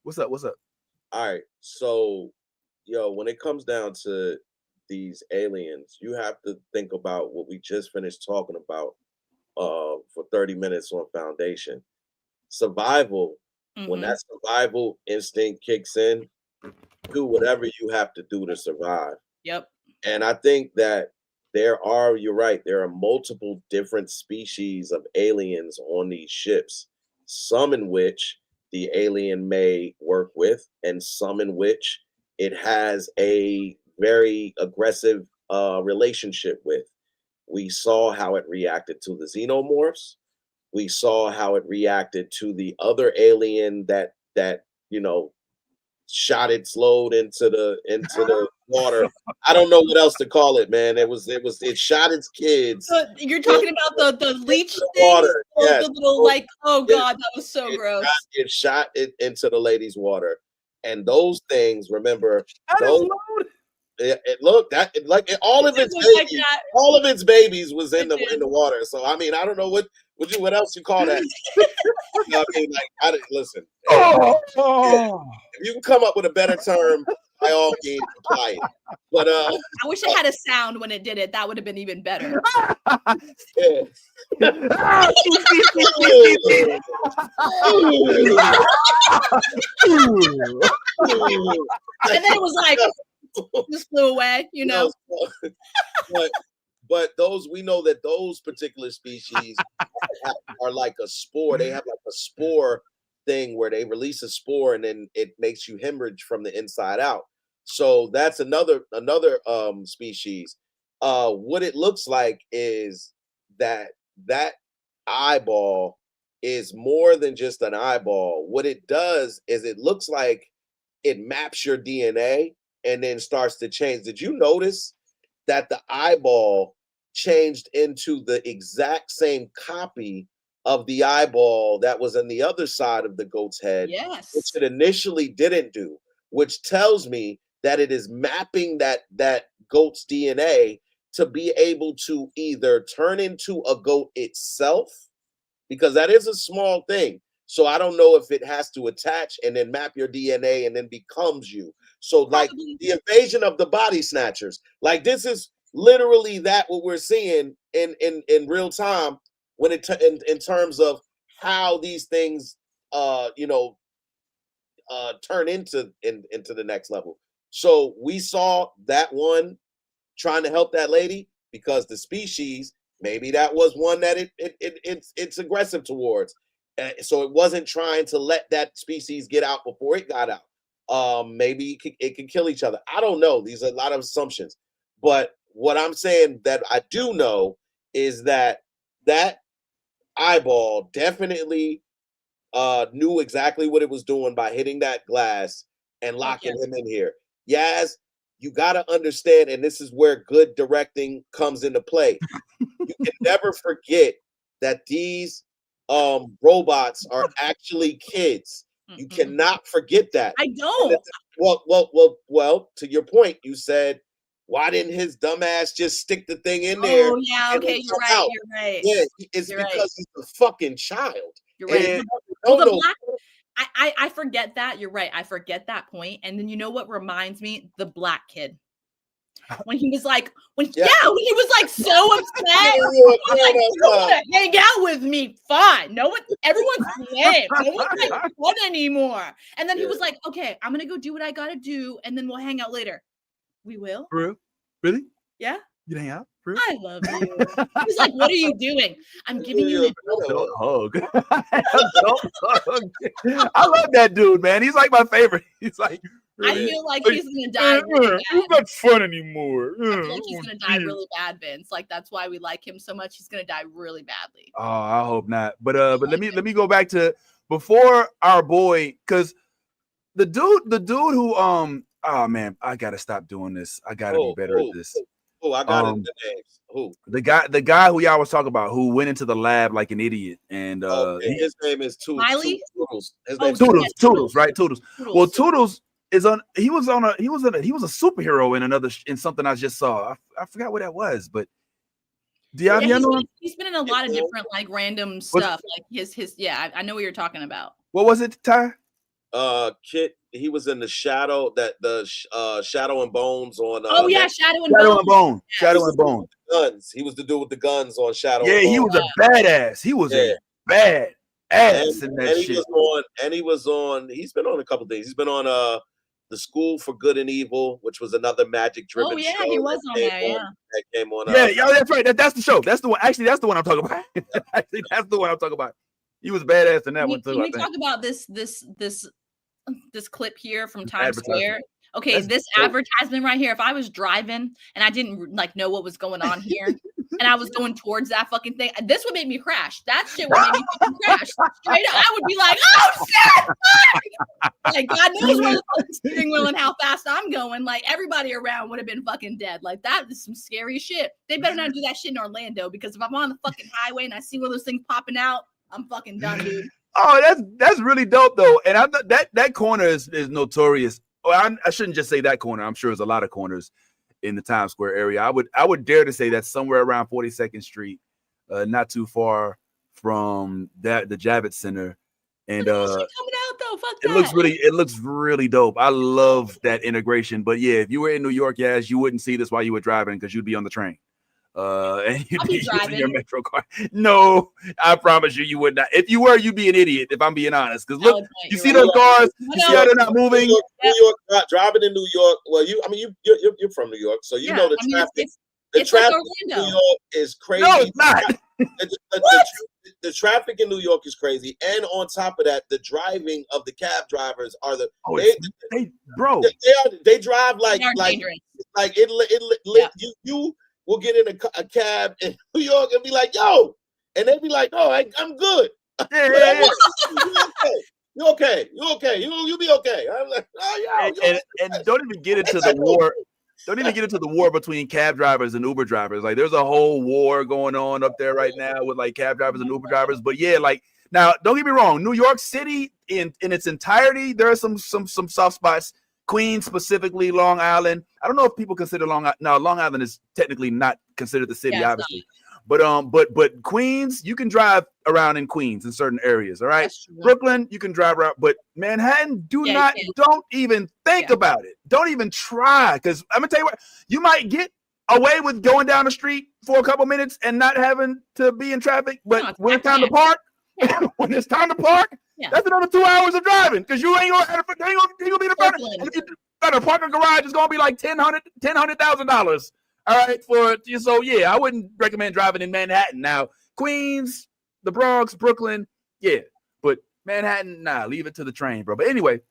S1: What's up?
S9: All right. So, when it comes down to these aliens, you have to think about what we just finished talking about for 30 minutes on Foundation. Survival. When that survival instinct kicks in, do whatever you have to do to survive.
S10: Yep.
S9: And I think that you're right, there are multiple different species of aliens on these ships, some in which the alien may work with, and some in which it has a very aggressive relationship with. We saw how it reacted to the xenomorphs. We saw how it reacted to the other alien that shot its load into the water. I don't know what else to call it, man. It shot its kids.
S10: You're talking about the leech
S9: the
S10: thing,
S9: water. Yes.
S10: the little like, oh god, that was so gross.
S9: It shot it into the lady's water, and those things. Remember, all of its babies was in the water. So I mean, I don't know what else you call that. I mean, listen. If you can come up with a better term, by all means, apply it. But
S10: I wish it had a sound when it did it. That would have been even better.
S9: Yeah.
S10: And then it was like just flew away, you know.
S9: But we know that those particular species are like a spore. They have like a spore thing where they release a spore and then it makes you hemorrhage from the inside out. So that's another species. What it looks like is that eyeball is more than just an eyeball. What it does is it looks like it maps your DNA and then starts to change. Did you notice that the eyeball changed into the exact same copy of the eyeball that was on the other side of the goat's head?
S10: Yes.
S9: Which it initially didn't do, which tells me that it is mapping that goat's DNA to be able to either turn into a goat itself, because that is a small thing. So I don't know if it has to attach and then map your DNA and then becomes you. So like the invasion of the body snatchers, like this is literally that what we're seeing in real time when in terms of how these things turn into the next level. So we saw that one trying to help that lady because the species, maybe that was one that it's aggressive towards. So it wasn't trying to let that species get out before it got out. Maybe it could kill each other. I don't know. These are a lot of assumptions. But what I'm saying that I do know is that eyeball definitely knew exactly what it was doing by hitting that glass and locking him in here. Yaz, you got to understand, and this is where good directing comes into play. You can never forget that these robots are actually kids. You cannot forget that.
S10: I don't.
S9: Well, to your point, you said, why didn't his dumbass just stick the thing in there?
S10: Oh, yeah, okay, you're right.
S9: Out?
S10: You're right.
S9: Yeah, it's because he's a fucking child.
S10: You're right.
S9: And
S10: I forget that. You're right. I forget that point. And then you know what reminds me? The black kid. When he was like, when he was like so upset. He was like, you want to hang out with me? Fine. Everyone's lame. No one's like fun anymore. And then he was like, okay, I'm gonna go do what I gotta do, and then we'll hang out later. We will?
S1: For real? Really?
S10: Yeah.
S1: You hang out? For real?
S10: I love you. He's like, what are you doing? I'm giving you an
S1: adult hug. I love that dude, man. He's like my favorite. He's like,
S10: really? I feel like he's gonna die really bad.
S1: He's not fun anymore.
S10: I feel like he's gonna die really bad, Vince. Like that's why we like him so much. He's gonna die really badly.
S1: Oh, I hope not. But let me go back to before our boy, because the dude who oh man, I gotta stop doing this. I gotta be better at this.
S9: Oh, I got it. The names. Who?
S1: The guy who y'all was talking about who went into the lab like an idiot, and
S9: his name is
S10: Toodles.
S1: Toodles, right? Toodles. Well, Toodles is on. He was a superhero in something I just saw. I forgot what that was, but do y'all know?
S10: He's been in a lot of different like random stuff. Like his I know what you're talking about.
S1: What was it, Ty?
S9: Kit. He was in the Shadow Shadow and Bones on.
S10: Shadow and Bone.
S1: Shadow and Bone.
S9: Guns. He was the dude with the guns on Shadow.
S1: Yeah, he was a badass. He was a badass in that shit.
S9: He's been on a couple things. He's been on The School for Good and Evil, which was another magic-driven show.
S10: He was on there.
S9: That came on.
S1: That's right. That's the show. That's the one. Actually, that's the one I'm talking about. That's the one I'm talking about. He was badass in that one too.
S10: Can we talk about this clip here from Times Square? Okay,
S1: That's
S10: this
S1: dope.
S10: advertisement right here, if I was driving and I didn't like know what was going on here and I was going towards that fucking thing, this would make me crash. That shit would make me fucking crash. Straight up, I would be like, oh shit! Fuck! Like, God knows where the fucking steering wheel and how fast I'm going. Like, everybody around would have been fucking dead. Like, that is some scary shit. They better not do that shit in Orlando, because if I'm on the fucking highway and I see one of those things popping out, I'm fucking done, dude.
S1: Oh, that's really dope though, and I'm not, that corner is notorious. Well, I shouldn't just say that corner. I'm sure there's a lot of corners in the Times Square area. I would dare to say that's somewhere around 42nd Street, not too far from the Javits Center. And
S10: coming out though, fuck
S1: it looks really dope. I love that integration. But yeah, if you were in New York, yes, you wouldn't see this while you were driving because you'd be on the train. And you'd be using your Metro card. No, I promise you would not. If you were, you'd be an idiot, if I'm being honest. Because look, you see those cars, you see how they're not moving.
S9: New York, driving in New York. Well, you're from New York, so you know the traffic. The traffic in New York is crazy.
S1: No, it's not.
S9: The traffic in New York is crazy, and on top of that, the driving of the cab drivers are they drive like you will get in a cab in New York and be like, yo, and they be like, oh, I'm good.
S1: Yeah.
S9: You're okay. You'll be okay. I'm like, oh yeah.
S1: And don't even get into the war. Don't even get into the war between cab drivers and Uber drivers. Like, there's a whole war going on up there right now with like cab drivers and Uber drivers. But yeah, like, now don't get me wrong, New York City in its entirety, there are some soft spots. Queens, specifically Long Island. I don't know if people consider Long Island is technically not considered the city, obviously. But Queens, you can drive around in Queens in certain areas. All right, Brooklyn, you can drive around, but Manhattan, don't even think about it. Don't even try, because I'm gonna tell you what, you might get away with going down the street for a couple minutes and not having to be in traffic. But when it's time to park, that's another 2 hours of driving, because you ain't gonna be the front. And if you got a parking garage, it's gonna be like $100,000. All right, so yeah, I wouldn't recommend driving in Manhattan. Now, Queens, the Bronx, Brooklyn, yeah, but Manhattan, nah, leave it to the train, bro. But anyway,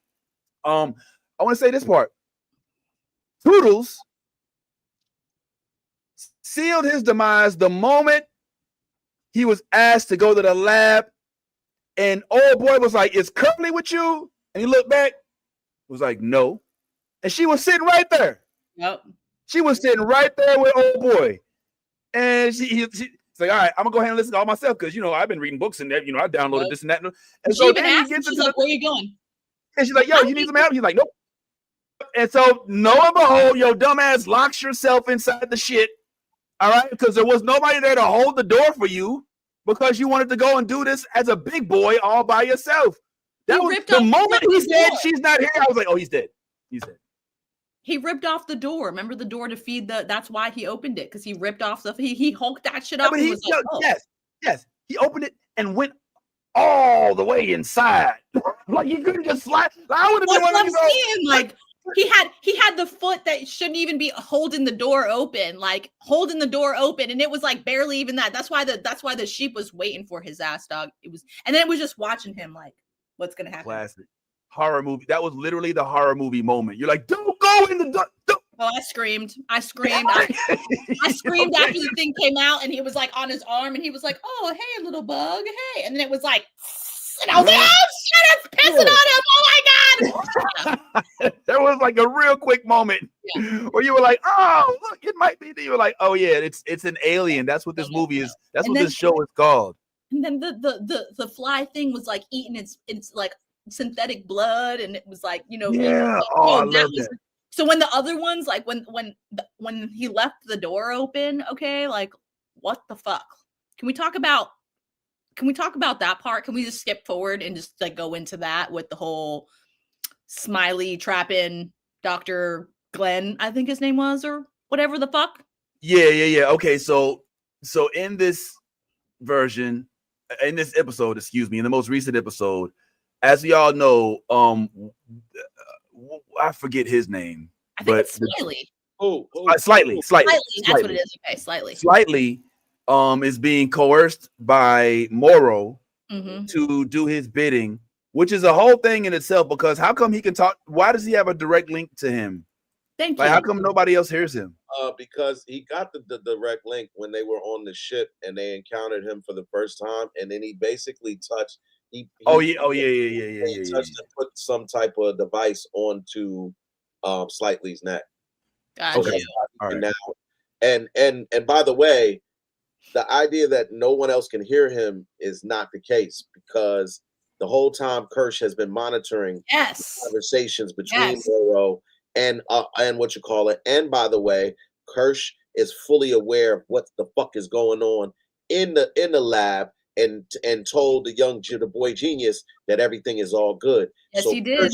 S1: I want to say this part. Toodles sealed his demise the moment he was asked to go to the lab, and old boy was like, "Is Curly with you?" And he looked back, was like, "No," and she was sitting right there.
S10: Yep.
S1: She was sitting right there with old boy, and she's like, "All right, I'm gonna go ahead and listen to all myself, because I've been reading books and I downloaded this and that." And so then he gets into
S10: like, "Where are you going?"
S1: And she's like, "Yo, you need some help?" He's like, "Nope." And so, lo and behold, your dumbass locks yourself inside the shit. All right, because there was nobody there to hold the door for you, because you wanted to go and do this as a big boy all by yourself. That was the moment he said she's not here. I was like, "Oh, he's dead. He's dead."
S10: He ripped off the door. Remember the door to feed that's why he opened it, because he ripped off he hulked that shit up.
S1: But yes, he opened it and went all the way inside. Like, he couldn't just slide. I would have been one of these.
S10: Like, he had the foot that shouldn't even be holding the door open, and it was like barely even that. That's why the sheep was waiting for his ass, dog. And then it was just watching him like, what's gonna happen?
S1: Classic horror movie. That was literally the horror movie moment. You're like, "Don't go in the door."
S10: Oh, I screamed. I screamed after the thing came out, and he was like on his arm, and he was like, "Oh, hey, little bug, hey," and then it was like, and I was like, "Oh shit, it's pissing on him! Oh my god!"
S1: There was like a real quick moment where you were like, "Oh, look, it might be." You were like, "Oh yeah, it's an alien." That's what this movie is. That's what this show is called.
S10: And then the fly thing was like eating its like synthetic blood, and it was like,
S1: yeah. I love that.
S10: So when the other ones, like when he left the door open, okay, like, what the fuck? Can we talk about that part? Can we just skip forward and just like go into that with the whole Smiley trapping Dr. Glenn, I think his name was, or whatever the fuck?
S1: Yeah. Okay, so in this version, in this episode, in the most recent episode, as we all know, I forget his name.
S10: I think it's Smiley.
S1: Slightly.
S10: That's what it is. Okay, slightly.
S1: Slightly is being coerced by Morrow to do his bidding which is a whole thing in itself. Because how come he can talk? Why does he have a direct link to him?
S10: Thank
S1: Like,
S10: you.
S1: how come nobody else hears him?
S9: Because he got the direct link when they were on the ship and they encountered him for the first time, and then he basically touched. He
S1: Yeah.
S9: touched and put some type of device onto Slight Lee's neck.
S8: Gotcha.
S1: Okay. All right.
S9: Now, and by the way, the idea that no one else can hear him is not the case, because the whole time Kirsch has been monitoring conversations between Morrow and what you call it. And by the way, Kirsch is fully aware of what the fuck is going on in the lab, and told the boy genius that everything is all good.
S10: Yes,
S9: so
S10: he did.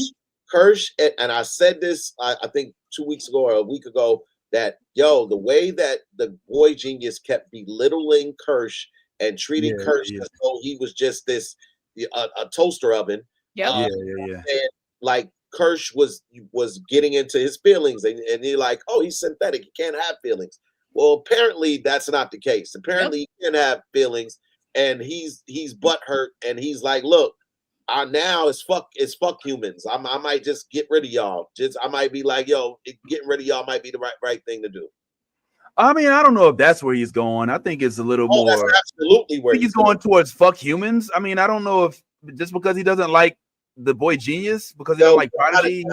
S9: Kirsch, and I said this I think 2 weeks ago or a week ago, that the way that the boy genius kept belittling Kirsch and treating Kirsch as though he was just this a toaster oven.
S10: Yep.
S9: And like Kirsch was getting into his feelings, and he like, oh, he's synthetic, he can't have feelings. Well, apparently that's not the case. Apparently he can have feelings, and he's butthurt, and he's like, look, now it's fuck humans. I might just get rid of y'all. I might be like, getting rid of y'all might be the right thing to do.
S1: I mean, I don't know if that's where he's going. I think it's a little more.
S9: That's absolutely where
S1: he's going towards fuck humans. I mean, I don't know if just because he doesn't like the boy genius, because he don't like Prodigy.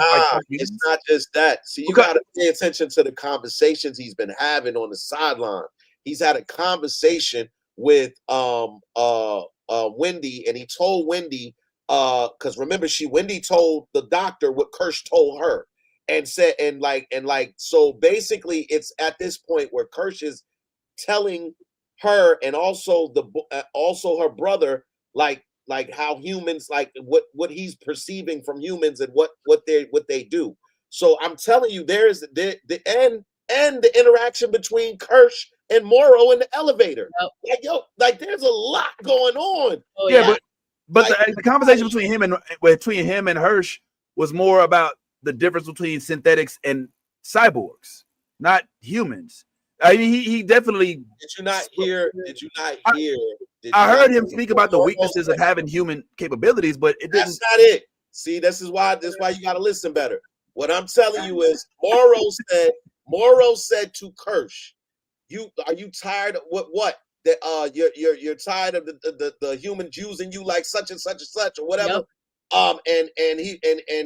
S9: It's not just that. See, you got to pay attention to the conversations he's been having on the sideline. He's had a conversation with Wendy, and he told Wendy, because remember, Wendy told the doctor what Kirsch told her, and said, and so basically it's at this point where Kirsch is telling her, and also her brother, like how humans, like what he's perceiving from humans, and what they do. So I'm telling you, there's the interaction between Kirsch and Morrow in the elevator. Like there's a lot going on.
S1: But the conversation between him and Hirsch was more about the difference between synthetics and cyborgs, not humans. I mean, he definitely.
S9: Did you not hear?
S1: I heard him speak about the weaknesses of having human capabilities, but it didn't.
S9: That's not it. See, this is why you got to listen better. What I'm telling you is, Morrow said to Kirsch, are you tired of what? That you're tired of the humans using you like such and such and such or whatever. Yep. And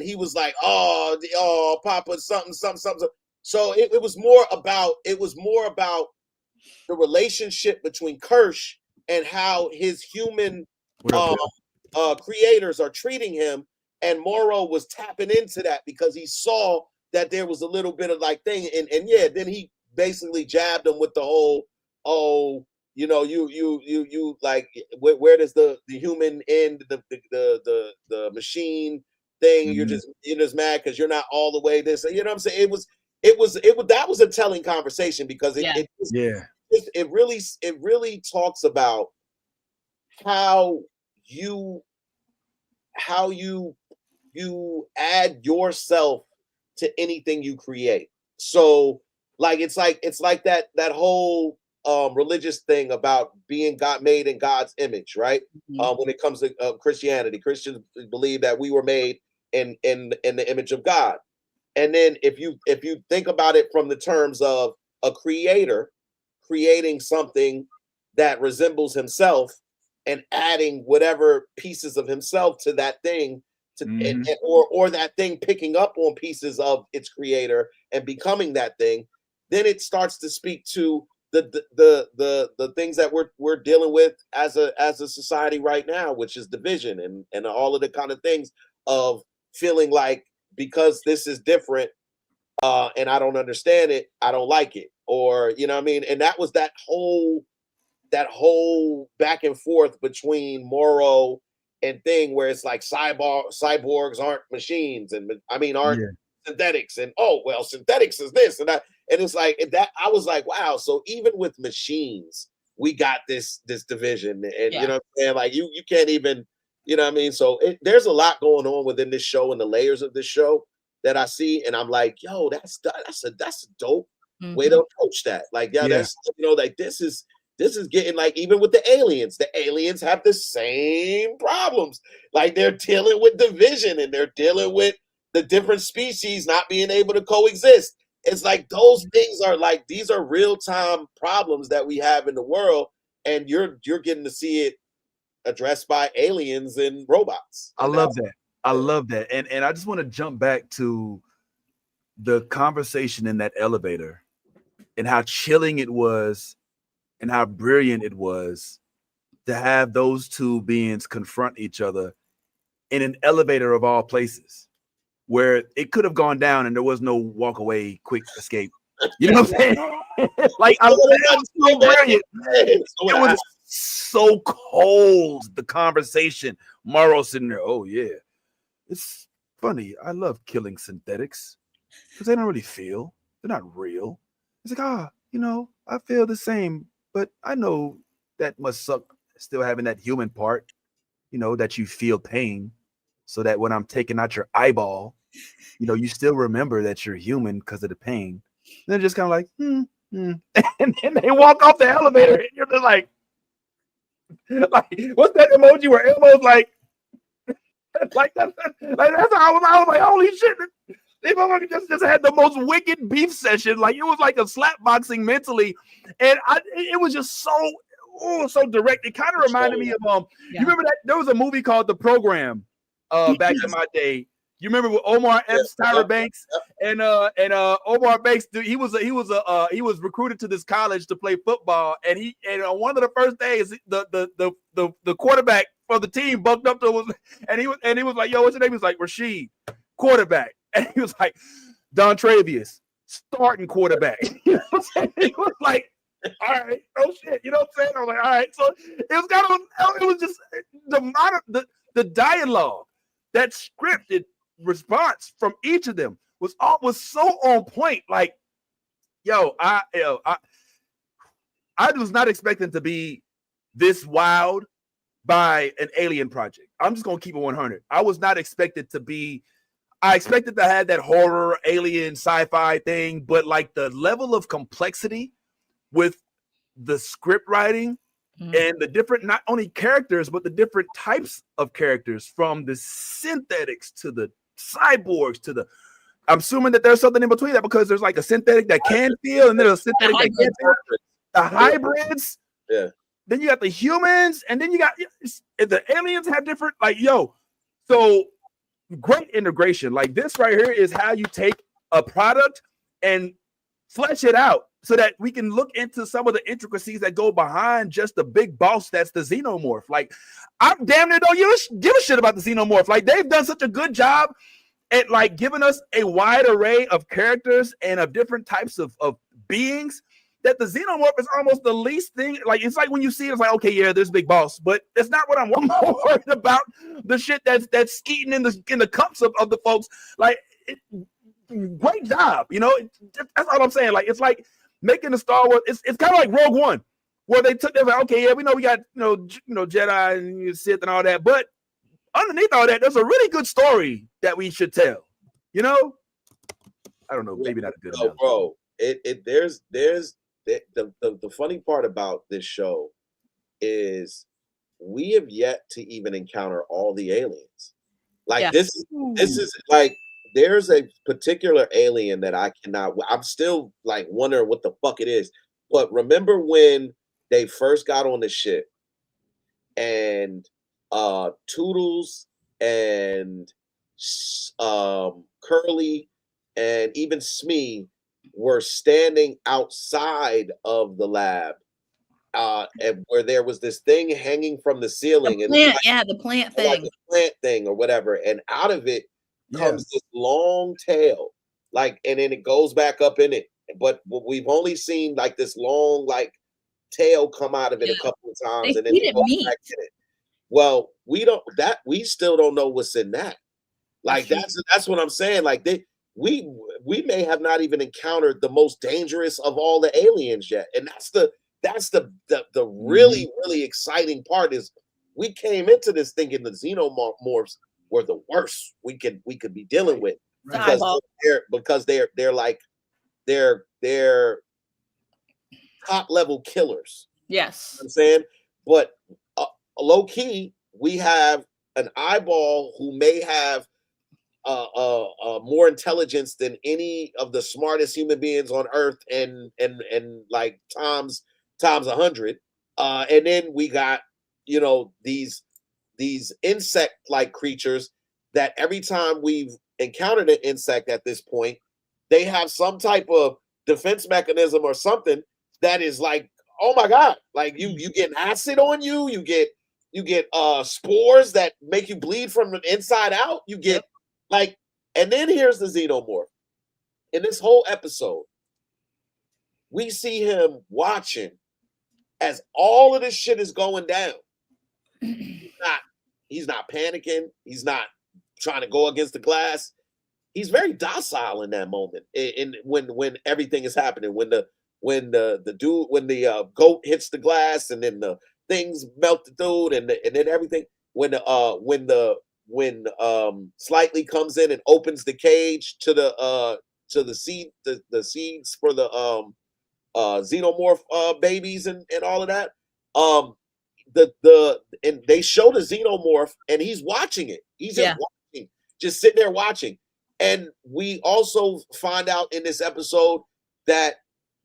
S9: he was like, oh Papa, something. So it was more about the relationship between Kirsch and how his human creators are treating him, and Morrow was tapping into that because he saw that there was a little bit of like thing, and then he basically jabbed him with the whole you like where does the human end the machine thing? Mm-hmm. You're just mad because you're not all the way this, you know what I'm saying? It was that was a telling conversation, because it really talks about how you add yourself to anything you create. So like it's like that whole religious thing about being made in God's image, right? Mm-hmm. When it comes to Christianity, Christians believe that we were made in the image of God. And then if you think about it from the terms of a creator creating something that resembles himself and adding whatever pieces of himself to that thing, or that thing picking up on pieces of its creator and becoming that thing, then it starts to speak to the things that we're dealing with as a society right now, which is division and all of the kind of things of feeling like, because this is different and I don't understand it, I don't like it, or you know what I mean. And that was that whole back and forth between Morrow and thing, where it's like cyborgs aren't machines, and aren't synthetics, and synthetics is this and that. And it's like that. I was like, wow. So even with machines, we got this division, and you know what I'm saying? Like you can't even, you know what I mean? So there's a lot going on within this show and the layers of this show that I see, and I'm like, yo, that's a dope way to approach that. Like, that's like this this is getting like even with the aliens have the same problems. Like they're dealing with division and they're dealing with the different species not being able to coexist. It's like those things are like these are real-time problems that we have in the world, and you're getting to see it addressed by aliens and robots.
S1: I love that. I love that. And I just want to jump back to the conversation in that elevator and how chilling it was and how brilliant it was to have those two beings confront each other in an elevator of all places, where it could have gone down and there was no walk away, quick escape. You know what I'm saying? Like, it was so brilliant. It was so cold, the conversation. Morrow sitting there, oh yeah, it's funny. I love killing synthetics because they don't really feel. They're not real. It's like, I feel the same, but I know that must suck still having that human part, that you feel pain, so that when I'm taking out your eyeball, you still remember that you're human because of the pain. And they're just kind of like, and then they walk off the elevator, and you're just like, what's that emoji where Elmo's like that's how I was like, holy shit. They just had the most wicked beef session. Like, it was like a slap boxing mentally. And it was just so direct. It kind of reminded me of, you remember that there was a movie called The Program back in my day. You remember with Omar Epps, Tyra Banks, and Omar Banks? He was recruited to this college to play football, and on one of the first days, the quarterback for the team bucked up to him, and he was like, "Yo, what's your name?" He was like, "Rashid, quarterback," and he was like, "Don Travius, starting quarterback." You know what I'm saying? He was like, "All right, oh shit," you know what I'm saying? I was like, "All right." So it was just the dialogue, that scripted response from each of them was so on point. Like, I was not expecting to be this wowed by an alien project. I'm just gonna keep it 100. I was not expected to be. I expected to have that horror, alien, sci-fi thing, but like the level of complexity with the script writing and the different, not only characters, but the different types of characters, from the synthetics to the cyborgs to the, I'm assuming that there's something in between that, because there's like a synthetic that can feel, and there's a synthetic that can't feel. The hybrids.
S9: Yeah.
S1: Then you got the humans, and then you got the aliens have different, so great integration. Like, this right here is how you take a product and flesh it out so that we can look into some of the intricacies that go behind just the big boss that's the xenomorph. Like, I'm damn near don't give a shit about the xenomorph. Like, they've done such a good job at like giving us a wide array of characters and of different types of beings, that the xenomorph is almost the least thing. Like, it's like when you see it, it's like, okay, yeah, there's big boss, but it's not what I'm more worried about. The shit that's skeeting in the cups of the folks. Like, great job, that's all I'm saying. Like, it's like making the Star Wars. It's kind of like Rogue One, where they're like, okay, yeah, we know we got Jedi and Sith and all that, but underneath all that, there's a really good story that we should tell. I don't know, maybe not a good
S9: analogy. Bro, there's the funny part about this show is we have yet to even encounter all the aliens. Like, this is like, there's a particular alien that I'm still like wondering what the fuck it is. But remember when they first got on the ship and Toodles and Curly and even Smee were standing outside of the lab, and where there was this thing hanging from the ceiling,
S10: the plant thing,
S9: like a plant thing or whatever, and out of it comes this long tail, like, and then it goes back up in it. But we've only seen like this long tail come out of it a couple of times, and then it goes back in it. Well, we still don't know what's in that. Like, that's what I'm saying. Like, we may have not even encountered the most dangerous of all the aliens yet, and that's the really really exciting part. Is we came into this thinking the xenomorphs were the worst we could be dealing with, because they're top level killers.
S10: Yes.
S9: I'm saying, but low key, we have an eyeball who may have more intelligence than any of the smartest human beings on earth, and like times 100. And then we got, you know, these insect like creatures that every time we've encountered an insect at this point, they have some type of defense mechanism or something that is like, oh my god, like you get acid on you, you get spores that make you bleed from the inside out, you get like, and then here's the xenomorph. In this whole episode, we see him watching as all of this shit is going down. He's not panicking, he's not trying to go against the glass. He's very docile in that moment. And when everything is happening, when the goat hits the glass, and then the things melt the dude, and then everything. When Slightly comes in and opens the cage to the seeds for the xenomorph babies and all of that. And they show the xenomorph, and he's watching it. He's just watching, just sitting there watching. And we also find out in this episode that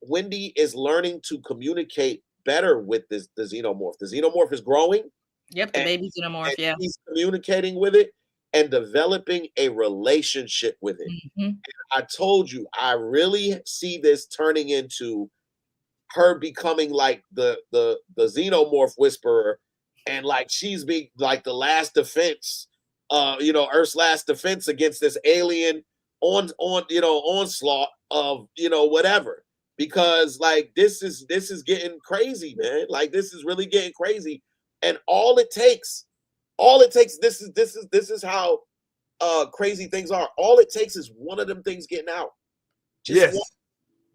S9: Wendy is learning to communicate better with the xenomorph. The xenomorph is growing.
S10: Yep, the baby xenomorph. Yeah,
S9: he's communicating with it and developing a relationship with it. And I told you, I really see this turning into her becoming like the xenomorph whisperer, and like she's being like the last defense. Earth's last defense against this alien onslaught of whatever. Because like this is getting crazy, man. Like this is really getting crazy, and all it takes. This is how crazy things are. All it takes is one of them things getting out. Just one.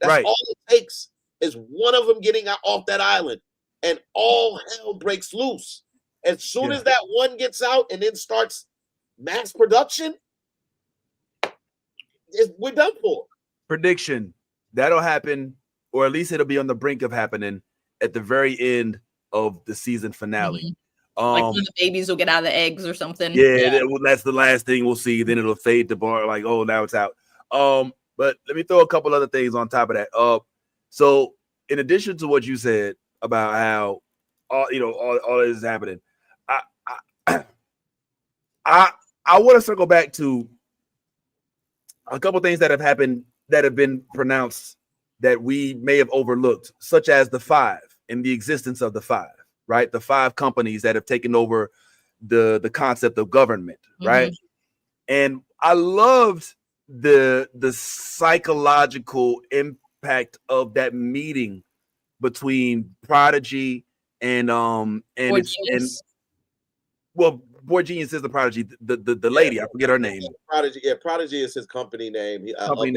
S9: That's
S1: right.
S9: All it takes is one of them getting out off that island, and all hell breaks loose. As soon as that one gets out and then starts mass production, we're done for.
S1: Prediction: that'll happen, or at least it'll be on the brink of happening at the very end of the season finale.
S10: Like when the babies will get out of the eggs or something.
S1: That's the last thing we'll see. Then it'll fade to bar, like, oh, now it's out. But let me throw a couple other things on top of that. So in addition to what you said about how all this is happening, I want to circle back to a couple things that have happened that have been pronounced that we may have overlooked, such as the five and the existence of the five, right? The five companies that have taken over the concept of government, right? And I loved the psychological impact of that meeting between Prodigy and Boy Genius is the Prodigy, the lady, I forget her name.
S9: Prodigy, Prodigy is his company name. And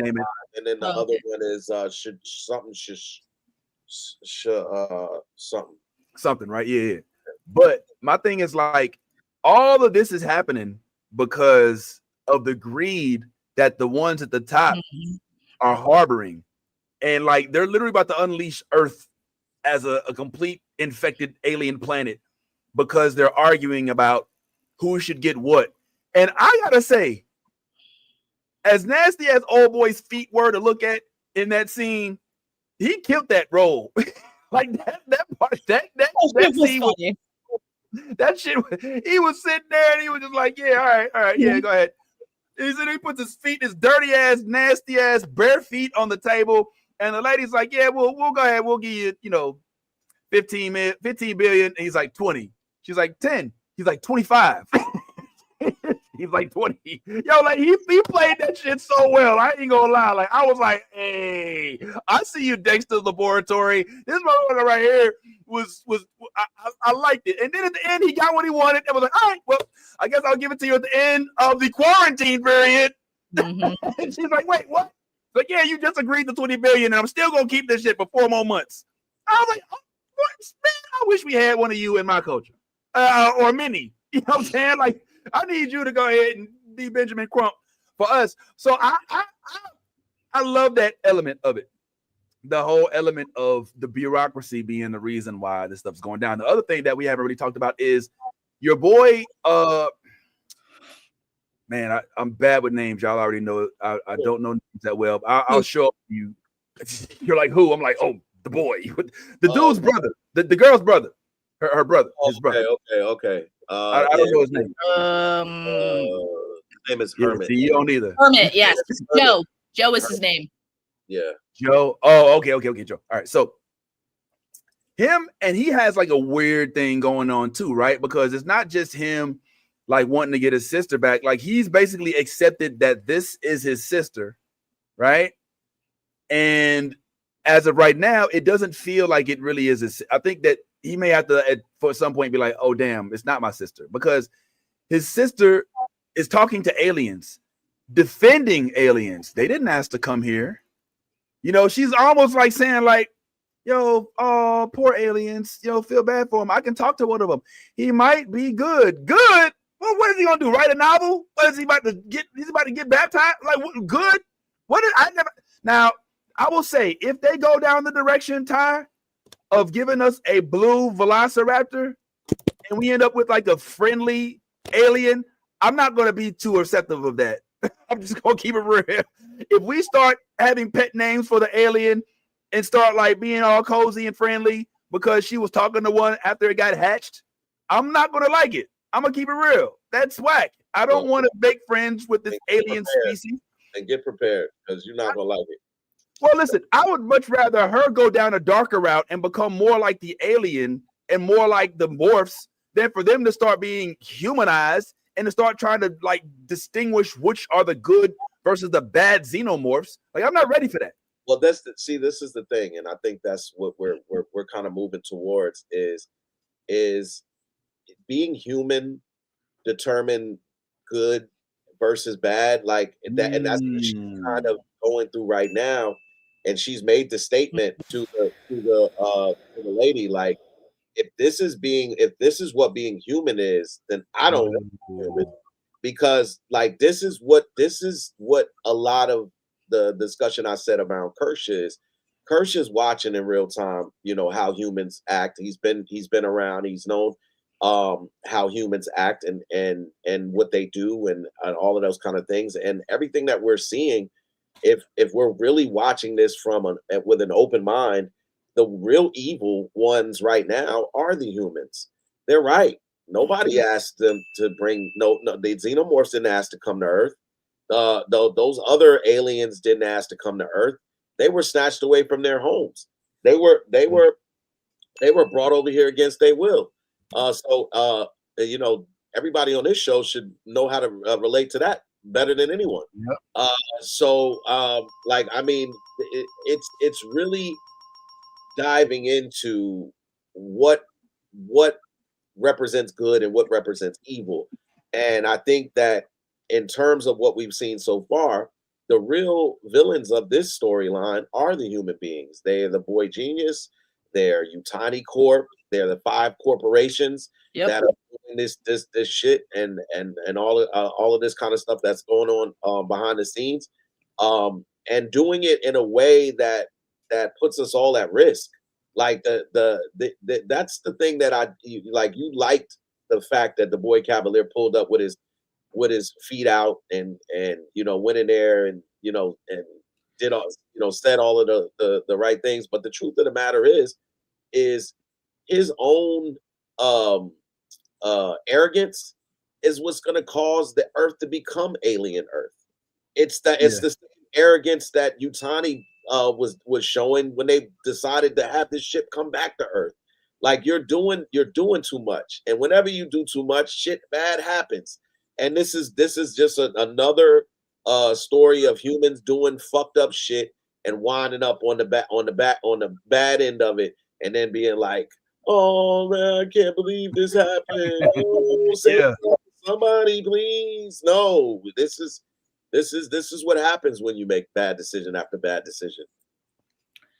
S9: then the other one is
S1: something, right? Yeah. But my thing is like all of this is happening because of the greed that the ones at the top are harboring, and like they're literally about to unleash Earth as a complete infected alien planet because they're arguing about who should get what. And I gotta say, as nasty as old boy's feet were to look at in that scene, he killed that role. Like that part, that scene was that shit. He was sitting there and he was just like, yeah, all right, yeah, go ahead. He puts his feet, his dirty ass, nasty ass, bare feet on the table, and the lady's like, yeah, we'll go ahead, we'll give you, 15 billion. And he's like 20. She's like 10. He's like 25. He's like 20. Yo, like he played that shit so well. I ain't gonna lie. Like I was like, hey, I see you, Dexter's Laboratory. This motherfucker right here I liked it. And then at the end, he got what he wanted. And was like, all right, well, I guess I'll give it to you at the end of the quarantine period. And she's like, wait, what? Like, yeah, you just agreed to 20 billion, and I'm still gonna keep this shit for 4 more months. I was like, oh, what? Man, I wish we had one of you in my culture. Or many. You know what I'm saying? Like, I need you to go ahead and be Benjamin Crump for us. So I love that element of it. the whole element of the bureaucracy being the reason why this stuff's going down. The other thing that we haven't really talked about is your boy. Man, I'm bad with names. Y'all already know. I don't know names that well. I'll show up to you. You're like, who? I'm like, oh, the boy, the dude's brother, the girl's brother, her brother, his brother.
S9: Okay.
S1: I don't know his name.
S9: His name is Hermit.
S1: See, you don't either.
S10: Hermit, yes. Joe is his name.
S9: Yeah.
S1: Joe. Oh, okay, Joe. All right. So him, and he has like a weird thing going on too, right? Because it's not just him like wanting to get his sister back. Like he's basically accepted that this is his sister, right? And as of right now, it doesn't feel like it really is. I think that he may have to, for some point, be like, oh, damn, it's not my sister. Because his sister is talking to aliens, defending aliens. They didn't ask to come here. You know, she's almost like saying like, yo, oh, poor aliens, you know, feel bad for him. I can talk to one of them. He might be good. Good? Well, what is he going to do? Write a novel? What is he about to get? He's about to get baptized? Like, what, good? What did I never? Now, I will say, if they go down the direction, Ty, of giving us a blue velociraptor and we end up with like a friendly alien, I'm not going to be too receptive of that. I'm just going to keep it real. If we start having pet names for the alien and start like being all cozy and friendly because she was talking to one after it got hatched, I'm not going to like it. I'm going to keep it real. That's whack. I don't want to make friends with this alien species.
S9: And get prepared because you're not going to like it.
S1: Well, listen, I would much rather her go down a darker route and become more like the alien and more like the morphs than for them to start being humanized and to start trying to like distinguish which are the good versus the bad xenomorphs. Like, I'm not ready for that.
S9: Well, this is the thing, and I think that's what we're kind of moving towards is being human determine good versus bad, like that, and that's what she's kind of going through right now. And she's made the statement to the lady, like, if this is what being human is, then I don't want to be human. Because like this is what a lot of the discussion I said about Kirk is. Kirk is watching in real time, you know, how humans act. He's been around, he's known how humans act and what they do and all of those kind of things. And everything that we're seeing, if we're really watching this with an open mind, the real evil ones right now are the humans. They're right. Nobody asked them to bring the xenomorphs didn't ask to come to Earth. Those other aliens didn't ask to come to Earth. They were snatched away from their homes. They were brought over here against their will. So you know, everybody on this show should know how to relate to that better than anyone. Yep. Like, I mean, it's really diving into what represents good and what represents evil. And I think that in terms of what we've seen so far, the real villains of this storyline are the human beings. They are the Boy Genius, they're Utani Corp, they're the 5 corporations that are doing this shit and all of this kind of stuff that's going on behind the scenes, and doing it in a way that puts us all at risk. Like that's the thing that you liked the fact that the boy Cavalier pulled up with his feet out and you know went in there and you know and did all you know said all of the right things. But the truth of the matter is his own arrogance is what's going to cause the Earth to become alien Earth. It's the same arrogance that Utani was showing when they decided to have this ship come back to Earth. Like you're doing too much, and whenever you do too much, shit bad happens. And this is just another story of humans doing fucked up shit and winding up on the bad end of it, and then being like, "Oh man, I can't believe this happened. Oh, somebody, please." No, this is what happens when you make bad decision after bad decision.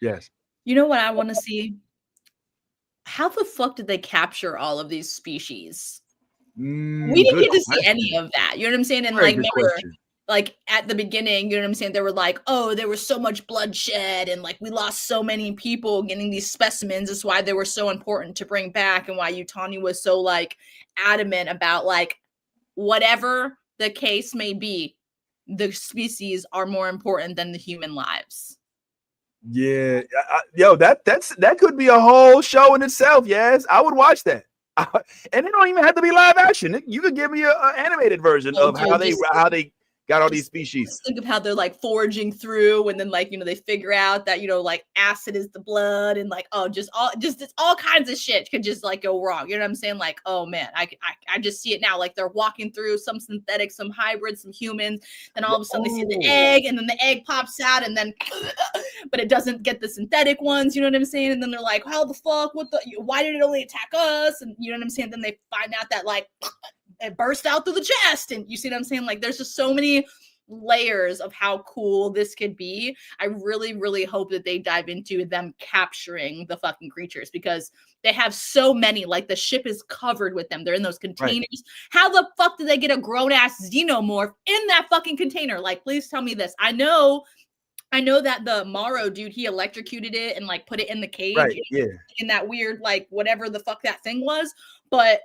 S1: Yes.
S10: You know what I want to see? How the fuck did they capture all of these species? We didn't get to see any of that. You know what I'm saying? And like, remember, like at the beginning, you know what I'm saying? They were like, oh, there was so much bloodshed and like we lost so many people getting these specimens. That's why they were so important to bring back and why Yutani was so like adamant about like whatever the case may be, the species are more important than the human lives.
S1: Yeah, yo, that could be a whole show in itself. Yes, I would watch that. And it don't even have to be live action. You could give me an animated version of how they got all these species.
S10: Think of how they're like foraging through, and then like they figure out that like acid is the blood, and like just all kinds of shit could just like go wrong. You know what I'm saying? Like, oh man, I just see it now. Like they're walking through some synthetic, some hybrid, some humans. Then all of a sudden they see the egg, and then the egg pops out, and then but it doesn't get the synthetic ones. You know what I'm saying? And then they're like, how the fuck? Why did it only attack us? And you know what I'm saying? Then they find out that like it burst out through the chest, and you see what I'm saying? Like there's just so many layers of how cool this could be. I really, really hope that they dive into them capturing the fucking creatures, because they have so many. Like the ship is covered with them. They're in those containers. Right. How the fuck did they get a grown-ass xenomorph in that fucking container? Like, please tell me this. I know that the Morrow dude, he electrocuted it and like put it in the cage,
S1: right? Yeah,
S10: in that weird like whatever the fuck that thing was, but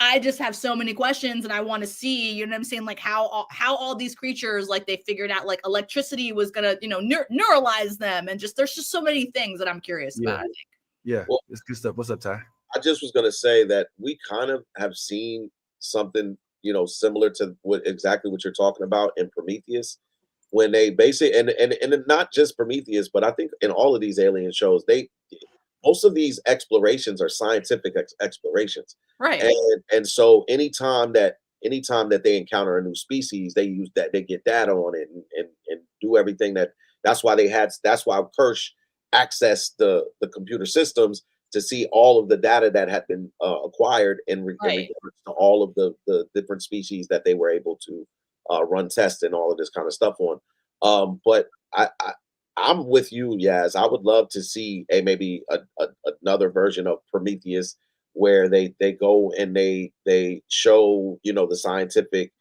S10: I just have so many questions, and I want to see, you know what I'm saying, like how all these creatures, like they figured out like electricity was gonna, neuralize them, and just there's just so many things that I'm curious about. I think.
S1: Yeah, well, it's good stuff. What's up, Ty?
S9: I just was gonna say that we kind of have seen something, similar to exactly what you're talking about in Prometheus, when they basically and not just Prometheus, but I think in all of these alien shows, most of these explorations are scientific explorations,
S10: right?
S9: And so anytime that they encounter a new species, they get data on it and do everything that's why Kirsch accessed the computer systems to see all of the data that had been acquired in regards to all of the different species that they were able to run tests and all of this kind of stuff on. But I'm with you, Yaz. I would love to see maybe another version of Prometheus where they go and they show the scientific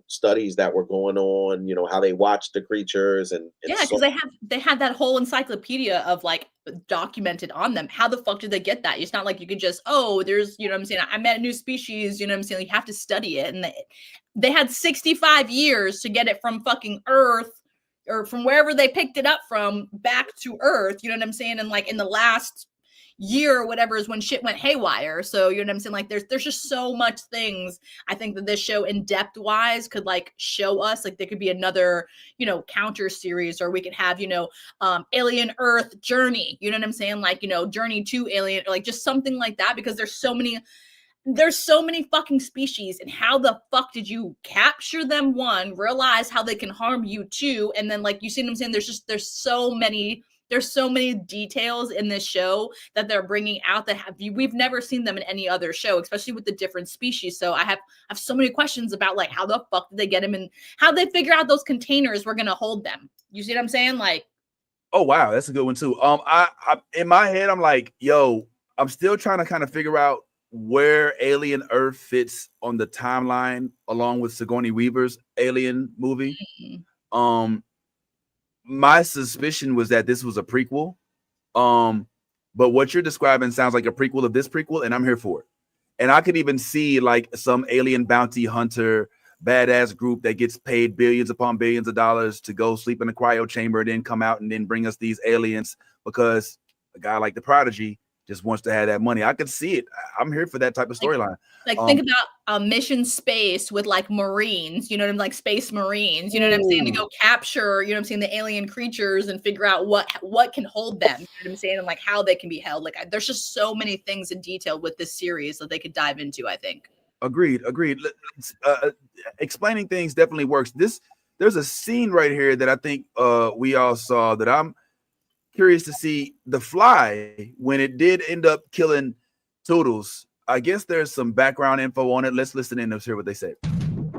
S9: studies that were going on, how they watched the creatures and
S10: yeah, because they had that whole encyclopedia of like documented on them. How the fuck did they get that? It's not like you could just there's what I'm saying, I met a new species, what I'm saying, you have to study it, and they had 65 years to get it from fucking Earth or from wherever they picked it up from back to Earth, you know what I'm saying? And like in the last year or whatever is when shit went haywire. So, you know what I'm saying? Like there's just so much things I think that this show in depth wise could like show us. Like there could be another, counter series, or we could have, Alien Earth Journey, you know what I'm saying? Like, Journey to Alien, or like just something like that, because there's so many fucking species, and how the fuck did you capture them? One, realize how they can harm you. Two, and then like, you see what I'm saying? There's so many details in this show that they're bringing out that we've never seen them in any other show, especially with the different species. So I have so many questions about like how the fuck did they get them, and how they figure out those containers were gonna hold them. You see what I'm saying? Like,
S1: oh wow, that's a good one too. I in my head I'm like, yo, I'm still trying to kind of figure out where Alien Earth fits on the timeline along with Sigourney Weaver's Alien movie. Mm-hmm. My suspicion was that this was a prequel. But what you're describing sounds like a prequel of this prequel, and I'm here for it. And I could even see like some alien bounty hunter badass group that gets paid billions upon billions of dollars to go sleep in a cryo chamber and then come out and then bring us these aliens because a guy like the Prodigy just wants to have that money. I could see it. I'm here for that type of storyline.
S10: Like think about Mission Space with like Marines, like Space Marines, you know what I'm saying, to go capture, the alien creatures and figure out what can hold them, you know what I'm saying, and like how they can be held. Like there's just so many things in detail with this series that they could dive into, I think. Agreed.
S1: Explaining things definitely works. There's a scene right here that I think we all saw that I'm curious to see. The Fly, when it did end up killing Toodles, I guess there's some background info on it. Let's listen in and hear what they said.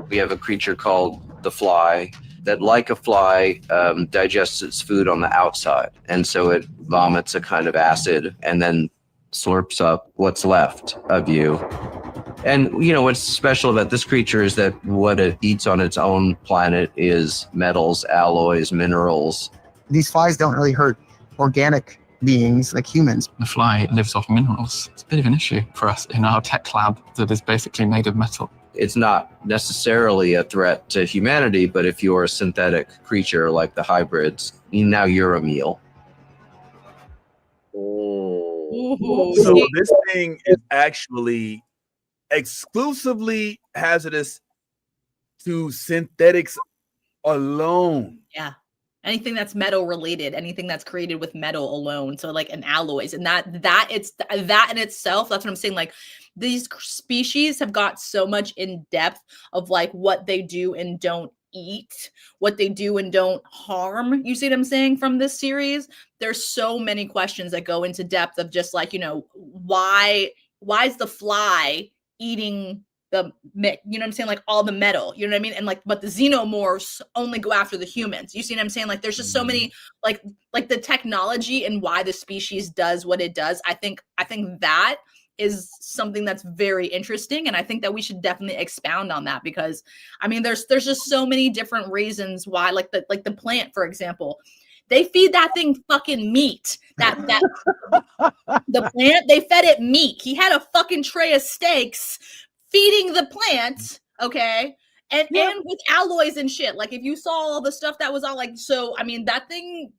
S16: We have a creature called the Fly that, like a fly, digests its food on the outside. And so it vomits a kind of acid and then slurps up what's left of you And you know what's special about this creature is that what it eats on its own planet is metals, alloys, minerals.
S17: These flies don't really hurt organic beings like humans.
S18: The fly lives off minerals. It's a bit of an issue for us in our tech lab that is basically made of metal.
S16: It's not necessarily a threat to humanity, but if you're a synthetic creature like the hybrids, now you're a meal.
S1: So this thing is actually exclusively hazardous to synthetics alone.
S10: Yeah. Anything that's metal related, anything that's created with metal alone. So like an alloys, and that in itself, that's what I'm saying. Like these species have got so much in depth of like what they do and don't eat, what they do and don't harm. You see what I'm saying from this series? There's so many questions that go into depth of just like, you know, why is the fly eating the, you know what I'm saying, like all the metal, you know what I mean? And like, but the xenomorphs only go after the humans. You see what I'm saying? Like there's just so many like the technology and why the species does what it does. I think that is something that's very interesting, and I think that we should definitely expound on that, because I mean there's just so many different reasons why, like the plant, for example. They feed that thing fucking meat. That the plant, they fed it meat. He had a fucking tray of steaks feeding the plant, okay? And with alloys and shit. Like if you saw all the stuff that was all like, so I mean that thing,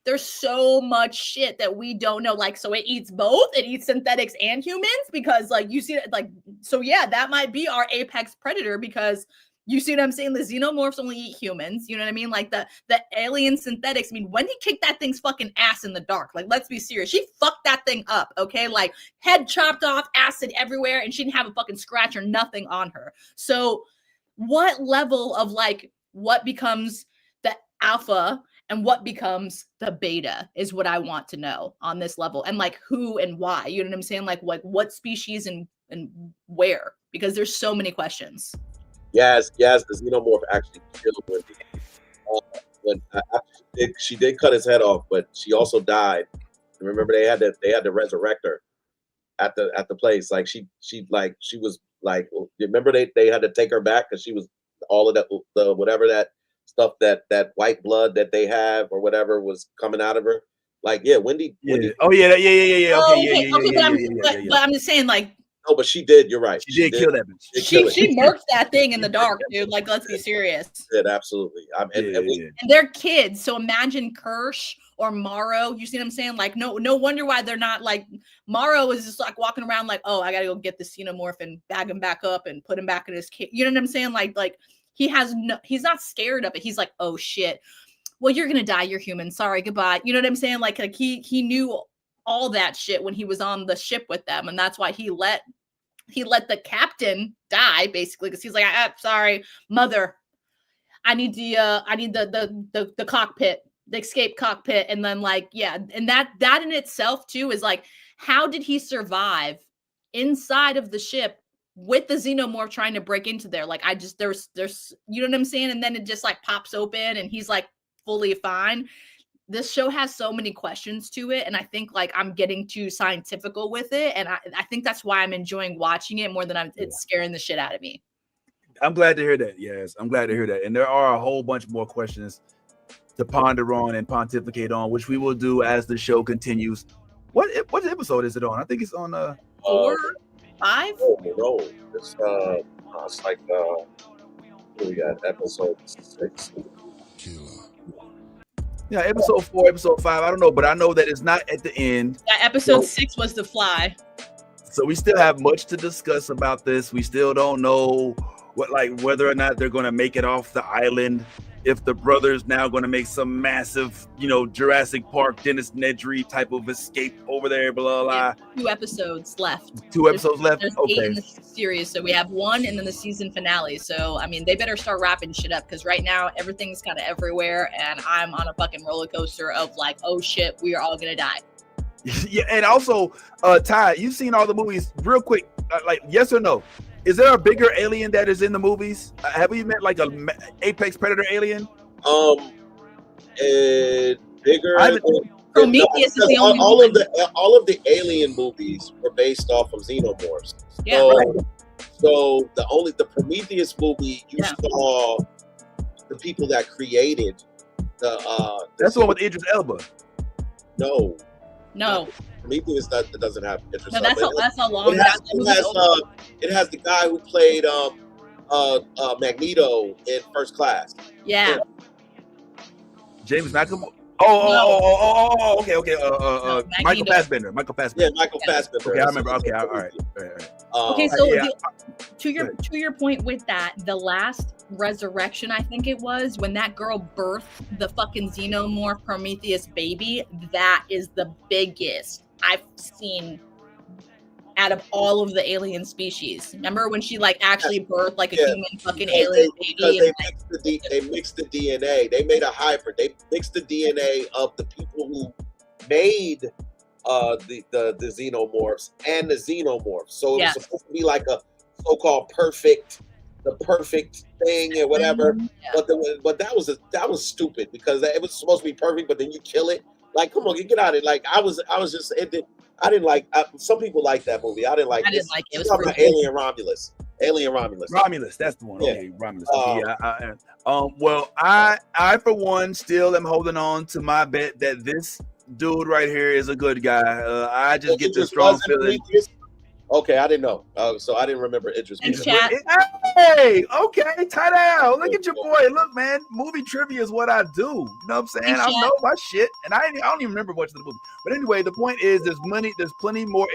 S10: there's so much shit that we don't know. Like, so it eats both. It eats synthetics and humans, because like you see it, like, so yeah, that might be our apex predator, because you see what I'm saying? The xenomorphs only eat humans. You know what I mean? Like the alien synthetics. I mean, Wendy kicked that thing's fucking ass in the dark. Like, let's be serious. She fucked that thing up. Okay. Like head chopped off, acid everywhere. And she didn't have a fucking scratch or nothing on her. So what level of like what becomes the alpha and what becomes the beta is what I want to know on this level, and like who and why, you know what I'm saying? Like what species and where, because there's so many questions.
S9: Yes, the xenomorph actually killed Wendy. When she did cut his head off, but she also died. And remember, they had to resurrect her at the place. Like she was like, remember they had to take her back because she was all of the whatever that stuff, that white blood that they have or whatever was coming out of her. Like, yeah, Wendy.
S1: Oh yeah.
S10: But I'm just saying, like.
S9: No, but she did. You're right.
S1: She did kill that bitch.
S10: She murked that thing in the dark, dude. Like, let's be serious.
S9: Did absolutely. And
S10: they're kids, so imagine Kirsch or Morrow. You see what I'm saying? Like, no wonder why they're not like Morrow is just like walking around like, oh, I gotta go get the xenomorph and bag him back up and put him back in his kit. You know what I'm saying? Like he's not scared of it. He's like, oh shit. Well, you're gonna die. You're human. Sorry, goodbye. You know what I'm saying? Like he knew all that shit when he was on the ship with them, and that's why he let the captain die, basically, because he's like, sorry, mother, I need the cockpit, the escape cockpit. And then like, yeah, and that in itself too is like, how did he survive inside of the ship with the xenomorph trying to break into there? Like, there's you know what I'm saying? And then it just like pops open and he's like fully fine. This show has so many questions to it, and I think like I'm getting too scientifical with it, and I think that's why I'm enjoying watching it more than it's scaring the shit out of me.
S1: I'm glad to hear that. Yes, I'm glad to hear that. And there are a whole bunch more questions to ponder on and pontificate on, which we will do as the show continues. What episode is it on? I think it's on
S10: 4, 5.
S9: No, it's like we got episode 6.
S1: Yeah, episode 4, episode 5. I don't know, but I know that it's not at the end.
S10: Yeah, episode 6 was The Fly.
S1: So we still have much to discuss about this. We still don't know whether or not they're going to make it off the island. If the brothers now going to make some massive, Jurassic Park, Dennis Nedry type of escape over there, blah, blah.
S10: Yeah, 2 episodes left.
S1: There's
S10: okay. 8 in the series, so we have 1 and then the season finale. So, I mean, they better start wrapping shit up, because right now everything's kind of everywhere, and I'm on a fucking roller coaster of like, oh shit, we are all going to die.
S1: Yeah, and also, Ty, you've seen all the movies. Real quick, like, yes or no? Is there a bigger alien that is in the movies? Have you met like a apex predator alien?
S9: Bigger.
S10: Prometheus is the only
S9: all of the alien movies were based off of xenomorphs.
S10: Yeah.
S9: So, So the Prometheus movie, you saw the people that created the
S1: that's the one with Idris Elba.
S9: No. Prometheus doesn't have Idris Elba.
S10: That's how long
S9: it has the guy who played Magneto in First Class.
S10: Yeah.
S1: James McAvoy. Oh, okay. Michael Fassbender.
S9: Yeah, Michael Fassbender.
S1: Okay, I remember. Okay, all right.
S10: Okay, so to your point with that, the last resurrection, I think it was, when that girl birthed the fucking xenomorph Prometheus baby, that is the biggest I've seen out of all of the alien species. Remember when she like actually birthed like a human fucking alien baby?
S9: They mixed the DNA. They made a hybrid. They mixed the DNA of the people who made the xenomorphs and the xenomorphs. So it was supposed to be like a so-called perfect thing or whatever. But that was stupid because it was supposed to be perfect, but then you kill it. Like, come on, get out of it. Like, I didn't like. Some people like that movie. I didn't like. I didn't like it. It was talking about Alien Romulus.
S1: Romulus, that's the one. Okay, Romulus. Okay, well, I for one still am holding on to my bet that this dude right here is a good guy. I just get the strong feeling.
S9: Okay, I didn't know. So I didn't remember Idris.
S1: Hey, okay, tight out. Look at your boy. Look, man, movie trivia is what I do. You know what I'm saying? I know my shit, and I don't even remember much of the movie. But anyway, the point is, there's plenty more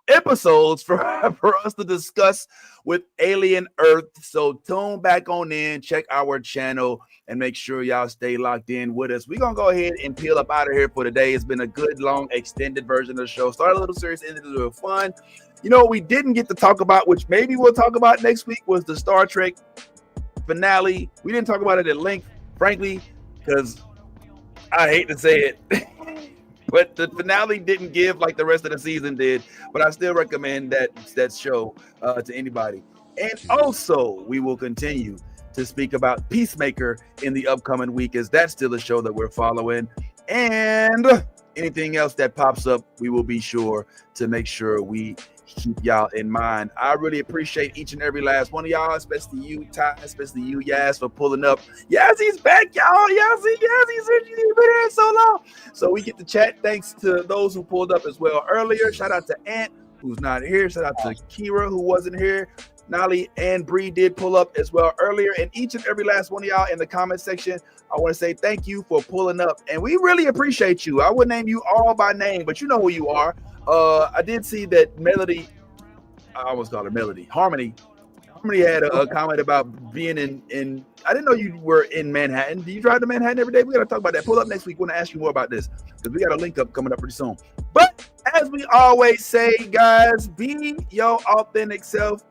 S1: episodes for us to discuss with Alien Earth. So tune back on in, check our channel, and make sure y'all stay locked in with us. We're gonna go ahead and peel up out of here for today. It's been a good, long, extended version of the show. Started a little serious, ended a little fun. You know what we didn't get to talk about, which maybe we'll talk about next week, was the Star Trek finale. We didn't talk about it at length, frankly, because I hate to say it. But the finale didn't give like the rest of the season did. But I still recommend that show to anybody. And also, we will continue to speak about Peacemaker in the upcoming week, as that's still a show that we're following. And anything else that pops up, we will be sure to make sure we keep y'all in mind. I really appreciate each and every last one of y'all, especially you, Ty, especially you, Yaz, for pulling up. Yazzy's back, y'all. Yazzy's been here so long. So we get to chat. Thanks to those who pulled up as well earlier. Shout out to Ant, who's not here. Shout out to Kira, who wasn't here. Nolly and Bree did pull up as well earlier. And each and every last one of y'all in the comment section, I want to say thank you for pulling up. And we really appreciate you. I would name you all by name, but you know who you are. I did see that Melody, I almost called her Melody, Harmony had a comment about being in I didn't know you were in Manhattan. Do you drive to Manhattan every day? We got to talk about that. Pull up next week. We're going to ask you more about this because we got a link up coming up pretty soon. But as we always say, guys, be your authentic self,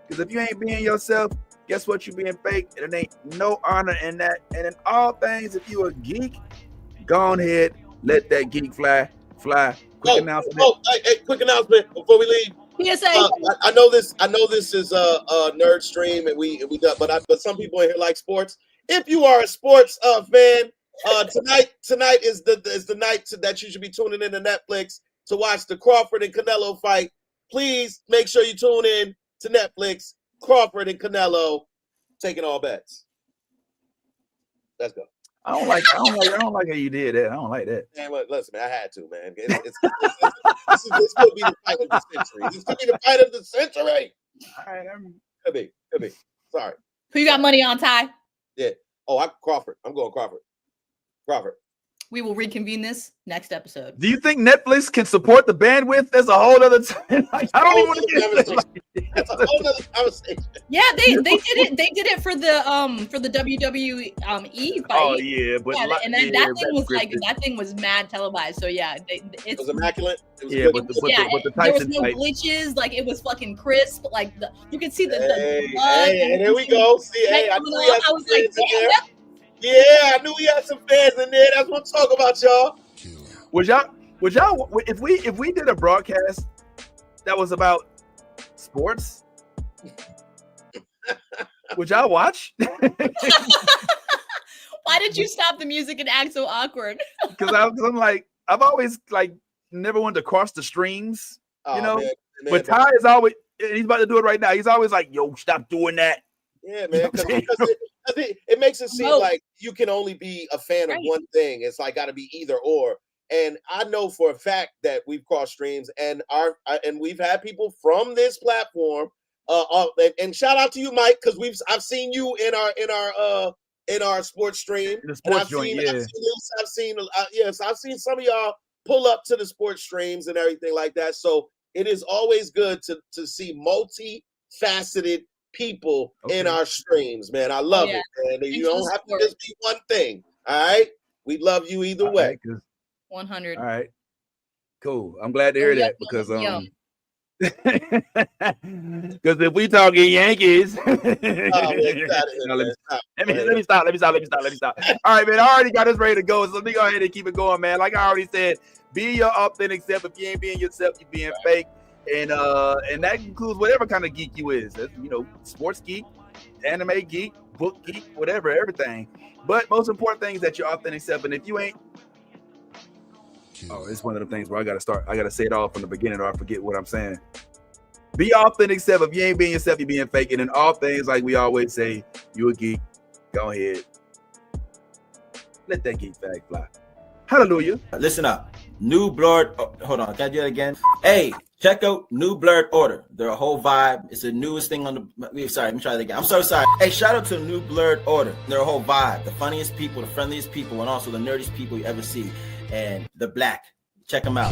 S1: because if you ain't being yourself, guess what? You're being fake, and it ain't no honor in that. And in all things, if you a geek, go on ahead, let that geek fly. Quick announcement.
S9: Quick announcement before we leave.
S10: PSA.
S9: I know this is a nerd stream, and we done, but some people in here like sports. If you are a sports fan, tonight is the night that you should be tuning in to Netflix to watch the Crawford and Canelo fight. Please make sure you tune in to Netflix. Crawford and Canelo taking all bets. Let's go.
S1: I don't like how you did that. I don't like that.
S9: Man, listen, man, I had to, man. This could be the fight of the century. This could be the fight of the century.
S1: All right,
S9: could be. Sorry.
S10: Who you got money on, Ty?
S9: Yeah. Oh, Crawford. I'm going Crawford.
S10: We will reconvene this next episode.
S1: Do you think Netflix can support the bandwidth? There's a whole other time. I don't even want to get
S9: That's a whole other conversation.
S10: Yeah, they did it. They did it for the WWE fight.
S1: Oh yeah, but
S10: that thing was mad televised. So yeah, it
S9: was immaculate. It was
S1: but the
S10: there was
S1: Tyson
S10: no
S1: fight.
S10: glitches. Like it was fucking crisp. Like you could see the blood.
S9: And here we go. See,
S10: I was like, damn.
S9: Yeah, I knew we had some fans in there. That's what I'm talking about, y'all.
S1: Would y'all if we did a broadcast that was about sports, would y'all watch?
S10: Why did you stop the music and act so awkward?
S1: Because I'm like, I've always like never wanted to cross the streams You know,
S9: man,
S1: but Ty is always, he's about to do it right now. He's always like, yo, stop doing that.
S9: Yeah, man, because it makes it seem like you can only be a fan of one thing. It's like got to be either or. And I know for a fact that we've crossed streams, and we've had people from this platform. And shout out to you, Mike, because I've seen you in our sports stream.
S1: The sports joint, yeah.
S9: I've seen some of y'all pull up to the sports streams and everything like that. So it is always good to see multifaceted people in our streams, man. I love it, man. You don't have to just be one thing. All right, we love you either way.
S10: 100.
S1: All right, cool. I'm glad to hear that because because if we talking Yankees, let me stop. All right, man. I already got us ready to go, so let me go ahead and keep it going, man. Like I already said, be your authentic self. If you ain't being yourself, you're being fake, and that includes whatever kind of geek you is. You know, sports geek, anime geek, book geek, whatever, everything. But most important thing is that you're authentic self, and if you ain't, it's one of the things where I gotta say it all from the beginning, or I forget what I'm saying. Be authentic self. If you ain't being yourself, you're being fake. And in all things, like we always say, you a geek. Go ahead. Let that geek flag fly. Hallelujah.
S19: Listen up. New Blurred. Hold on. Can I do it again? Hey, check out New Blurred Order. They're a whole vibe. It's the newest thing on the. Sorry, let me try that again. I'm so sorry. Hey, shout out to New Blurred Order. They're a whole vibe. The funniest people, the friendliest people, and also the nerdiest people you ever see. And they're black. Check them out.